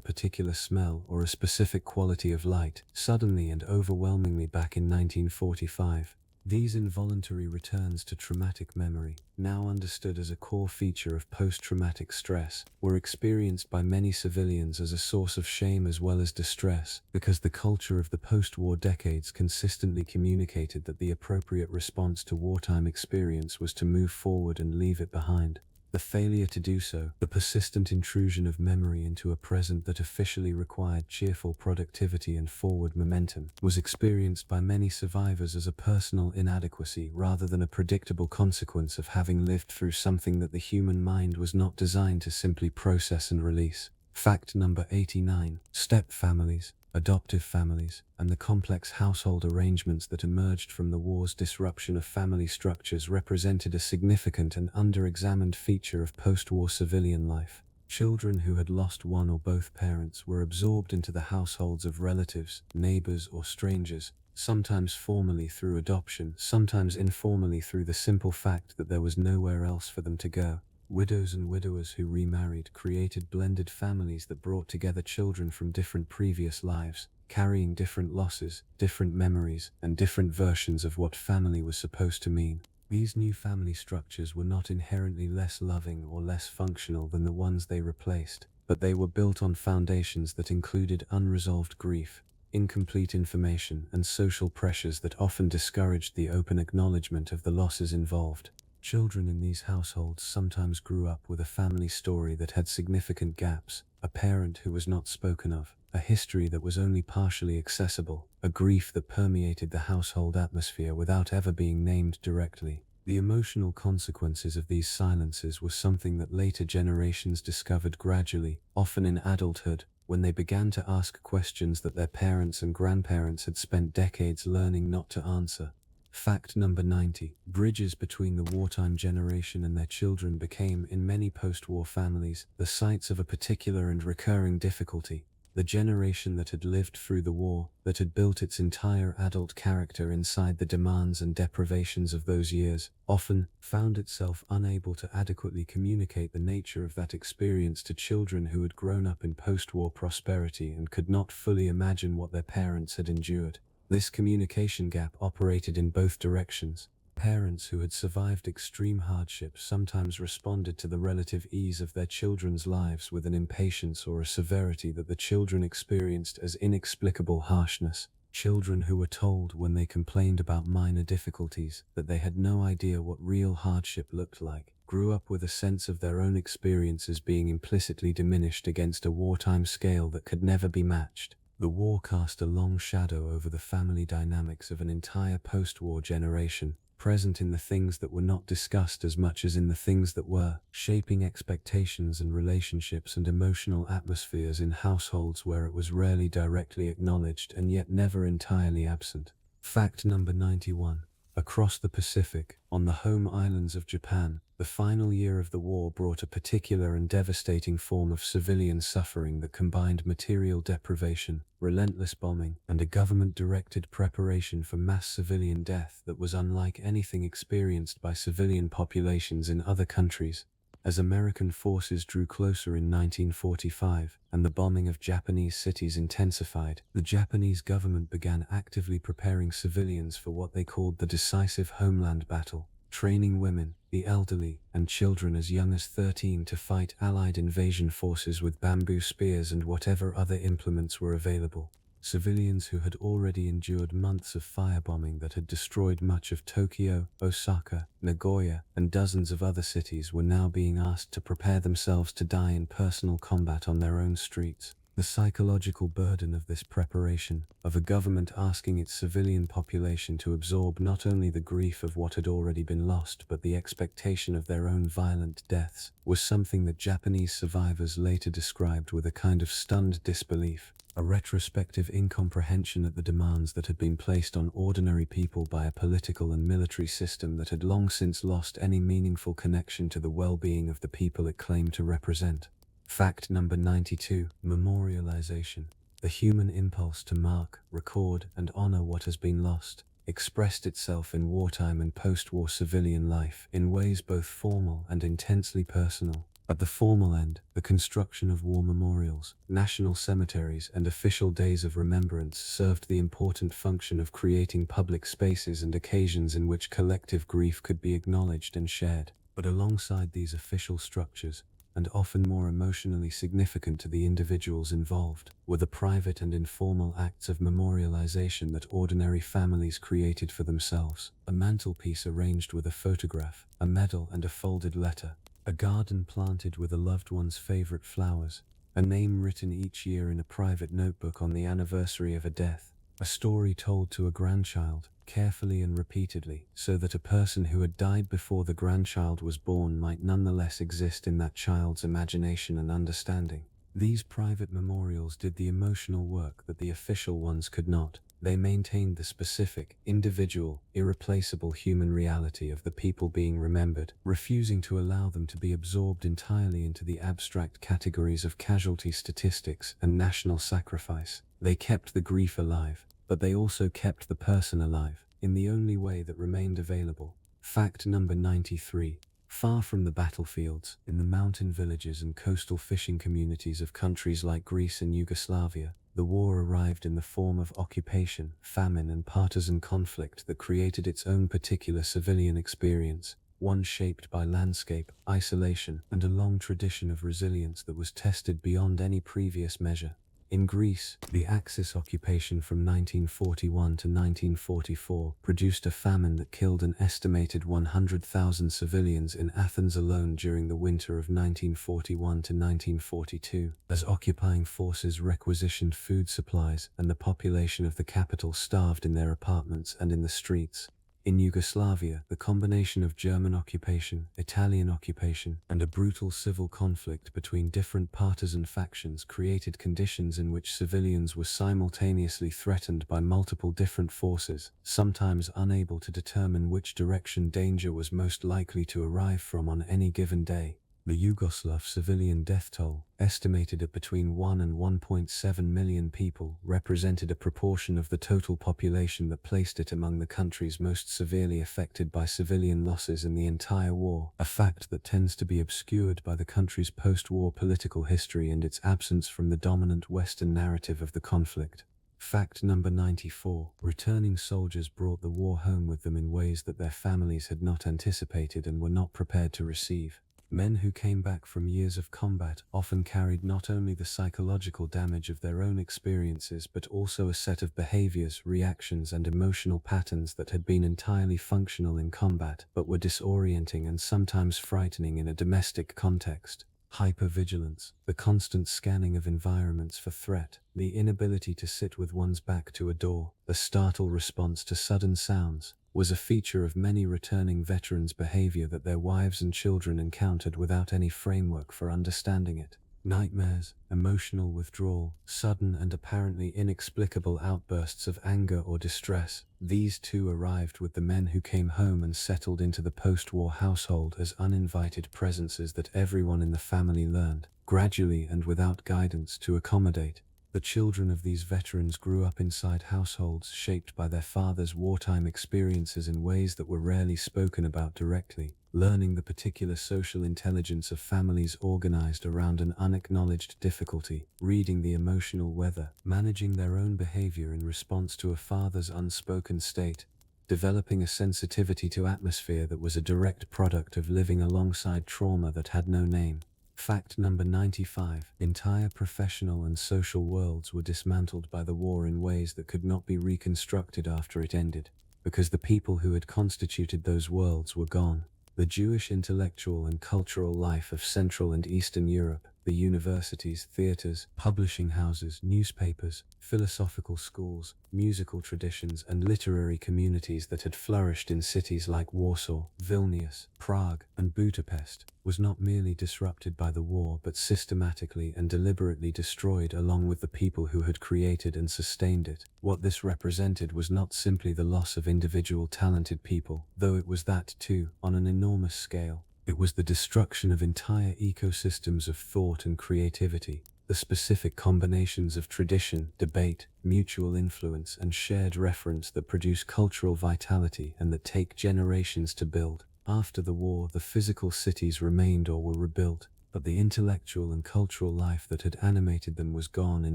particular smell or a specific quality of light, suddenly and overwhelmingly back in 1945. These involuntary returns to traumatic memory, now understood as a core feature of post-traumatic stress, were experienced by many civilians as a source of shame as well as distress, because the culture of the post-war decades consistently communicated that the appropriate response to wartime experience was to move forward and leave it behind. The failure to do so, the persistent intrusion of memory into a present that officially required cheerful productivity and forward momentum, was experienced by many survivors as a personal inadequacy rather than a predictable consequence of having lived through something that the human mind was not designed to simply process and release. Fact number 89. Step families, adoptive families, and the complex household arrangements that emerged from the war's disruption of family structures represented a significant and under-examined feature of post-war civilian life. Children who had lost one or both parents were absorbed into the households of relatives, neighbors, or strangers, sometimes formally through adoption, sometimes informally through the simple fact that there was nowhere else for them to go. Widows and widowers who remarried created blended families that brought together children from different previous lives, carrying different losses, different memories, and different versions of what family was supposed to mean. These new family structures were not inherently less loving or less functional than the ones they replaced, but they were built on foundations that included unresolved grief, incomplete information, and social pressures that often discouraged the open acknowledgement of the losses involved. Children in these households sometimes grew up with a family story that had significant gaps, a parent who was not spoken of, a history that was only partially accessible, a grief that permeated the household atmosphere without ever being named directly. The emotional consequences of these silences were something that later generations discovered gradually, often in adulthood, when they began to ask questions that their parents and grandparents had spent decades learning not to answer. Fact number 90. Bridges between the wartime generation and their children became, in many post-war families, the sites of a particular and recurring difficulty. The generation that had lived through the war, that had built its entire adult character inside the demands and deprivations of those years, often found itself unable to adequately communicate the nature of that experience to children who had grown up in post-war prosperity and could not fully imagine what their parents had endured. This communication gap operated in both directions. Parents who had survived extreme hardship sometimes responded to the relative ease of their children's lives with an impatience or a severity that the children experienced as inexplicable harshness. Children who were told when they complained about minor difficulties that they had no idea what real hardship looked like, grew up with a sense of their own experiences being implicitly diminished against a wartime scale that could never be matched. The war cast a long shadow over the family dynamics of an entire post-war generation, present in the things that were not discussed as much as in the things that were, shaping expectations and relationships and emotional atmospheres in households where it was rarely directly acknowledged and yet never entirely absent. Fact number 91. Across the Pacific, on the home islands of Japan, the final year of the war brought a particular and devastating form of civilian suffering that combined material deprivation, relentless bombing, and a government-directed preparation for mass civilian death that was unlike anything experienced by civilian populations in other countries. As American forces drew closer in 1945 and the bombing of Japanese cities intensified, the Japanese government began actively preparing civilians for what they called the decisive homeland battle. training women, the elderly, and children as young as 13 to fight Allied invasion forces with bamboo spears and whatever other implements were available. Civilians who had already endured months of firebombing that had destroyed much of Tokyo, Osaka, Nagoya, and dozens of other cities were now being asked to prepare themselves to die in personal combat on their own streets. The psychological burden of this preparation, of a government asking its civilian population to absorb not only the grief of what had already been lost but the expectation of their own violent deaths, was something that Japanese survivors later described with a kind of stunned disbelief, a retrospective incomprehension at the demands that had been placed on ordinary people by a political and military system that had long since lost any meaningful connection to the well-being of the people it claimed to represent. Fact number 92. Memorialization. The human impulse to mark, record, and honor what has been lost expressed itself in wartime and post-war civilian life in ways both formal and intensely personal. At the formal end, the construction of war memorials, national cemeteries, and official days of remembrance served the important function of creating public spaces and occasions in which collective grief could be acknowledged and shared. But alongside these official structures, and often more emotionally significant to the individuals involved, were the private and informal acts of memorialization that ordinary families created for themselves. A mantelpiece arranged with a photograph, a medal and a folded letter, a garden planted with a loved one's favorite flowers, a name written each year in a private notebook on the anniversary of a death, a story told to a grandchild, carefully and repeatedly, so that a person who had died before the grandchild was born might nonetheless exist in that child's imagination and understanding. These private memorials did the emotional work that the official ones could not. They maintained the specific, individual, irreplaceable human reality of the people being remembered, refusing to allow them to be absorbed entirely into the abstract categories of casualty statistics and national sacrifice. They kept the grief alive, but they also kept the person alive, in the only way that remained available. Fact number 93. Far from the battlefields, in the mountain villages and coastal fishing communities of countries like Greece and Yugoslavia, the war arrived in the form of occupation, famine, and partisan conflict that created its own particular civilian experience, one shaped by landscape, isolation, and a long tradition of resilience that was tested beyond any previous measure. In Greece, the Axis occupation from 1941 to 1944 produced a famine that killed an estimated 100,000 civilians in Athens alone during the winter of 1941 to 1942, as occupying forces requisitioned food supplies and the population of the capital starved in their apartments and in the streets. In Yugoslavia, the combination of German occupation, Italian occupation, and a brutal civil conflict between different partisan factions created conditions in which civilians were simultaneously threatened by multiple different forces, sometimes unable to determine which direction danger was most likely to arrive from on any given day. The Yugoslav civilian death toll, estimated at between 1 and 1.7 million people, represented a proportion of the total population that placed it among the countries most severely affected by civilian losses in the entire war, a fact that tends to be obscured by the country's post-war political history and its absence from the dominant Western narrative of the conflict. Fact number 94. Returning soldiers brought the war home with them in ways that their families had not anticipated and were not prepared to receive. Men who came back from years of combat often carried not only the psychological damage of their own experiences but also a set of behaviors, reactions, and emotional patterns that had been entirely functional in combat but were disorienting and sometimes frightening in a domestic context. Hypervigilance, the constant scanning of environments for threat, the inability to sit with one's back to a door, the startle response to sudden sounds, was a feature of many returning veterans' behavior that their wives and children encountered without any framework for understanding it. Nightmares, emotional withdrawal, sudden and apparently inexplicable outbursts of anger or distress, these too arrived with the men who came home and settled into the post-war household as uninvited presences that everyone in the family learned, gradually and without guidance, to accommodate. The children of these veterans grew up inside households shaped by their fathers' wartime experiences in ways that were rarely spoken about directly, learning the particular social intelligence of families organized around an unacknowledged difficulty, reading the emotional weather, managing their own behavior in response to a father's unspoken state. developing a sensitivity to atmosphere that was a direct product of living alongside trauma that had no name. Fact number 95. Entire professional and social worlds were dismantled by the war in ways that could not be reconstructed after it ended, because the people who had constituted those worlds were gone. The Jewish intellectual and cultural life of Central and Eastern Europe, the universities, theaters, publishing houses, newspapers, philosophical schools, musical traditions, and literary communities that had flourished in cities like Warsaw, Vilnius, Prague, and Budapest, was not merely disrupted by the war but systematically and deliberately destroyed along with the people who had created and sustained it. What this represented was not simply the loss of individual talented people, though it was that too, on an enormous scale. It was the destruction of entire ecosystems of thought and creativity, the specific combinations of tradition, debate, mutual influence, and shared reference that produce cultural vitality and that take generations to build. After the war, the physical cities remained or were rebuilt, but the intellectual and cultural life that had animated them was gone in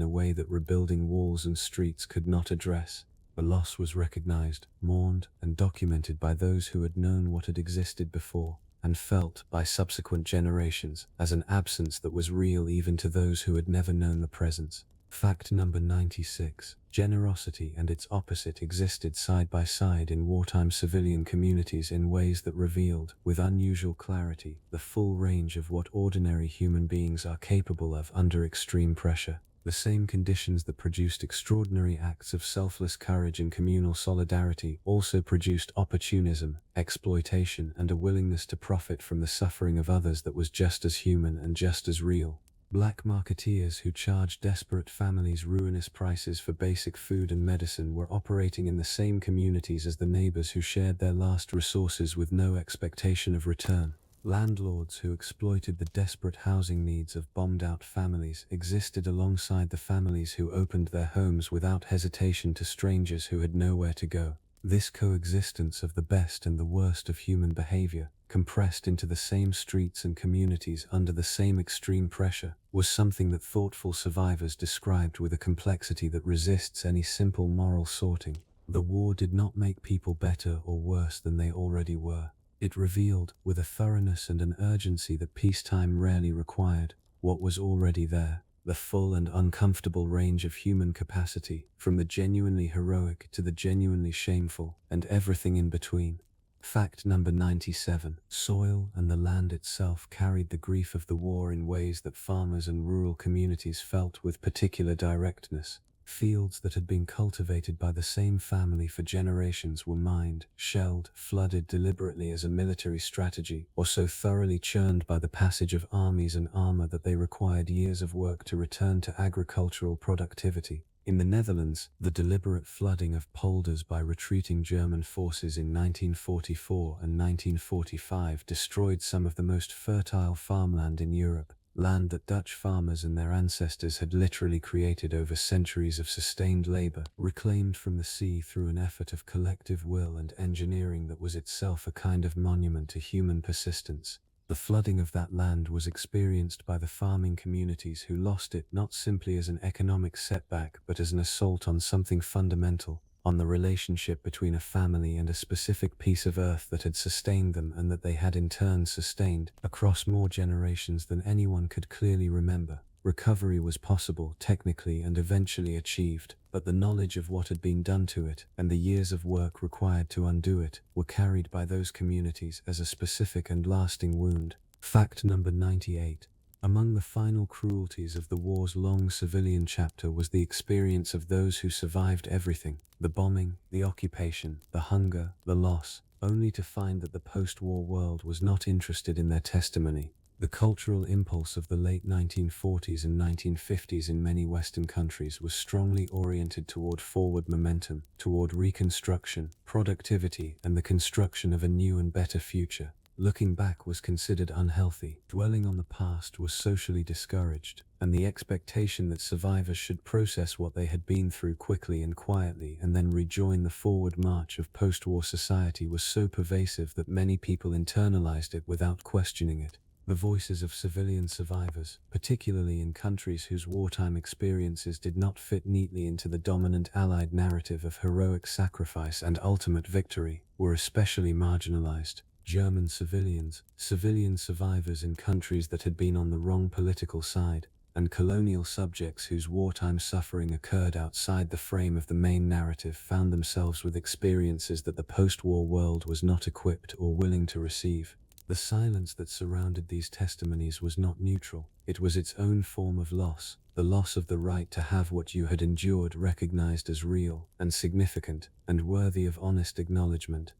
a way that rebuilding walls and streets could not address. The loss was recognized, mourned, and documented by those who had known what had existed before, and felt by subsequent generations as an absence that was real even to those who had never known the presence. Fact number 96. Generosity and its opposite existed side by side in wartime civilian communities in ways that revealed, with unusual clarity, the full range of what ordinary human beings are capable of under extreme pressure. The same conditions that produced extraordinary acts of selfless courage and communal solidarity also produced opportunism, exploitation, and a willingness to profit from the suffering of others that was just as human and just as real. Black marketeers who charged desperate families ruinous prices for basic food and medicine were operating in the same communities as the neighbors who shared their last resources with no expectation of return. Landlords who exploited the desperate housing needs of bombed-out families existed alongside the families who opened their homes without hesitation to strangers who had nowhere to go. This coexistence of the best and the worst of human behavior, compressed into the same streets and communities under the same extreme pressure, was something that thoughtful survivors described with a complexity that resists any simple moral sorting. The war did not make people better or worse than they already were. It revealed, with a thoroughness and an urgency that peacetime rarely required, what was already there, the full and uncomfortable range of human capacity, from the genuinely heroic to the genuinely shameful, and everything in between. Fact number 97. Soil and the land itself carried the grief of the war in ways that farmers and rural communities felt with particular directness. Fields that had been cultivated by the same family for generations were mined, shelled, flooded deliberately as a military strategy, or so thoroughly churned by the passage of armies and armor that they required years of work to return to agricultural productivity. In the Netherlands, the deliberate flooding of polders by retreating German forces in 1944 and 1945 destroyed some of the most fertile farmland in Europe. Land that Dutch farmers and their ancestors had literally created over centuries of sustained labor, reclaimed from the sea through an effort of collective will and engineering that was itself a kind of monument to human persistence. The flooding of that land was experienced by the farming communities who lost it not simply as an economic setback but as an assault on something fundamental, on the relationship between a family and a specific piece of earth that had sustained them and that they had in turn sustained across more generations than anyone could clearly remember. Recovery was possible, technically, and eventually achieved, but the knowledge of what had been done to it, and the years of work required to undo it, were carried by those communities as a specific and lasting wound. Fact number 98. Among the final cruelties of the war's long civilian chapter was the experience of those who survived everything: the bombing, the occupation, the hunger, the loss, only to find that the post-war world was not interested in their testimony. The cultural impulse of the late 1940s and 1950s in many Western countries was strongly oriented toward forward momentum, toward reconstruction, productivity, and the construction of a new and better future. Looking back was considered unhealthy, dwelling on the past was socially discouraged, and the expectation that survivors should process what they had been through quickly and quietly and then rejoin the forward march of post-war society was so pervasive that many people internalized it without questioning it. The voices of civilian survivors, particularly in countries whose wartime experiences did not fit neatly into the dominant Allied narrative of heroic sacrifice and ultimate victory, were especially marginalized. German civilians, civilian survivors in countries that had been on the wrong political side, and colonial subjects whose wartime suffering occurred outside the frame of the main narrative found themselves with experiences that the post-war world was not equipped or willing to receive. The silence that surrounded these testimonies was not neutral. It was its own form of loss, the loss of the right to have what you had endured recognized as real and significant and worthy of honest acknowledgement.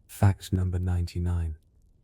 Fact number 99.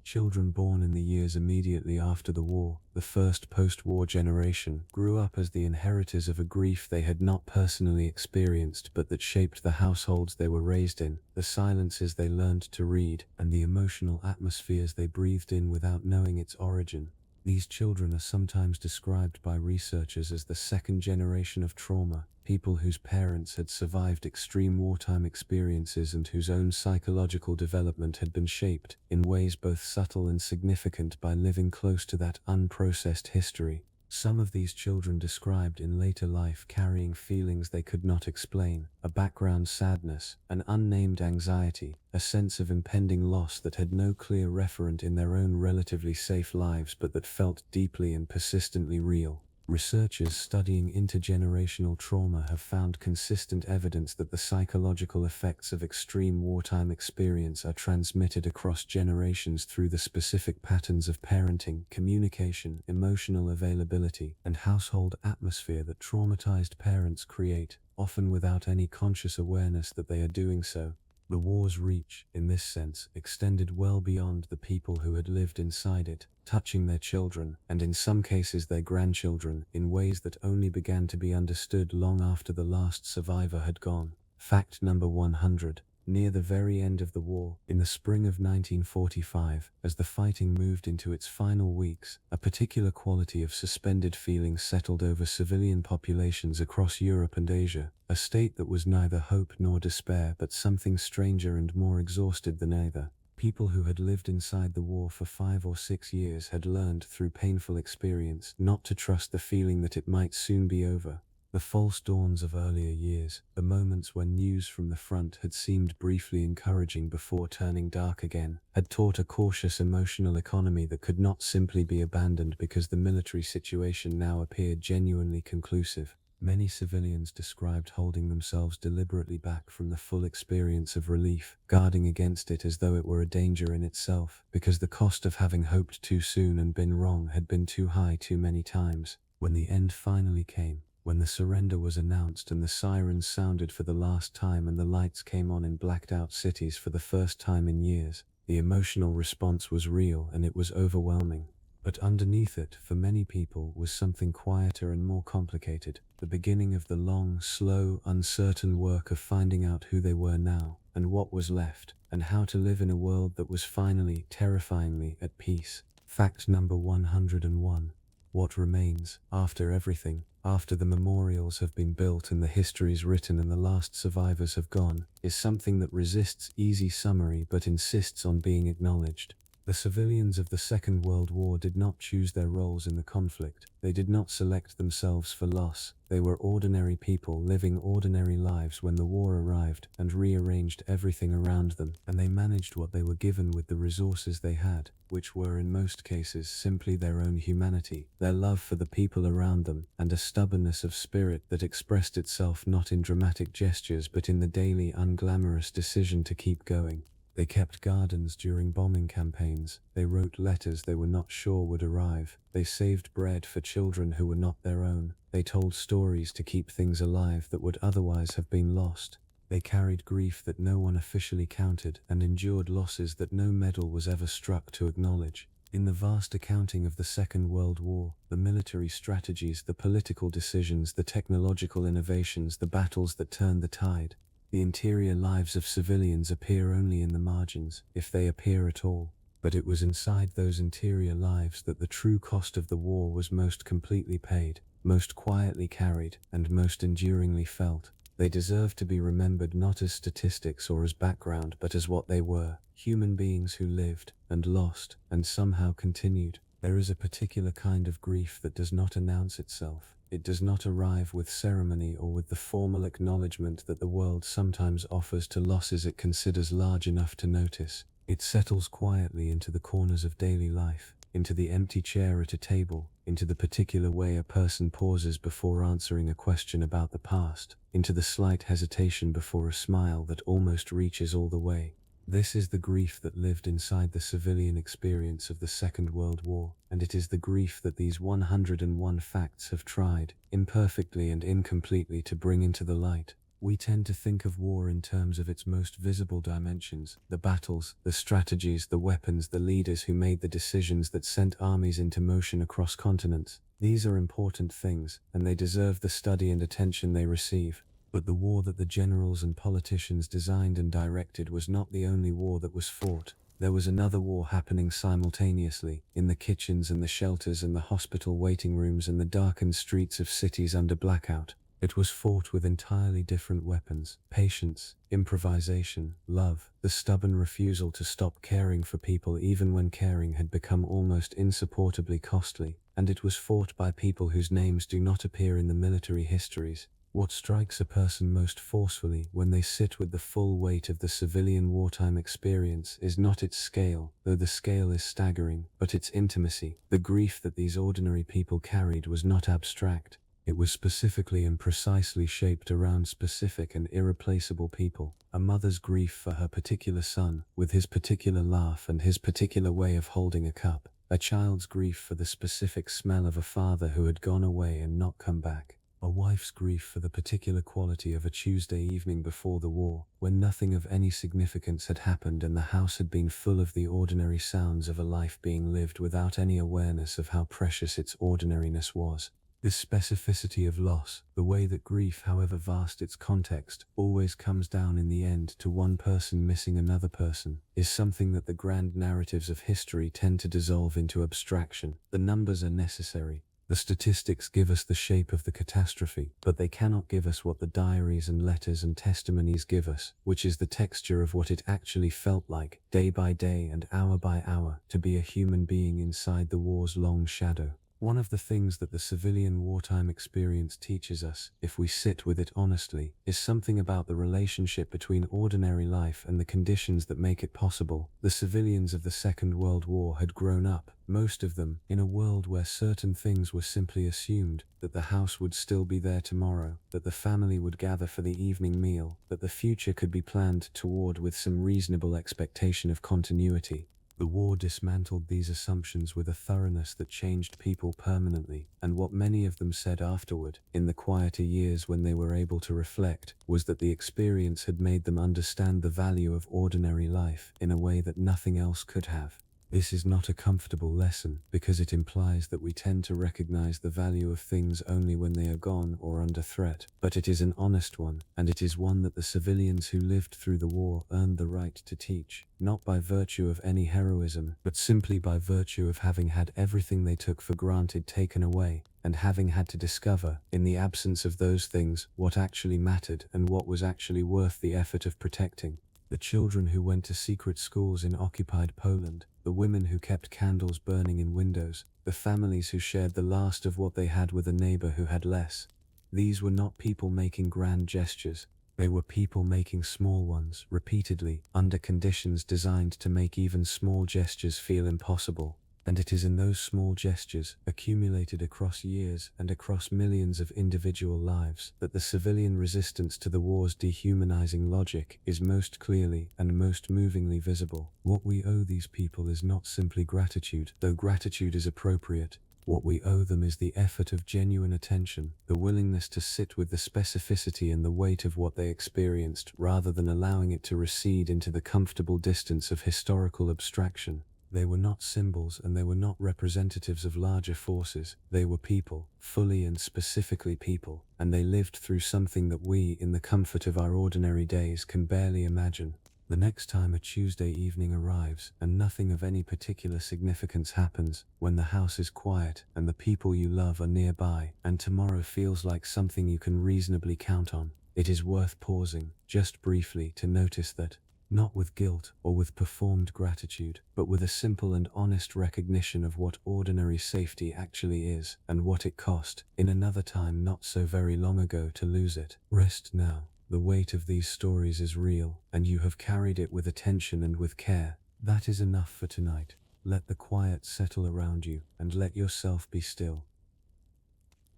Children born in the years immediately after the war, the first post-war generation, grew up as the inheritors of a grief they had not personally experienced but that shaped the households they were raised in, the silences they learned to read, and the emotional atmospheres they breathed in without knowing its origin. These children are sometimes described by researchers as the second generation of trauma, people whose parents had survived extreme wartime experiences and whose own psychological development had been shaped, in ways both subtle and significant, by living close to that unprocessed history. Some of these children described in later life carrying feelings they could not explain, a background sadness, an unnamed anxiety, a sense of impending loss that had no clear referent in their own relatively safe lives but that felt deeply and persistently real. Researchers studying intergenerational trauma have found consistent evidence that the psychological effects of extreme wartime experience are transmitted across generations through the specific patterns of parenting, communication, emotional availability, and household atmosphere that traumatized parents create, often without any conscious awareness that they are doing so. The war's reach, in this sense, extended well beyond the people who had lived inside it, touching their children, and in some cases their grandchildren, in ways that only began to be understood long after the last survivor had gone. Fact number 100. Near the very end of the war, in the spring of 1945, as the fighting moved into its final weeks, a particular quality of suspended feeling settled over civilian populations across Europe and Asia, a state that was neither hope nor despair but something stranger and more exhausted than either. People who had lived inside the war for 5 or 6 years had learned through painful experience not to trust the feeling that it might soon be over. The false dawns of earlier years, the moments when news from the front had seemed briefly encouraging before turning dark again, had taught a cautious emotional economy that could not simply be abandoned because the military situation now appeared genuinely conclusive. Many civilians described holding themselves deliberately back from the full experience of relief, guarding against it as though it were a danger in itself, because the cost of having hoped too soon and been wrong had been too high too many times. When the end finally came, when the surrender was announced and the sirens sounded for the last time and the lights came on in blacked-out cities for the first time in years, the emotional response was real and it was overwhelming. But underneath it, for many people, was something quieter and more complicated, the beginning of the long, slow, uncertain work of finding out who they were now, and what was left, and how to live in a world that was finally, terrifyingly, at peace. Fact number 101. What remains, after everything, after the memorials have been built and the histories written and the last survivors have gone, is something that resists easy summary but insists on being acknowledged. The civilians of the Second World War did not choose their roles in the conflict. They did not select themselves for loss. They were ordinary people living ordinary lives when the war arrived and rearranged everything around them, and they managed what they were given with the resources they had, which were in most cases simply their own humanity, their love for the people around them, and a stubbornness of spirit that expressed itself not in dramatic gestures but in the daily unglamorous decision to keep going. They kept gardens during bombing campaigns, they wrote letters they were not sure would arrive, they saved bread for children who were not their own, they told stories to keep things alive that would otherwise have been lost. They carried grief that no one officially counted and endured losses that no medal was ever struck to acknowledge. In the vast accounting of the Second World War, the military strategies, the political decisions, the technological innovations, the battles that turned the tide, the interior lives of civilians appear only in the margins, if they appear at all. But it was inside those interior lives that the true cost of the war was most completely paid, most quietly carried, and most enduringly felt. They deserve to be remembered not as statistics or as background but as what they were, human beings who lived and lost and somehow continued. There is a particular kind of grief that does not announce itself. It does not arrive with ceremony or with the formal acknowledgement that the world sometimes offers to losses it considers large enough to notice. It settles quietly into the corners of daily life, into the empty chair at a table, into the particular way a person pauses before answering a question about the past, into the slight hesitation before a smile that almost reaches all the way. This is the grief that lived inside the civilian experience of the Second World War, and it is the grief that these 101 facts have tried, imperfectly and incompletely, to bring into the light. We tend to think of war in terms of its most visible dimensions: the battles, the strategies, the weapons, the leaders who made the decisions that sent armies into motion across continents. These are important things, and they deserve the study and attention they receive. But the war that the generals and politicians designed and directed was not the only war that was fought. There was another war happening simultaneously, in the kitchens and the shelters and the hospital waiting rooms and the darkened streets of cities under blackout. It was fought with entirely different weapons: patience, improvisation, love, the stubborn refusal to stop caring for people even when caring had become almost insupportably costly. And it was fought by people whose names do not appear in the military histories. What strikes a person most forcefully when they sit with the full weight of the civilian wartime experience is not its scale, though the scale is staggering, but its intimacy. The grief that these ordinary people carried was not abstract. It was specifically and precisely shaped around specific and irreplaceable people. A mother's grief for her particular son, with his particular laugh and his particular way of holding a cup. A child's grief for the specific smell of a father who had gone away and not come back. A wife's grief for the particular quality of a Tuesday evening before the war, when nothing of any significance had happened and the house had been full of the ordinary sounds of a life being lived without any awareness of how precious its ordinariness was. This specificity of loss, the way that grief, however vast its context, always comes down in the end to one person missing another person, is something that the grand narratives of history tend to dissolve into abstraction. The numbers are necessary. The statistics give us the shape of the catastrophe, but they cannot give us what the diaries and letters and testimonies give us, which is the texture of what it actually felt like, day by day and hour by hour, to be a human being inside the war's long shadow. One of the things that the civilian wartime experience teaches us, if we sit with it honestly, is something about the relationship between ordinary life and the conditions that make it possible. The civilians of the Second World War had grown up, most of them, in a world where certain things were simply assumed: that the house would still be there tomorrow, that the family would gather for the evening meal, that the future could be planned toward with some reasonable expectation of continuity. The war dismantled these assumptions with a thoroughness that changed people permanently, and what many of them said afterward, in the quieter years when they were able to reflect, was that the experience had made them understand the value of ordinary life in a way that nothing else could have. This is not a comfortable lesson, because it implies that we tend to recognize the value of things only when they are gone or under threat, but it is an honest one, and it is one that the civilians who lived through the war earned the right to teach, not by virtue of any heroism, but simply by virtue of having had everything they took for granted taken away, and having had to discover, in the absence of those things, what actually mattered and what was actually worth the effort of protecting. The children who went to secret schools in occupied Poland, the women who kept candles burning in windows, the families who shared the last of what they had with a neighbor who had less. These were not people making grand gestures. They were people making small ones, repeatedly, under conditions designed to make even small gestures feel impossible. And it is in those small gestures, accumulated across years and across millions of individual lives, that the civilian resistance to the war's dehumanizing logic is most clearly and most movingly visible. What we owe these people is not simply gratitude, though gratitude is appropriate. What we owe them is the effort of genuine attention, the willingness to sit with the specificity and the weight of what they experienced, rather than allowing it to recede into the comfortable distance of historical abstraction. They were not symbols and they were not representatives of larger forces. They were people, fully and specifically people, and they lived through something that we, in the comfort of our ordinary days, can barely imagine. The next time a Tuesday evening arrives and nothing of any particular significance happens, when the house is quiet and the people you love are nearby, and tomorrow feels like something you can reasonably count on, it is worth pausing, just briefly, to notice that not with guilt or with performed gratitude, but with a simple and honest recognition of what ordinary safety actually is and what it cost, in another time not so very long ago, to lose it. Rest now. The weight of these stories is real, and you have carried it with attention and with care. That is enough for tonight. Let the quiet settle around you, and let yourself be still.